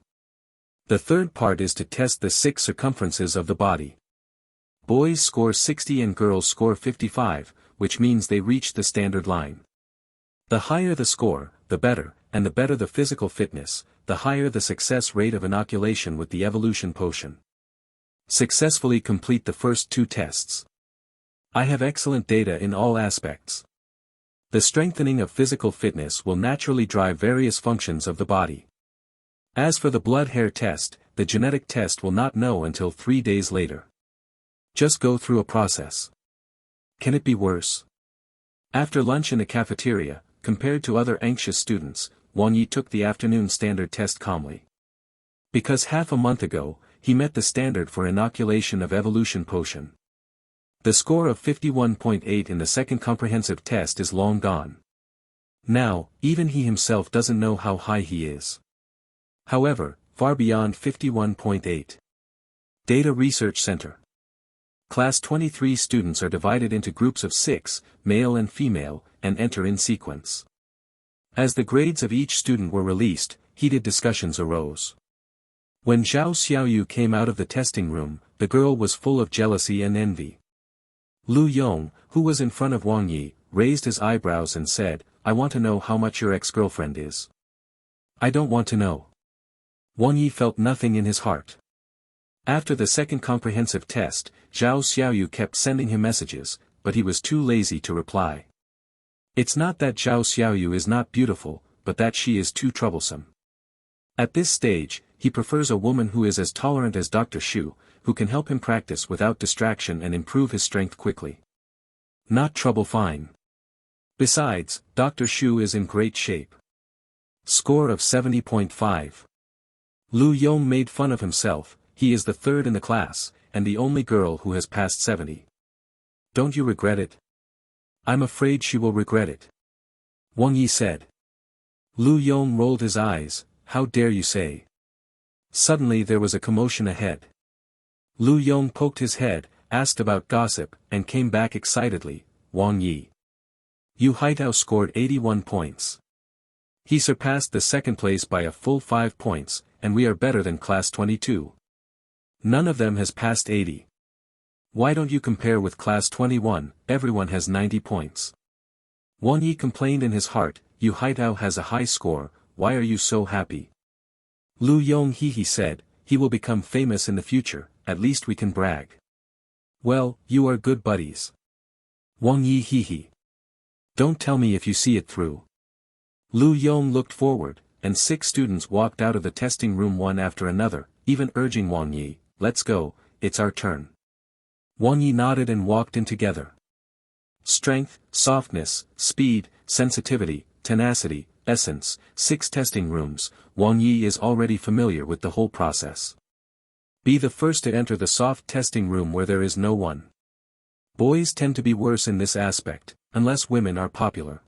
The third part is to test the 6 circumferences of the body. Boys score 60 and girls score 55, which means they reach the standard line. The higher the score, the better, and the better the physical fitness, the higher the success rate of inoculation with the evolution potion. Successfully complete the first 2 tests. I have excellent data in all aspects. The strengthening of physical fitness will naturally drive various functions of the body. As for the blood-hair test, the genetic test will not know until 3 days later. Just go through a process. Can it be worse? After lunch in the cafeteria, compared to other anxious students, Wang Yi took the afternoon standard test calmly. Because half a month ago, he met the standard for inoculation of evolution potion. The score of 51.8 in the second comprehensive test is long gone. Now, even he himself doesn't know how high he is. However, far beyond 51.8. Data Research Center. Class 23 students are divided into groups of 6, male and female, and enter in sequence. As the grades of each student were released, heated discussions arose. When Zhao Xiaoyu came out of the testing room, the girl was full of jealousy and envy. Lu Yong, who was in front of Wang Yi, raised his eyebrows and said, "I want to know how much your ex-girlfriend is." "I don't want to know." Wang Yi felt nothing in his heart. After the second comprehensive test, Zhao Xiaoyu kept sending him messages, but he was too lazy to reply. It's not that Zhao Xiaoyu is not beautiful, but that she is too troublesome. At this stage, he prefers a woman who is as tolerant as Dr. Xu, who can help him practice without distraction and improve his strength quickly. Not trouble fine. Besides, Dr. Xu is in great shape. Score of 70.5. Lu Yong made fun of himself. He is the third in the class, and the only girl who has passed 70. Don't you regret it? I'm afraid she will regret it. Wang Yi said. Lu Yong rolled his eyes. How dare you say? Suddenly there was a commotion ahead. Lu Yong poked his head, asked about gossip, and came back excitedly. Wang Yi. Yu Haitao scored 81 points. He surpassed the second place by a full 5 points, and we are better than class 22. None of them has passed 80. Why don't you compare with class 21, everyone has 90 points. Wang Yi complained in his heart, Yu Haitao has a high score, why are you so happy? Lu Yong he said, he will become famous in the future, at least we can brag. Well, you are good buddies. Wang Yi he. Don't tell me if you see it through. Lu Yong looked forward, and 6 students walked out of the testing room one after another, even urging Wang Yi, let's go, it's our turn. Wang Yi nodded and walked in together. Strength, softness, speed, sensitivity, tenacity, essence, 6 testing rooms, Wang Yi is already familiar with the whole process. Be the first to enter the soft testing room where there is no one. Boys tend to be worse in this aspect, unless women are popular.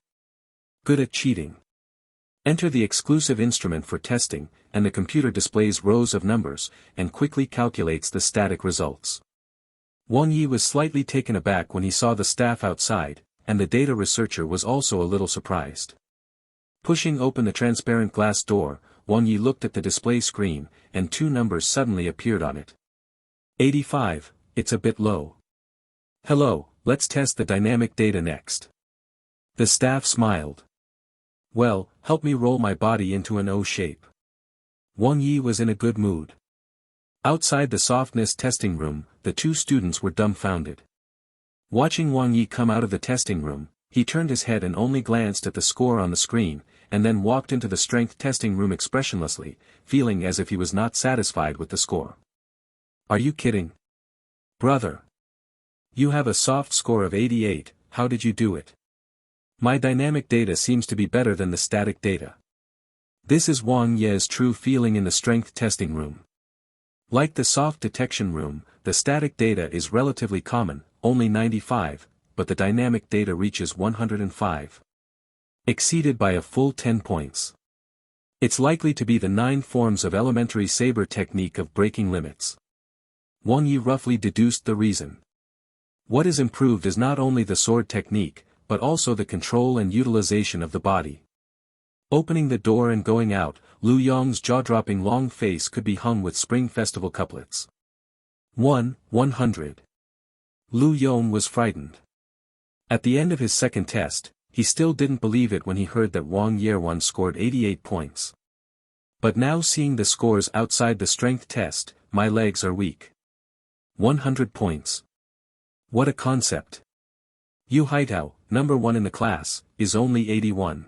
Good at cheating. Enter the exclusive instrument for testing, and the computer displays rows of numbers, and quickly calculates the static results. Wang Yi was slightly taken aback when he saw the staff outside, and the data researcher was also a little surprised. Pushing open the transparent glass door, Wang Yi looked at the display screen, and 2 numbers suddenly appeared on it. 85, it's a bit low. Hello, let's test the dynamic data next. The staff smiled. Well, help me roll my body into an O shape. Wang Yi was in a good mood. Outside the softness testing room, the 2 students were dumbfounded. Watching Wang Yi come out of the testing room, he turned his head and only glanced at the score on the screen, and then walked into the strength testing room expressionlessly, feeling as if he was not satisfied with the score. Are you kidding? Brother. You have a soft score of 88, how did you do it? My dynamic data seems to be better than the static data. This is Wang Yi's true feeling in the strength testing room. Like the soft detection room, the static data is relatively common, only 95, but the dynamic data reaches 105. Exceeded by a full 10 points. It's likely to be the 9 forms of elementary saber technique of breaking limits. Wang Yi roughly deduced the reason. What is improved is not only the sword technique, but also the control and utilization of the body. Opening the door and going out, Lu Yong's jaw-dropping long face could be hung with Spring Festival couplets. 100. Lu Yong was frightened. At the end of his second test, he still didn't believe it when he heard that Wang Yerwan scored 88 points. But now seeing the scores outside the strength test, my legs are weak. 100 points. What a concept. Yu Haitao, number 1 in the class, is only 81.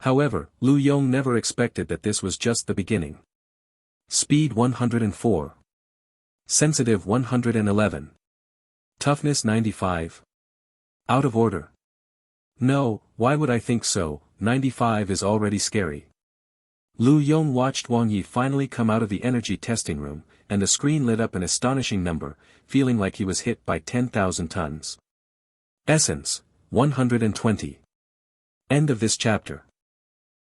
However, Lu Yong never expected that this was just the beginning. Speed 104. Sensitive 111. Toughness 95. Out of order. No, why would I think so, 95 is already scary. Lu Yong watched Wang Yi finally come out of the energy testing room, and the screen lit up an astonishing number, feeling like he was hit by 10,000 tons. Essence, 120. End of this chapter.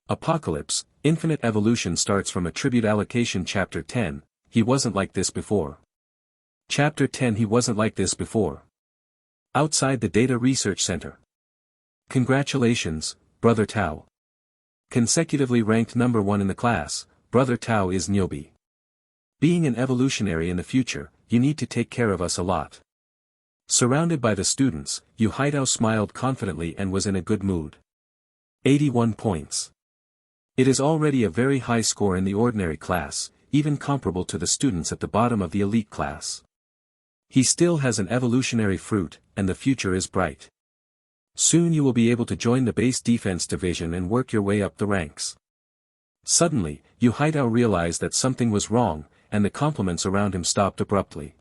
Apocalypse, Infinite Evolution starts from Attribute Allocation Chapter 10, he wasn't like this before. Chapter 10 He wasn't like this before. Outside the Data Research Center. Congratulations, Brother Tao. Consecutively ranked number 1 in the class, Brother Tao is Nyobi. Being an evolutionary in the future, you need to take care of us a lot. Surrounded by the students, Yu Haitao smiled confidently and was in a good mood. 81 points. It is already a very high score in the ordinary class, even comparable to the students at the bottom of the elite class. He still has an evolutionary fruit, and the future is bright. Soon you will be able to join the base defense division and work your way up the ranks. Suddenly, Yu Haitao realized that something was wrong, and the compliments around him stopped abruptly.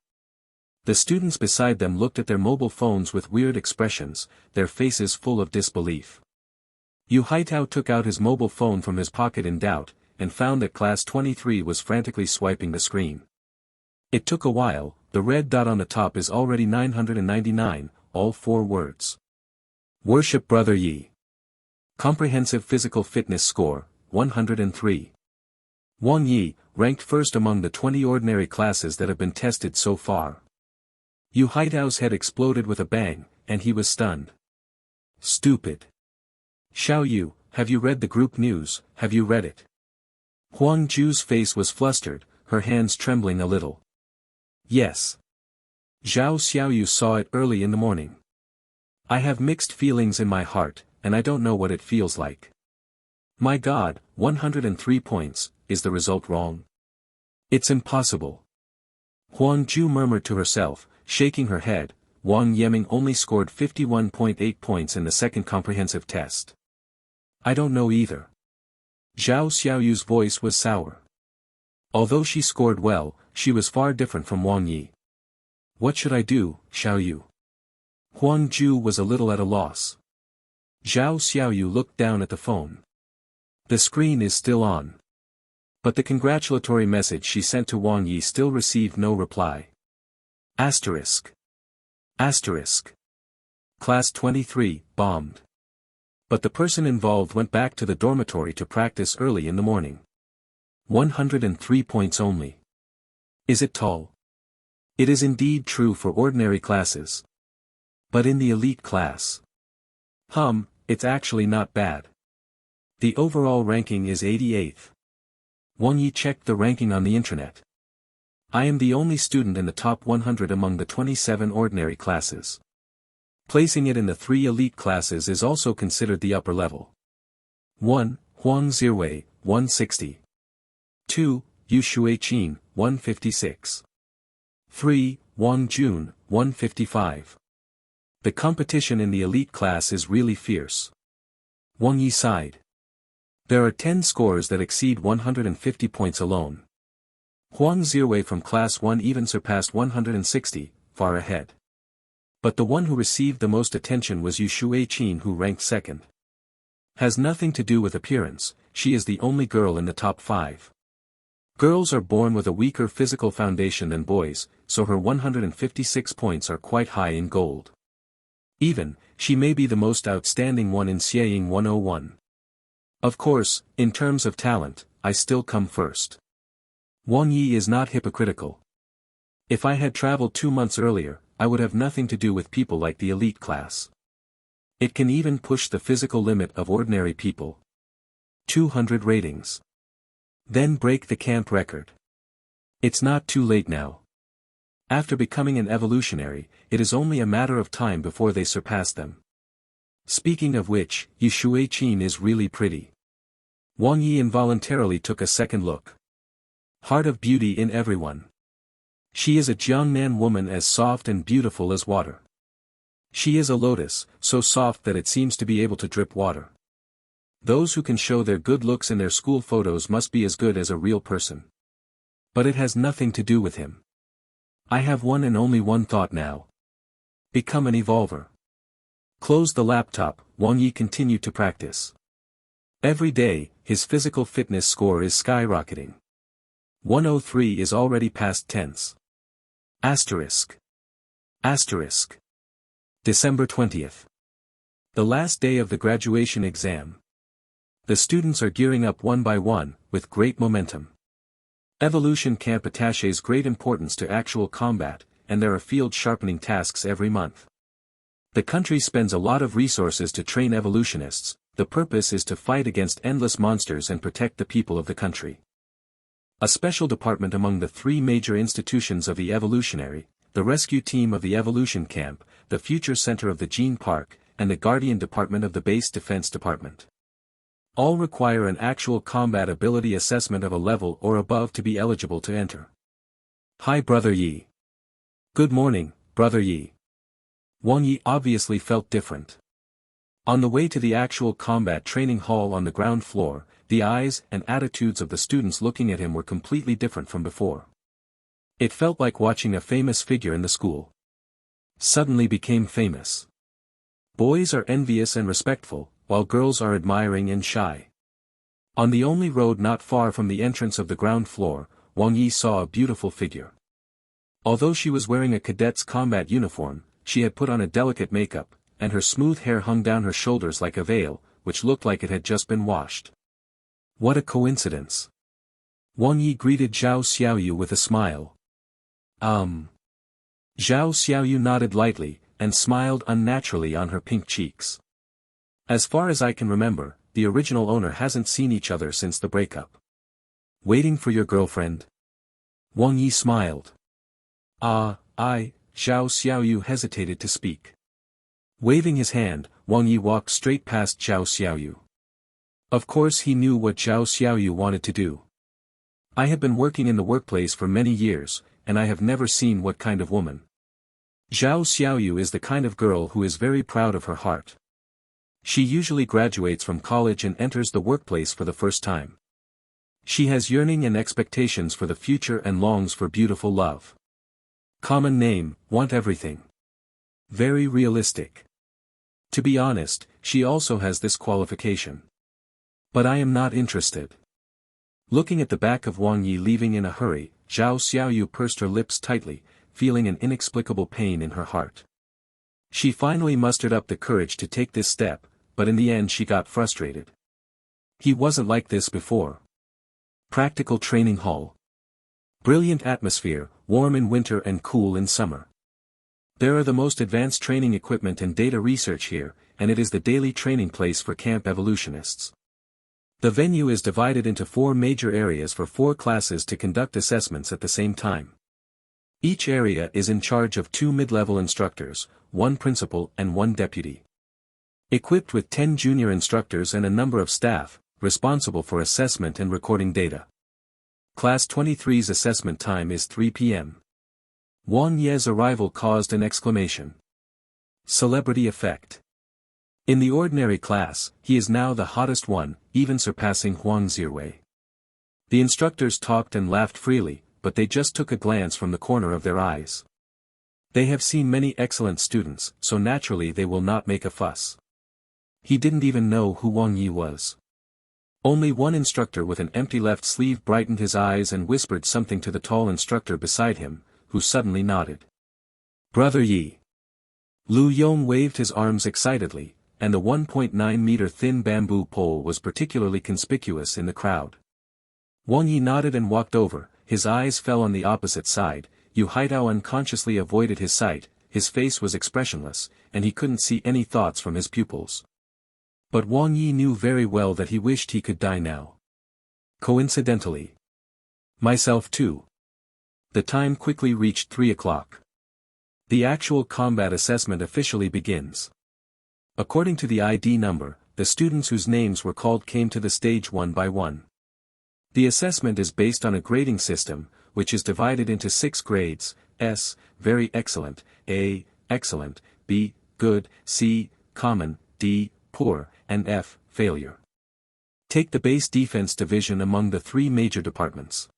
The students beside them looked at their mobile phones with weird expressions, their faces full of disbelief. Yu Haitao took out his mobile phone from his pocket in doubt, and found that class 23 was frantically swiping the screen. It took a while, the red dot on the top is already 999, all 4 words. Worship Brother Yi. Comprehensive Physical Fitness Score, 103. Wang Yi, ranked first among the 20 ordinary classes that have been tested so far. Yu Haitao's head exploded with a bang, and he was stunned. Stupid. Xiao Yu, have you read the group news, have you read it? Huang Ju's face was flustered, her hands trembling a little. Yes. Zhao Xiaoyu saw it early in the morning. I have mixed feelings in my heart, and I don't know what it feels like. My God, 103 points, is the result wrong? It's impossible. Huang Ju murmured to herself, shaking her head. Wang Yeming only scored 51.8 points in the second comprehensive test. I don't know either. Zhao Xiaoyu's voice was sour. Although she scored well, she was far different from Wang Yi. What should I do, Xiaoyu? Huang Ju was a little at a loss. Zhao Xiaoyu looked down at the phone. The screen is still on. But the congratulatory message she sent to Wang Yi still received no reply. Asterisk. Asterisk. Class 23, bombed. But the person involved went back to the dormitory to practice early in the morning. 103 points only. Is it tall? It is indeed true for ordinary classes. But in the elite class. It's actually not bad. The overall ranking is 88th. Wang Yi checked the ranking on the internet. I am the only student in the top 100 among the 27 ordinary classes. Placing it in the 3 elite classes is also considered the upper level. 1. Huang Ziwei, 160. 2. Yu Shuiqin, 156. 3. Wang Jun, 155. The competition in the elite class is really fierce. Wang Yi sighed. There are 10 scores that exceed 150 points alone. Huang Ziwei from class 1 even surpassed 160, far ahead. But the one who received the most attention was Yu Shuiqin, who ranked second. Has nothing to do with appearance, she is the only girl in the top 5. Girls are born with a weaker physical foundation than boys, so her 156 points are quite high in gold. Even, she may be the most outstanding one in Xieying 101. Of course, in terms of talent, I still come first. Wang Yi is not hypocritical. If I had traveled 2 months earlier, I would have nothing to do with people like the elite class. It can even push the physical limit of ordinary people. 200 ratings. Then break the camp record. It's not too late now. After becoming an evolutionary, it is only a matter of time before they surpass them. Speaking of which, Yu Shuiqin is really pretty. Wang Yi involuntarily took a second look. Heart of beauty in everyone. She is a Jiangnan woman as soft and beautiful as water. She is a lotus, so soft that it seems to be able to drip water. Those who can show their good looks in their school photos must be as good as a real person. But it has nothing to do with him. I have one and only one thought now. Become an evolver. Close the laptop, Wang Yi continued to practice. Every day, his physical fitness score is skyrocketing. 103 is already past tense. Asterisk. Asterisk. December 20th. The last day of the graduation exam. The students are gearing up one by one, with great momentum. Evolution camp attaches great importance to actual combat, and there are field sharpening tasks every month. The country spends a lot of resources to train evolutionists. The purpose is to fight against endless monsters and protect the people of the country. A special department among the three major institutions of the evolutionary, the rescue team of the evolution camp, the future center of the gene park, and the guardian department of the base defense department. All require an actual combat ability assessment of a level or above to be eligible to enter. Hi Brother Yi. Good morning, Brother Yi. Wang Yi obviously felt different. On the way to the actual combat training hall on the ground floor, the eyes and attitudes of the students looking at him were completely different from before. It felt like watching a famous figure in the school suddenly became famous. Boys are envious and respectful, while girls are admiring and shy. On the only road not far from the entrance of the ground floor, Wang Yi saw a beautiful figure. Although she was wearing a cadet's combat uniform, she had put on a delicate makeup, and her smooth hair hung down her shoulders like a veil, which looked like it had just been washed. What a coincidence. Wang Yi greeted Zhao Xiaoyu with a smile. Zhao Xiaoyu nodded lightly, and smiled unnaturally on her pink cheeks. As far as I can remember, the original owner hasn't seen each other since the breakup. Waiting for your girlfriend? Wang Yi smiled. Zhao Xiaoyu hesitated to speak. Waving his hand, Wang Yi walked straight past Zhao Xiaoyu. Of course he knew what Zhao Xiaoyu wanted to do. I have been working in the workplace for many years, and I have never seen what kind of woman. Zhao Xiaoyu is the kind of girl who is very proud of her heart. She usually graduates from college and enters the workplace for the first time. She has yearning and expectations for the future and longs for beautiful love. Common name, want everything. Very realistic. To be honest, she also has this qualification. But I am not interested. Looking at the back of Wang Yi leaving in a hurry, Zhao Xiaoyu pursed her lips tightly, feeling an inexplicable pain in her heart. She finally mustered up the courage to take this step, but in the end she got frustrated. He wasn't like this before. Practical training hall. Brilliant atmosphere, warm in winter and cool in summer. There are the most advanced training equipment and data research here, and it is the daily training place for camp evolutionists. The venue is divided into 4 major areas for 4 classes to conduct assessments at the same time. Each area is in charge of 2 mid-level instructors, 1 principal and 1 deputy. Equipped with 10 junior instructors and a number of staff, responsible for assessment and recording data. Class 23's assessment time is 3 p.m. Wang Ye's arrival caused an exclamation. Celebrity effect. In the ordinary class, he is now the hottest one, even surpassing Huang Zhiwei. The instructors talked and laughed freely, but they just took a glance from the corner of their eyes. They have seen many excellent students, so naturally they will not make a fuss. He didn't even know who Wang Yi was. Only one instructor with an empty left sleeve brightened his eyes and whispered something to the tall instructor beside him, who suddenly nodded. Brother Yi. Lu Yong waved his arms excitedly, and the 1.9-meter thin bamboo pole was particularly conspicuous in the crowd. Wang Yi nodded and walked over, his eyes fell on the opposite side. Yu Haitao unconsciously avoided his sight, his face was expressionless, and he couldn't see any thoughts from his pupils. But Wang Yi knew very well that he wished he could die now. Coincidentally. Myself too. The time quickly reached 3 o'clock. The actual combat assessment officially begins. According to the ID number, the students whose names were called came to the stage one by one. The assessment is based on a grading system, which is divided into 6 grades: S, very excellent; A, excellent; B, good, C, common, D, poor, and F, failure. Take the base defense division among the three major departments.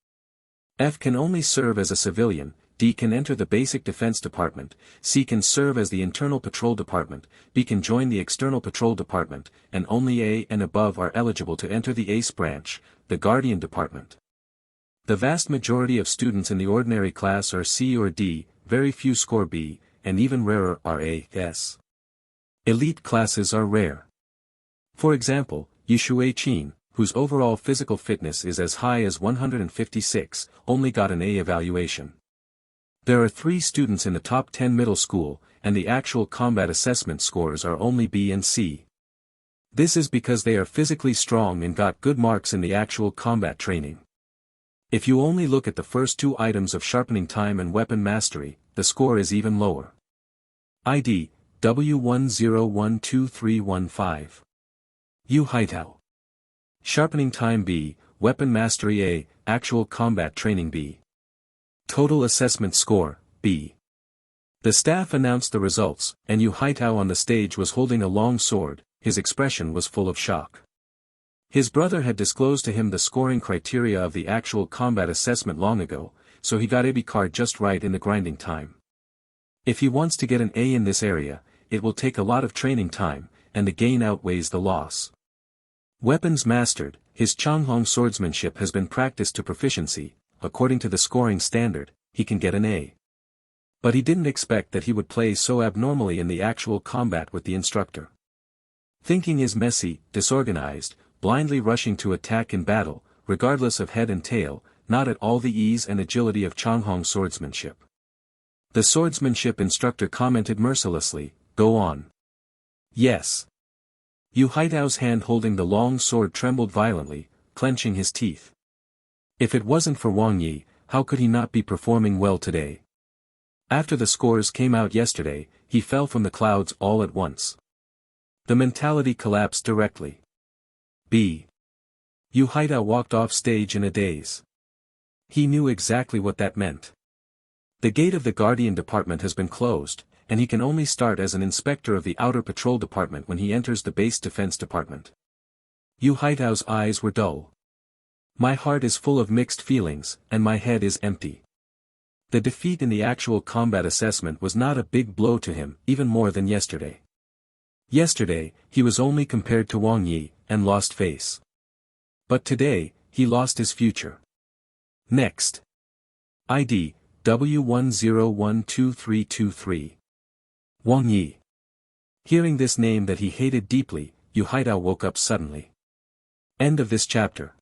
F can only serve as a civilian, D can enter the basic defense department, C can serve as the internal patrol department, B can join the external patrol department, and only A and above are eligible to enter the ACE branch, the guardian department. The vast majority of students in the ordinary class are C or D, very few score B, and even rarer are A, S. Elite classes are rare. For example, Yishui Qin, whose overall physical fitness is as high as 156, only got an A evaluation. There are 3 students in the top 10 middle school, and the actual combat assessment scores are only B and C. This is because they are physically strong and got good marks in the actual combat training. If you only look at the first 2 items of sharpening time and weapon mastery, the score is even lower. ID, W10122315. Yu Haitao. Sharpening time B, weapon mastery A, actual combat training B. Total assessment score, B. The staff announced the results, and Yu Haitao on the stage was holding a long sword, his expression was full of shock. His brother had disclosed to him the scoring criteria of the actual combat assessment long ago, so he got AB card just right in the grinding time. If he wants to get an A in this area, it will take a lot of training time, and the gain outweighs the loss. Weapons mastered, his Changhong swordsmanship has been practiced to proficiency, according to the scoring standard, he can get an A. But he didn't expect that he would play so abnormally in the actual combat with the instructor. Thinking is messy, disorganized, blindly rushing to attack in battle, regardless of head and tail, not at all the ease and agility of Changhong swordsmanship. The swordsmanship instructor commented mercilessly, "Go on." Yes. Yu Haitao's hand holding the long sword trembled violently, clenching his teeth. If it wasn't for Wang Yi, how could he not be performing well today? After the scores came out yesterday, he fell from the clouds all at once. The mentality collapsed directly. B. Yu Haitao walked off stage in a daze. He knew exactly what that meant. The gate of the Guardian Department has been closed, and he can only start as an inspector of the Outer Patrol Department when he enters the Base Defense Department. Yu Haitao's eyes were dull. My heart is full of mixed feelings, and my head is empty. The defeat in the actual combat assessment was not a big blow to him, even more than yesterday. Yesterday, he was only compared to Wang Yi, and lost face. But today, he lost his future. Next. ID, W10122323. Wang Yi. Hearing this name that he hated deeply, Yu Haitao woke up suddenly. End of this chapter.